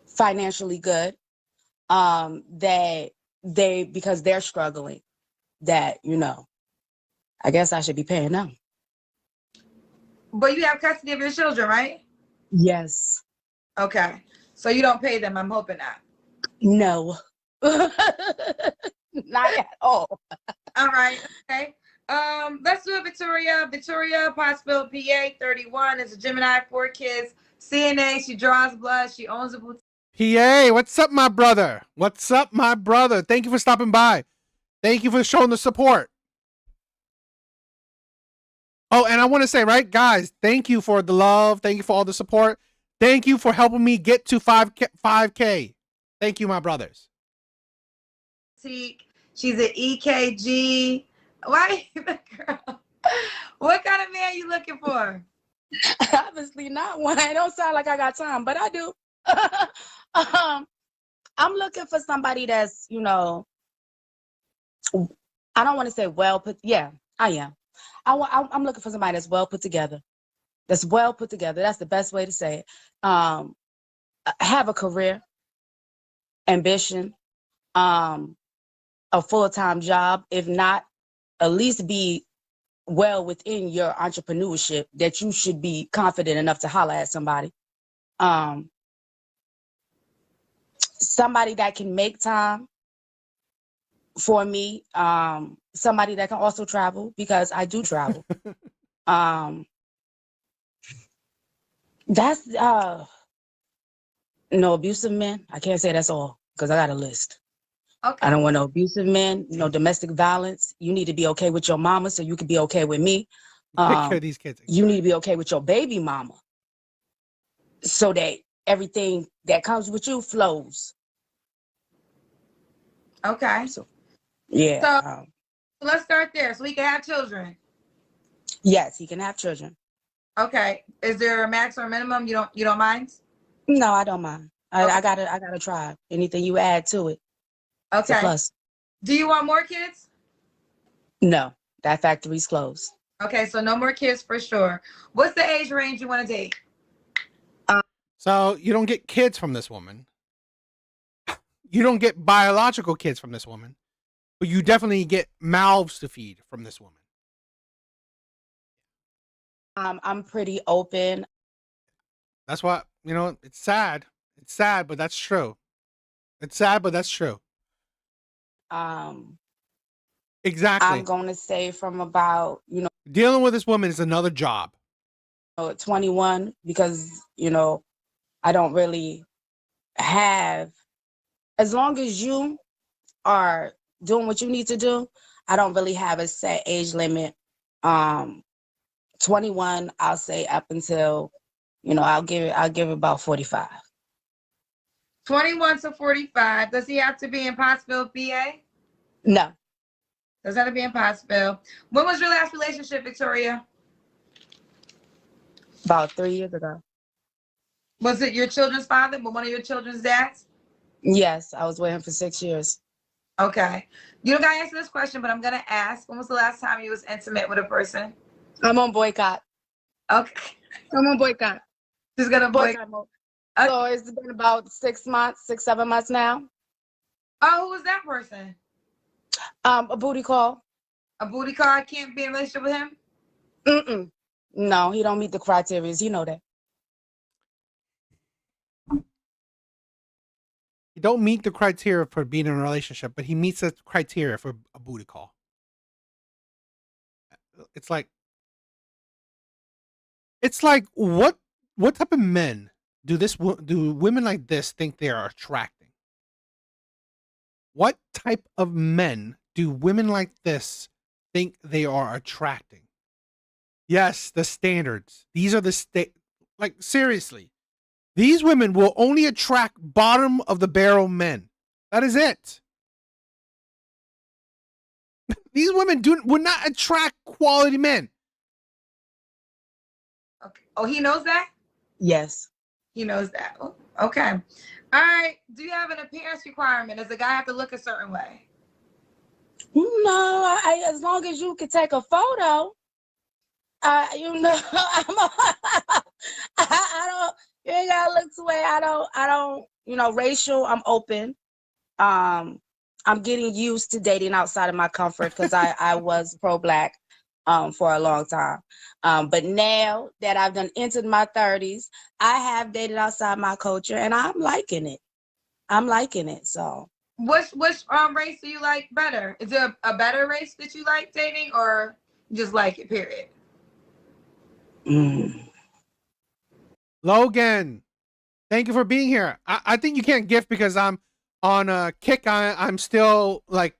financially good, that because they're struggling, that, I guess I should be paying them. But you have custody of your children, right? Yes. Okay. So you don't pay them, I'm hoping not. No. Not at all. All right. Okay. Let's do it, Victoria. Victoria, Pottsville, PA, 31, is a Gemini, 4 kids, CNA, she draws blood, she owns a boutique. PA, what's up, my brother? What's up, my brother? Thank you for stopping by. Thank you for showing the support. Oh, and I want to say, right, guys, thank you for the love. Thank you for all the support. Thank you for helping me get to 5K. Thank you, my brothers. She's an EKG. Why, girl? What kind of man you looking for? Obviously not one. It don't sound like I got time, but I do. I'm looking for somebody that's, I don't want to say well put. Yeah, I am. I'm looking for somebody that's well put together. That's well put together. That's the best way to say it. Have a career, ambition, a full-time job. If not, at least be well within your entrepreneurship that you should be confident enough to holler at somebody. Somebody that can make time for me. Somebody that can also travel, because I do travel. That's no abusive men. I can't say that's all because I got a list. Okay. I don't want no abusive men, no domestic violence. You need to be okay with your mama so you can be okay with me. Take care of these kids. You need to be okay with your baby mama so that everything that comes with you flows. Okay. So, yeah. So let's start there. So he can have children. Yes, he can have children. Okay. Is there a max or a minimum? You don't mind? No, I don't mind. I gotta try. Anything you add to it. It's a Okay. plus. Do you want more kids? No, that factory's closed. Okay, so no more kids for sure. What's the age range you want to date? So you don't get kids from this woman. You don't get biological kids from this woman, but you definitely get mouths to feed from this woman. I'm pretty open. That's why, it's sad. It's sad, but that's true. It's sad, but that's true. Exactly. I'm going to say from about, Dealing with this woman is another job. 21, because, I don't really have, as long as you are doing what you need to do, I don't really have a set age limit. 21, I'll say up until, I'll give it about 45. 21 to 45. Does he have to be in Pottsville, PA? No. Does that have to be in Pottsville? When was your last relationship, Victoria? About 3 years ago. Was it your children's father, but one of your children's dads? Yes, I was with him for 6 years. Okay. You don't got to answer this question, but I'm going to ask. When was the last time you was intimate with a person? I'm on boycott. Okay. I'm on boycott. She's going to boycott. So it's been about 6 months, 7 months now. Oh, who was that person? A booty call. A booty call? I can't be in a relationship with him? Mm-mm. No, he don't meet the criteria. You know that. He don't meet the criteria for being in a relationship, but he meets the criteria for a booty call. It's like what type of men do women like this think they are attracting? What type of men do women like this think they are attracting? Yes, the standards. These are the seriously. These women will only attract bottom of the barrel men. That is it. These women would not attract quality men. Okay. Oh, he knows that? Yes. He knows that. Oh, okay. All right. Do you have an appearance requirement? Does the guy have to look a certain way? No, as long as you can take a photo. I don't. You ain't gotta look to way. I don't. Racial. I'm open. I'm getting used to dating outside of my comfort because I was pro-black for a long time. But now that I've done entered my 30s, I have dated outside my culture, and I'm liking it. So. Which race do you like better? Is there a better race that you like dating, or you just like it? Period. Logan, thank you for being here. I think you can't gift because I'm on Kick. I'm still I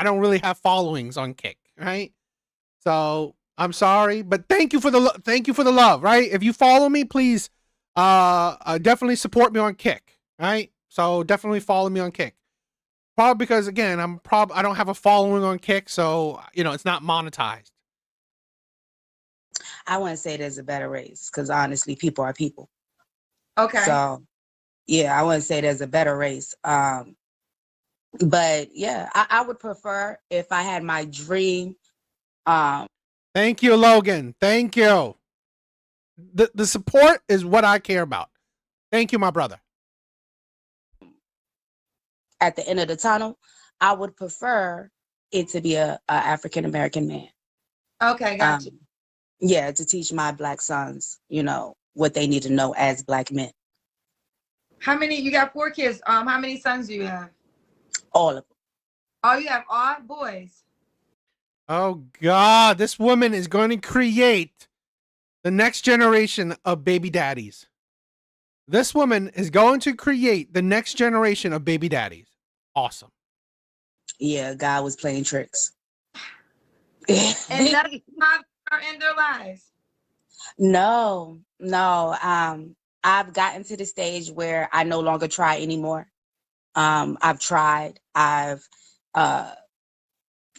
don't really have followings on Kick, right? So I'm sorry, but thank you for the love, right? If you follow me, please, definitely support me on Kick, right? So definitely follow me on Kick. Probably because again, I don't have a following on Kick, so it's not monetized. I wouldn't say there's a better race because honestly, people are people. Okay. So, yeah, I wouldn't say there's a better race. But yeah, I would prefer if I had my dream Thank you, Logan. Thank you. The support is what I care about. Thank you, my brother. At the end of the tunnel, I would prefer it to be a African American man. Okay, gotcha. Yeah, to teach my Black sons, what they need to know as Black men. How many? You got 4 kids. How many sons do you have? All of them. Oh, you have all boys. Oh God, this woman is going to create the next generation of baby daddies. This woman is going to create the next generation of baby daddies. Awesome. Yeah, God was playing tricks. And none of them are in their lives. No. I've gotten to the stage where I no longer try anymore. I've tried. I've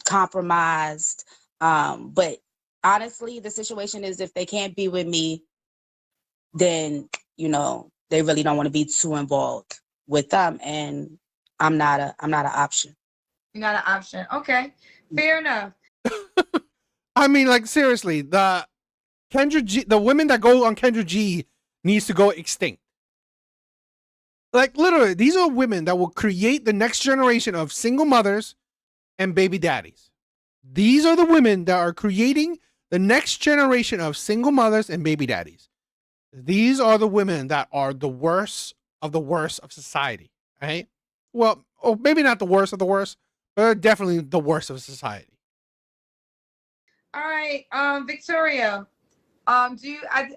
compromised. But honestly, the situation is if they can't be with me, then, they really don't want to be too involved with them. And I'm not an option. You're not an option. Okay. Fair enough. I mean, like, seriously, the women that go on Kendra G needs to go extinct. Like, literally, these are women that will create the next generation of single mothers and baby daddies. These are the women that are creating the next generation of single mothers and baby daddies. These are the women that are the worst of society, right? Well, maybe not the worst of the worst, but definitely the worst of society. All right, Victoria. I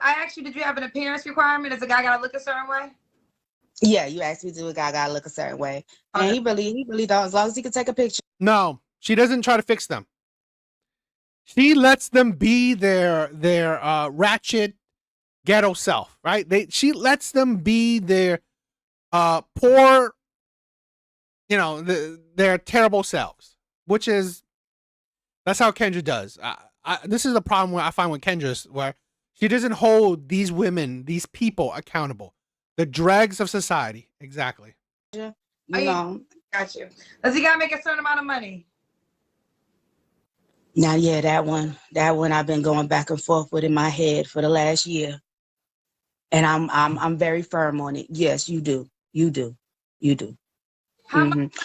asked you, did you have an appearance requirement? Does a guy gotta look a certain way? Yeah, you asked me, do a guy gotta look a certain way? And he really don't, as long as he can take a picture. No, she doesn't try to fix them. She lets them be their ratchet ghetto self, right? She lets them be their poor, their terrible selves, that's how Kendra does. This is the problem where I find with Kendra, where she doesn't hold these women, these people accountable. The dregs of society. Exactly. Yeah, got you. Does he gotta make a certain amount of money? Now, yeah, that one I've been going back and forth with in my head for the last year. And I'm very firm on it. Yes, you do. How much?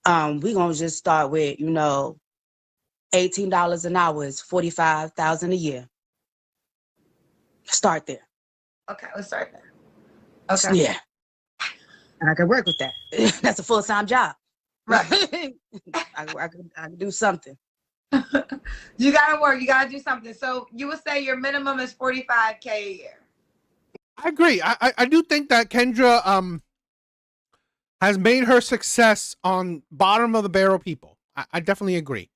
We're gonna just start with, $18 an hour is $45,000 a year. Start there. Okay, let's start there. Okay. Yeah. And I can work with that. That's a full-time job. Right. I can do something. You gotta work. You gotta do something. So you would say your minimum is $45K a year. I agree. I do think that Kendra has made her success on bottom of the barrel people. I definitely agree.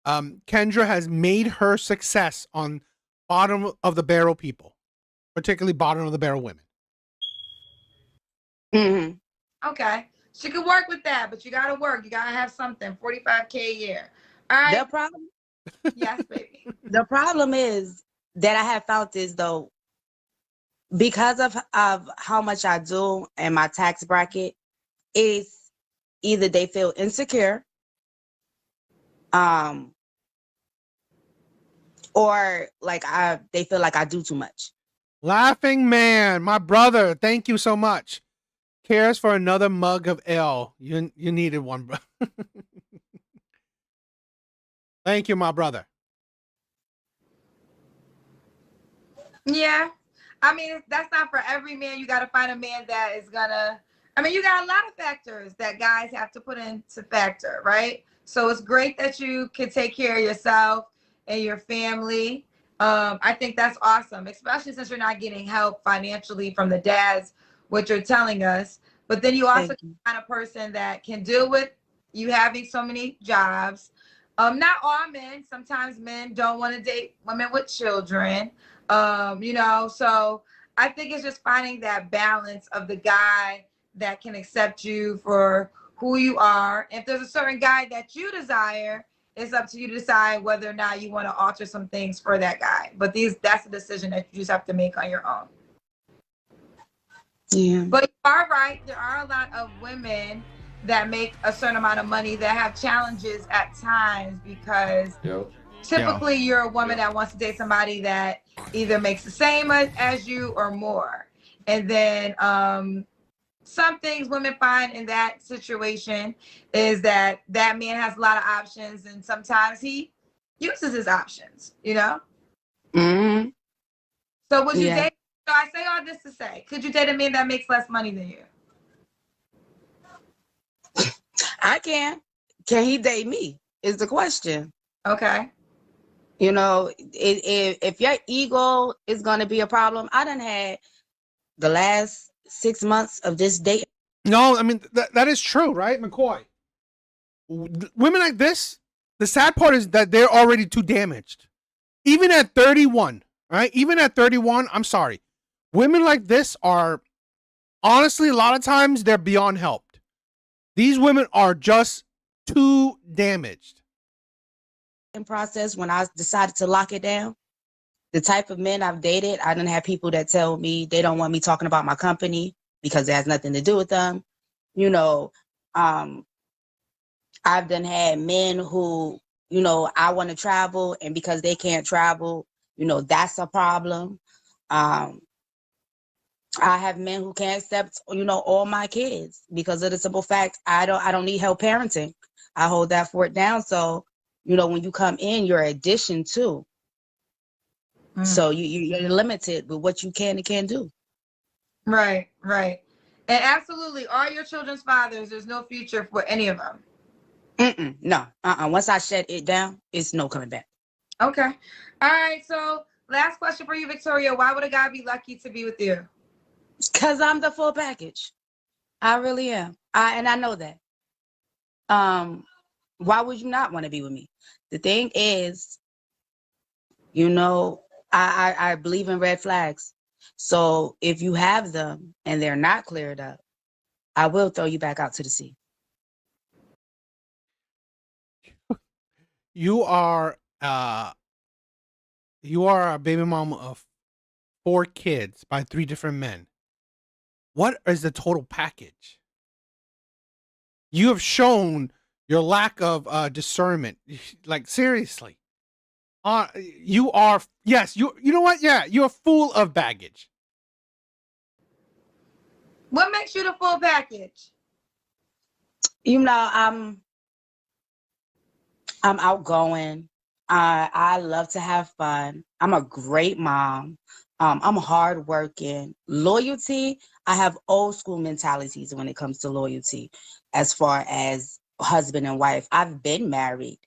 Kendra has made her success on bottom of the barrel people, particularly bottom of the barrel women. Mm-hmm. Okay. She could work with that, but you gotta work. You gotta have something. $45K a year. All right. The problem? Yes, baby. The problem is that I have found is, though, because of how much I do and my tax bracket, is either they feel insecure, or like they feel like I do too much. Laughing man, my brother, thank you so much. Cares for another mug of ale. You needed one, bro. Thank you, my brother. Yeah. I mean, that's not for every man. You got to find a man that is gonna, you got a lot of factors that guys have to put into factor, right? So it's great that you can take care of yourself and your family. I think that's awesome, especially since you're not getting help financially from the dads, what you're telling us. But then you also find a person that can deal with you having so many jobs. Not all men. Sometimes men don't want to date women with children. So I think it's just finding that balance of the guy that can accept you for who you are. If there's a certain guy that you desire, it's up to you to decide whether or not you want to alter some things for that guy. But that's a decision that you just have to make on your own. Yeah. But you are right. There are a lot of women that make a certain amount of money that have challenges at times because typically you're a woman that wants to date somebody that either makes the same as you or more. And then some things women find in that situation is that that man has a lot of options, and sometimes he uses his options, you know? Mm-hmm. So would you Yeah. date, so I say all this to say, could you date a man that makes less money than you? I can. Can he date me? Is the question. Okay. You know, if your ego is going to be a problem, I done had the last 6 months of this date. No, I mean, that is true, right, McCoy? Women like this, the sad part is that they're already too damaged. Even at 31, right? Even at 31, I'm sorry. Women like this are, honestly, a lot of times they're beyond helped. These women are just too damaged. In process, when I decided to lock it down, the type of men I've dated, I done have people that tell me they don't want me talking about my company because it has nothing to do with them. You know, I've done had men who, you know, I want to travel, and because they can't travel, you know, that's a problem. I have men who can't accept, you know, all my kids because of the simple fact I don't need help parenting. I hold that fort down. So, you know, when you come in, you're an addition too. So you're limited with what you can and can't do. Right, right. And absolutely, all your children's fathers, there's no future for any of them. No. Once I shut it down, it's no coming back. Okay. All right. So last question for you, Victoria. Why would a guy be lucky to be with you? Because I'm the full package. I really am. And I know that. Why would you not want to be with me? The thing is, you know, I believe in red flags. So if you have them and they're not cleared up, I will throw you back out to the sea. You are a baby mama of 4 kids by 3 different men. What is the total package? You have shown your lack of discernment. Like, seriously. You are, yes, you know what? Yeah, you're full of baggage. What makes you the full package? You know, I'm outgoing. I love to have fun. I'm a great mom. I'm hardworking. Loyalty, I have old school mentalities when it comes to loyalty as far as husband and wife. I've been married.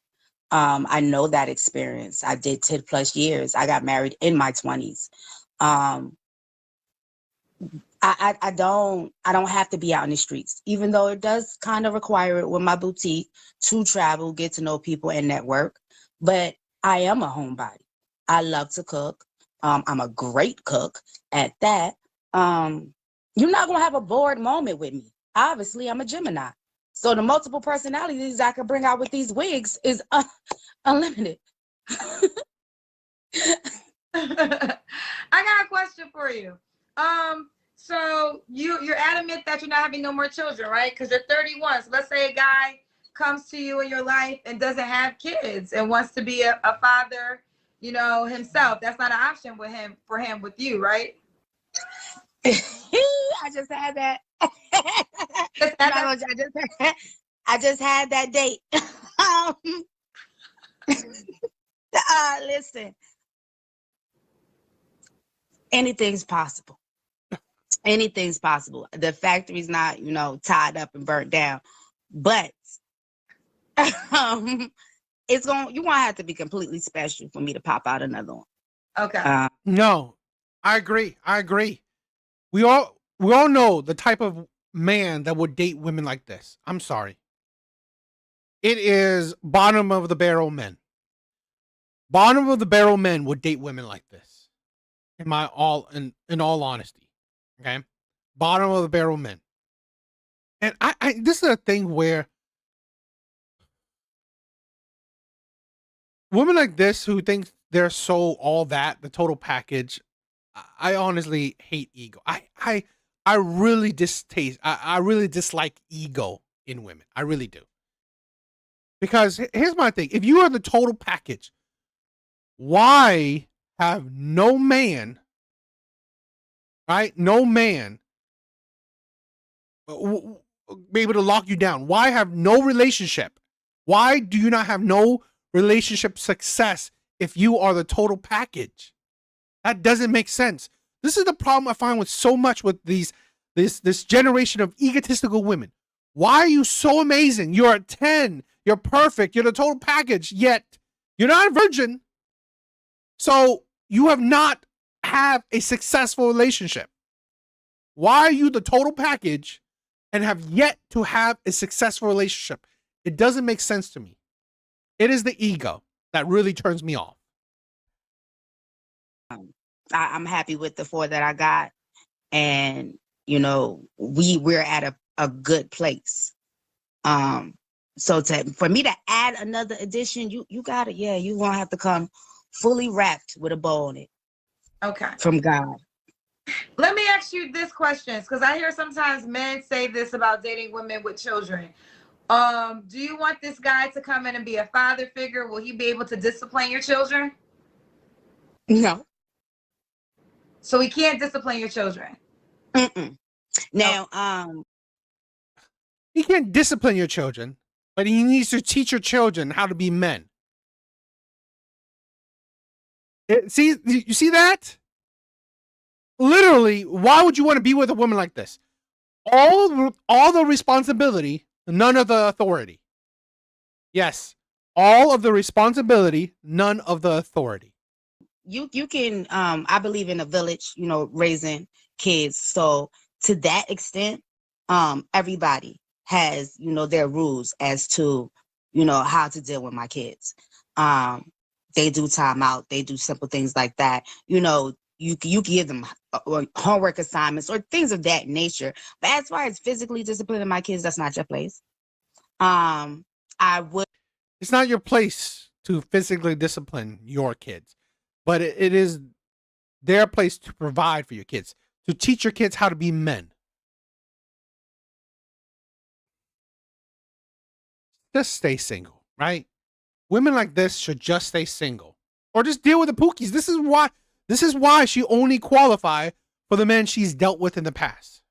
I know that experience. I did 10 plus years. I got married in my 20s. I don't have to be out in the streets, even though it does kind of require it with my boutique to travel, get to know people and network. But I am a homebody. I love to cook. I'm a great cook at that. You're not going to have a bored moment with me. Obviously, I'm a Gemini. So the multiple personalities I can bring out with these wigs is unlimited. I got a question for you. So you're adamant that you're not having no more children, right? Because you're 31. So let's say a guy comes to you in your life and doesn't have kids and wants to be a father, you know, himself. That's not an option for him with you, right? I just had that. I just had that date. Listen, anything's possible. Anything's possible. The factory's not, you know, tied up and burnt down, but you're gonna have to be completely special for me to pop out another one. Okay. No, I agree. We all know the type of man that would date women like this. I'm sorry. It is bottom of the barrel men. Bottom of the barrel men would date women like this. In all honesty. Okay? Bottom of the barrel men. And I this is a thing where women like this who think they're so all that, the total package, I honestly hate ego. I really distaste, I really dislike ego in women. I really do. Because here's my thing. If you are the total package, why have no man, right? No man be able to lock you down? Why have no relationship? Why do you not have no relationship success if you are the total package? That doesn't make sense. This is the problem I find with so much with this generation of egotistical women. Why are you so amazing? You're a 10. You're perfect. You're the total package. Yet you're not a virgin. So you have not have a successful relationship. Why are you the total package and have yet to have a successful relationship? It doesn't make sense to me. It is the ego that really turns me off. I'm happy with the 4 that I got, and you know, we're at a good place. So for me to add another addition, you got it. Yeah, you gonna have to come fully wrapped with a bow on it. Okay. From God. Let me ask you this question, because I hear sometimes men say this about dating women with children. Do you want this guy to come in and be a father figure? Will he be able to discipline your children? No. So he can't discipline your children. Now, he can't discipline your children, but he needs to teach your children how to be men. You see that? Literally, why would you want to be with a woman like this? All the responsibility, none of the authority. Yes, all of the responsibility, none of the authority. You can I believe in a village, you know, raising kids. So to that extent, everybody has, you know, their rules as to, you know, how to deal with my kids. They do timeout, they do simple things like that. You know, you give them homework assignments or things of that nature. But as far as physically disciplining my kids, that's not your place. It's not your place to physically discipline your kids, but it is their place to provide for your kids, to teach your kids how to be men. Just stay single, right? Women like this should just stay single, or just deal with the pookies. This is why she only qualify for the men she's dealt with in the past.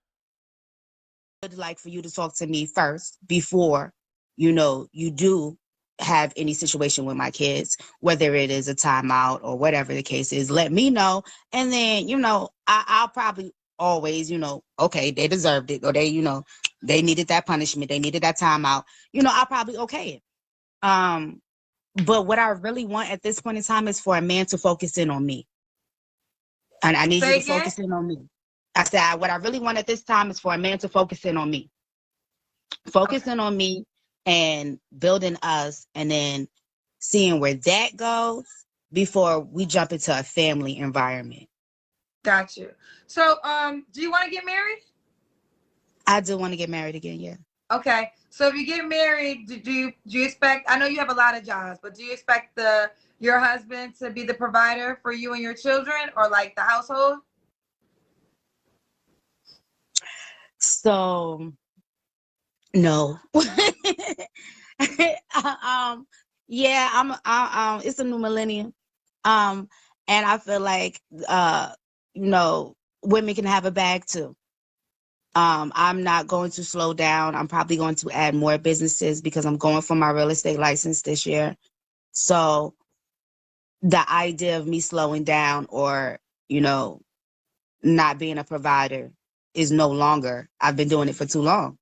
Would like for you to talk to me first before, you know, you do have any situation with my kids, whether it is a timeout or whatever the case is. Let me know, and then, you know, I'll probably always, you know, okay, they deserved it, or they, you know, they needed that punishment, they needed that timeout. You know, I'll probably okay it. But what I really want at this point in time is for a man to focus in on me. And I need you to focus in on me. I said, what I really want at this time is for a man to focus in on me. Focus in on me and building us, and then seeing where that goes before we jump into a family environment. Got you. So, do you want to get married? I do want to get married again, yeah. Okay. So if you get married, do you expect, I know you have a lot of jobs, but do you expect your husband to be the provider for you and your children, or like the household? So, no. Yeah, it's a new millennium. And I feel like, you know, women can have a bag too. I'm not going to slow down. I'm probably going to add more businesses because I'm going for my real estate license this year. So the idea of me slowing down or, you know, not being a provider is no longer. I've been doing it for too long.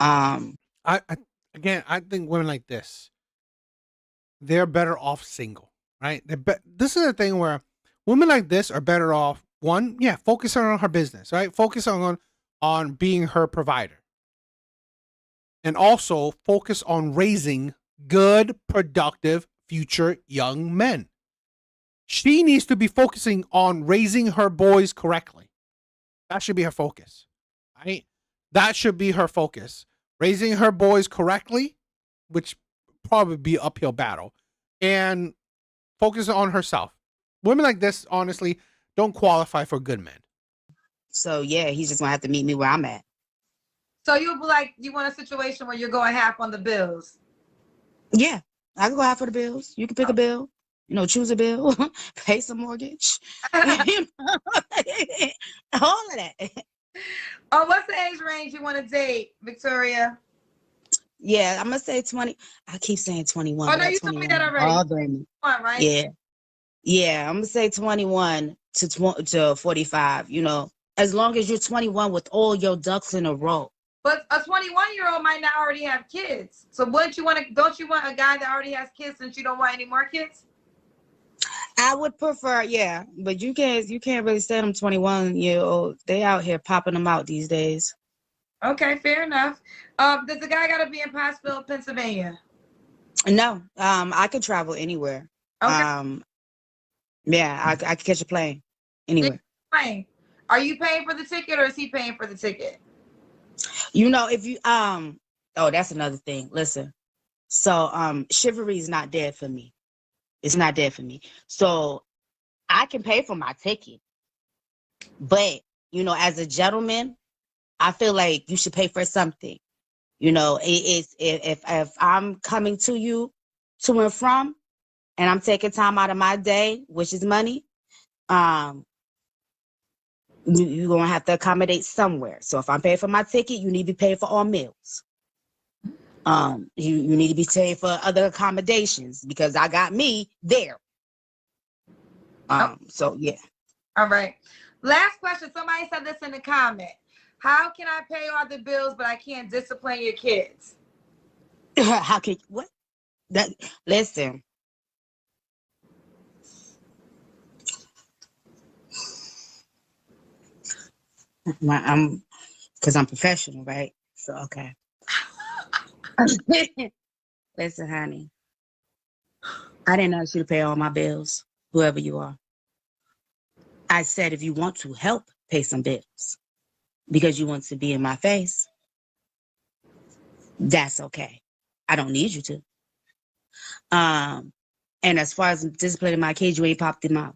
I think women like this, they're better off single, right? This is a thing where women like this are better off, one, focus on her business, right? Focus on being her provider. And also focus on raising good, productive, future young men. She needs to be focusing on raising her boys correctly. That should be her focus, right? That should be her focus. Raising her boys correctly, which probably be an uphill battle, and focus on herself. Women like this, honestly, don't qualify for good men. So yeah, he's just gonna have to meet me where I'm at. So you want a situation where you're going half on the bills? Yeah, I can go half for the bills. You can pick a bill. choose a bill, pay some mortgage, you know, all of that. Oh, what's the age range you want to date, Victoria? Yeah, I'm gonna say 20. I keep saying 21, Oh but no, that you told me 21 that is already. bothering me. Right? Yeah, yeah, I'm gonna say 21 to 45. As long as you're 21 with all your ducks in a row. But a 21-year-old might not already have kids. So wouldn't you want to? Don't you want a guy that already has kids since you don't want any more kids? I would prefer, yeah, but you can't really say them 21-year-old. They out here popping them out these days. Okay, fair enough. Does the guy got to be in Pottsville, Pennsylvania? No, I could travel anywhere. Okay. Yeah, I could catch a plane anywhere. Fine. Are you paying for the ticket or is he paying for the ticket? If you oh, that's another thing. Listen, so chivalry is not dead for me. It's not dead for me. So I can pay for my ticket, but as a gentleman, I feel like you should pay for something. It's if I'm coming to you to and from, and I'm taking time out of my day, which is money, you're gonna have to accommodate somewhere. So if I'm paying for my ticket, you need to be paid for all meals. You need to be paid for other accommodations because I got me there. So yeah. All right. Last question. Somebody said this in the comment. How can I pay all the bills but I can't discipline your kids? How can what? That listen. I'm because I'm professional, right? So okay. Listen, honey. I didn't ask you to pay all my bills, whoever you are. I said if you want to help pay some bills because you want to be in my face, that's okay. I don't need you to. And as far as disciplining my kids, you ain't popped them out.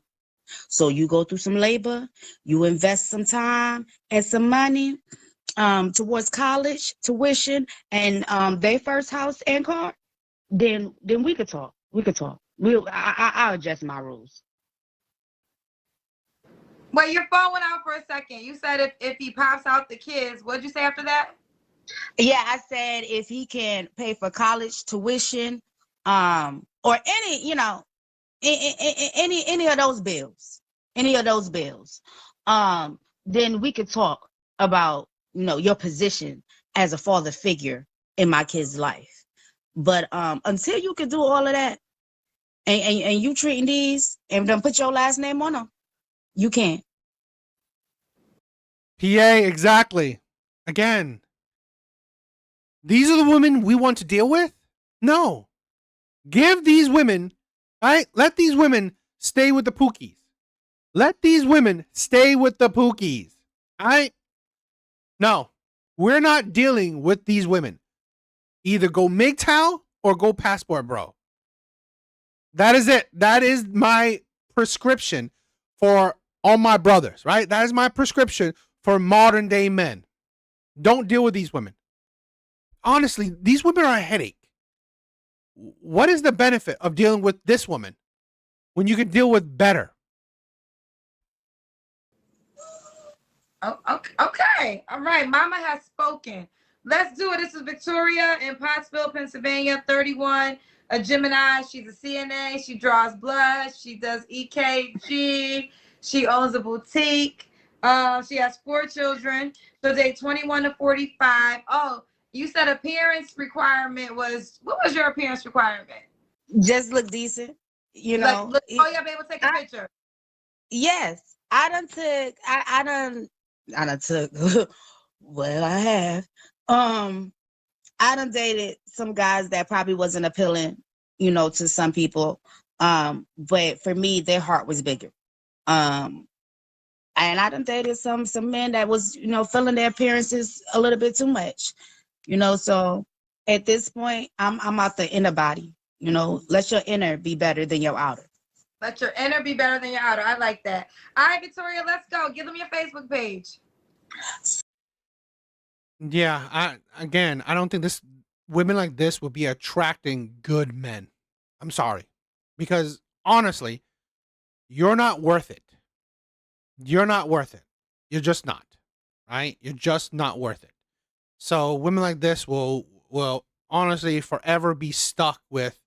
So you go through some labor, you invest some time and some money towards college, tuition, and their first house and car, then we could talk. We could talk. I'll adjust my rules. Wait, your phone went out for a second. You said if he pops out the kids, what'd you say after that? Yeah, I said if he can pay for college tuition, or any, any of those bills, then we could talk about, your position as a father figure in my kid's life. But until you can do all of that, and you treating these and then put your last name on them, you can't. PA, exactly. Again, these are the women we want to deal with? No. Give these women, right? Let these women stay with the pookies. Let these women stay with the pookies. No, we're not dealing with these women. Either go MGTOW or go passport, bro. That is it. That is my prescription for all my brothers, right? That is my prescription for modern day men. Don't deal with these women. Honestly, these women are a headache. What is the benefit of dealing with this woman when you can deal with better? Oh, okay. All right. Mama has spoken. Let's do it. This is Victoria in Pottsville, Pennsylvania, 31, a Gemini. She's a CNA. She draws blood. She does EKG. She owns a boutique. She has 4 children. So they 21 to 45. Oh, you said appearance requirement was, what was your appearance requirement? Just look decent, you done be able to take a picture. Yes, I done took well, I have. I done dated some guys that probably wasn't appealing, to some people. But for me, their heart was bigger. And I done dated some men that was, feeling their appearances a little bit too much. So at this point, I'm out the inner body. Let your inner be better than your outer. Let your inner be better than your outer. I like that. All right, Victoria, let's go. Give them your Facebook page. Yeah, I don't think women like this would be attracting good men. I'm sorry. Because honestly, you're not worth it. You're not worth it. You're just not. Right? You're just not worth it. So women like this will honestly forever be stuck with,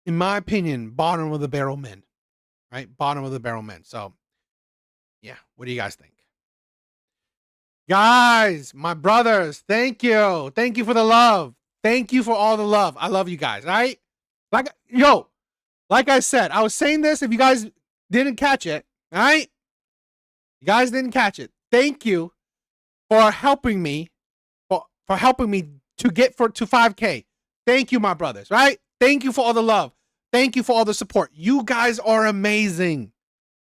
in my opinion, bottom of the barrel men. Right? Bottom of the barrel men. So yeah, what do you guys think? Guys, my brothers, thank you. Thank you for the love. Thank you for all the love. I love you guys, all right? Like I said, I was saying this if you guys didn't catch it, all right? You guys didn't catch it. Thank you for helping me, for helping me to get to 5K. Thank you, my brothers, right? Thank you for all the love. Thank you for all the support. You guys are amazing.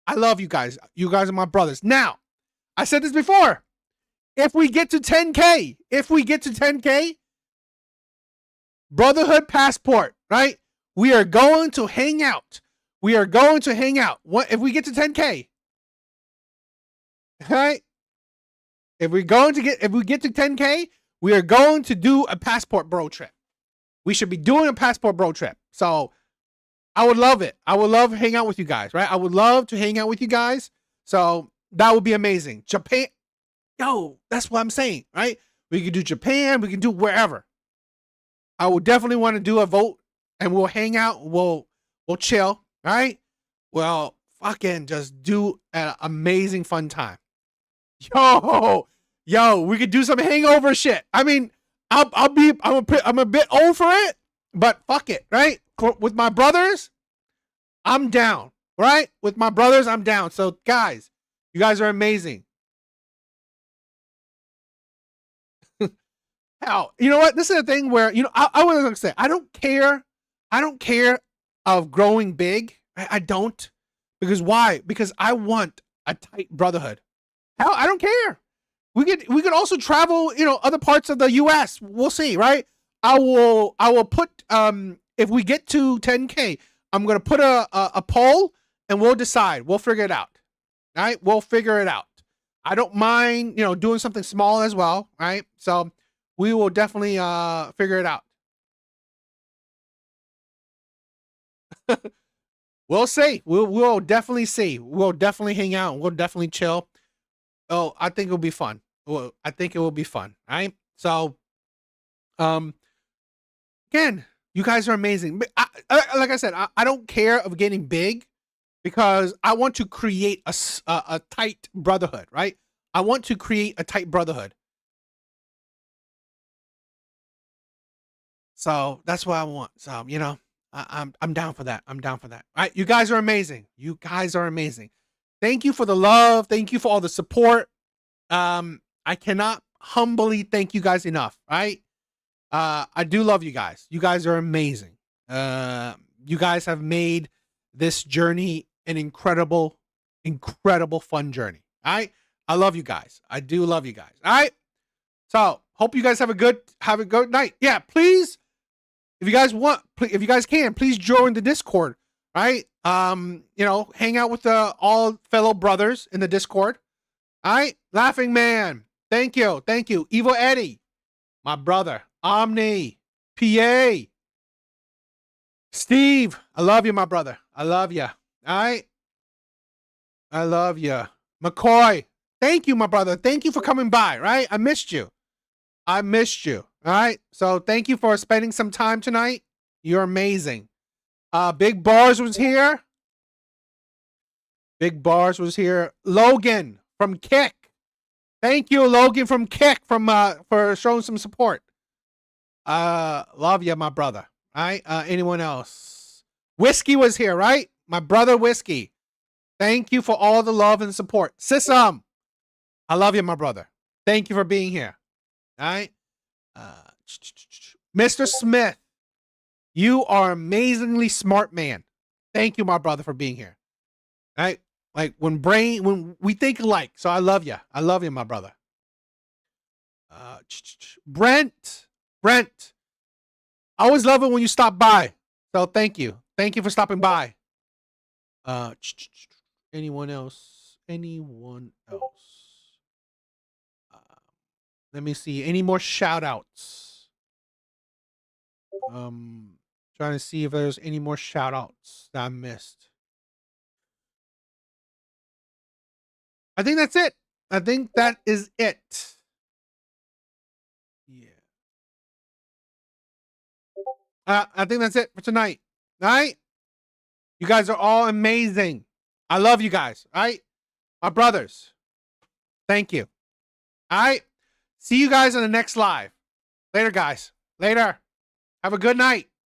I love you guys. You guys are my brothers. Now, I said this before. If we get to 10K, brotherhood passport, right? We are going to hang out. What if we get to 10K? Right? If we get to 10K, we are going to do a passport bro trip. We should be doing a passport bro trip. So I would love it. I would love to hang out with you guys, right? I would love to hang out with you guys. So that would be amazing. Japan. Yo, that's what I'm saying, right? We can do Japan. We can do wherever. I would definitely want to do a vote, and we'll hang out. We'll chill, right? Well, fucking just do an amazing fun time. Yo, we could do some hangover shit. I mean, I'm a bit old for it, but fuck it, right? With my brothers, I'm down, right? With my brothers, I'm down. So guys, you guys are amazing. Hell, you know what? This is a thing where, I was going to say, I don't care of growing big. I don't. Because why? Because I want a tight brotherhood. Hell, I don't care. We could also travel, other parts of the US. We'll see, right? I will put, if we get to 10K, I'm going to put a poll and we'll decide. We'll figure it out. Right? We'll figure it out. I don't mind, doing something small as well, right? So we will definitely figure it out. We'll see. We'll definitely see. We'll definitely hang out. We'll definitely chill. Oh, I think it'll be fun. Well, I think it will be fun. Right? So, again, you guys are amazing. But like I said, I don't care of getting big because I want to create a tight brotherhood. Right? I want to create a tight brotherhood. So that's what I want. So, I'm down for that. I'm down for that. All right. You guys are amazing. Thank you for the love. Thank you for all the support. I cannot humbly thank you guys enough. Right. I do love you guys. You guys are amazing. You guys have made this journey an incredible fun journey. All right. I love you guys. I do love you guys. All right. So hope you guys have a good night. Yeah, please. If you guys can, please join the Discord, right? Hang out with all fellow brothers in the Discord. All right? Laughing Man. Thank you. Evil Eddie. My brother. Omni. PA. Steve. I love you, my brother. I love you. All right? I love you. McCoy. Thank you, my brother. Thank you for coming by, right? I missed you. All right. So thank you for spending some time tonight. You're amazing. Big Bars was here. Logan from Kick. Thank you, Logan from Kick, for showing some support. Love you, my brother. All right. Anyone else? Whiskey was here, right? My brother Whiskey. Thank you for all the love and support. Sisam. I love you, my brother. Thank you for being here. All right. Mr. Smith, you are amazingly smart man. Thank you, my brother, for being here. All right. Like when we think alike. So I love you. I love you, my brother. Brent. I always love it when you stop by. So thank you. Thank you for stopping by. Anyone else? Let me see. Any more shout outs? Trying to see if there's any more shout outs that I missed. I think that's it. I think that is it. Yeah. I think that's it for tonight. All right? You guys are all amazing. I love you guys. All right? My brothers. Thank you. All right? See you guys on the next live. Later, guys. Later. Have a good night.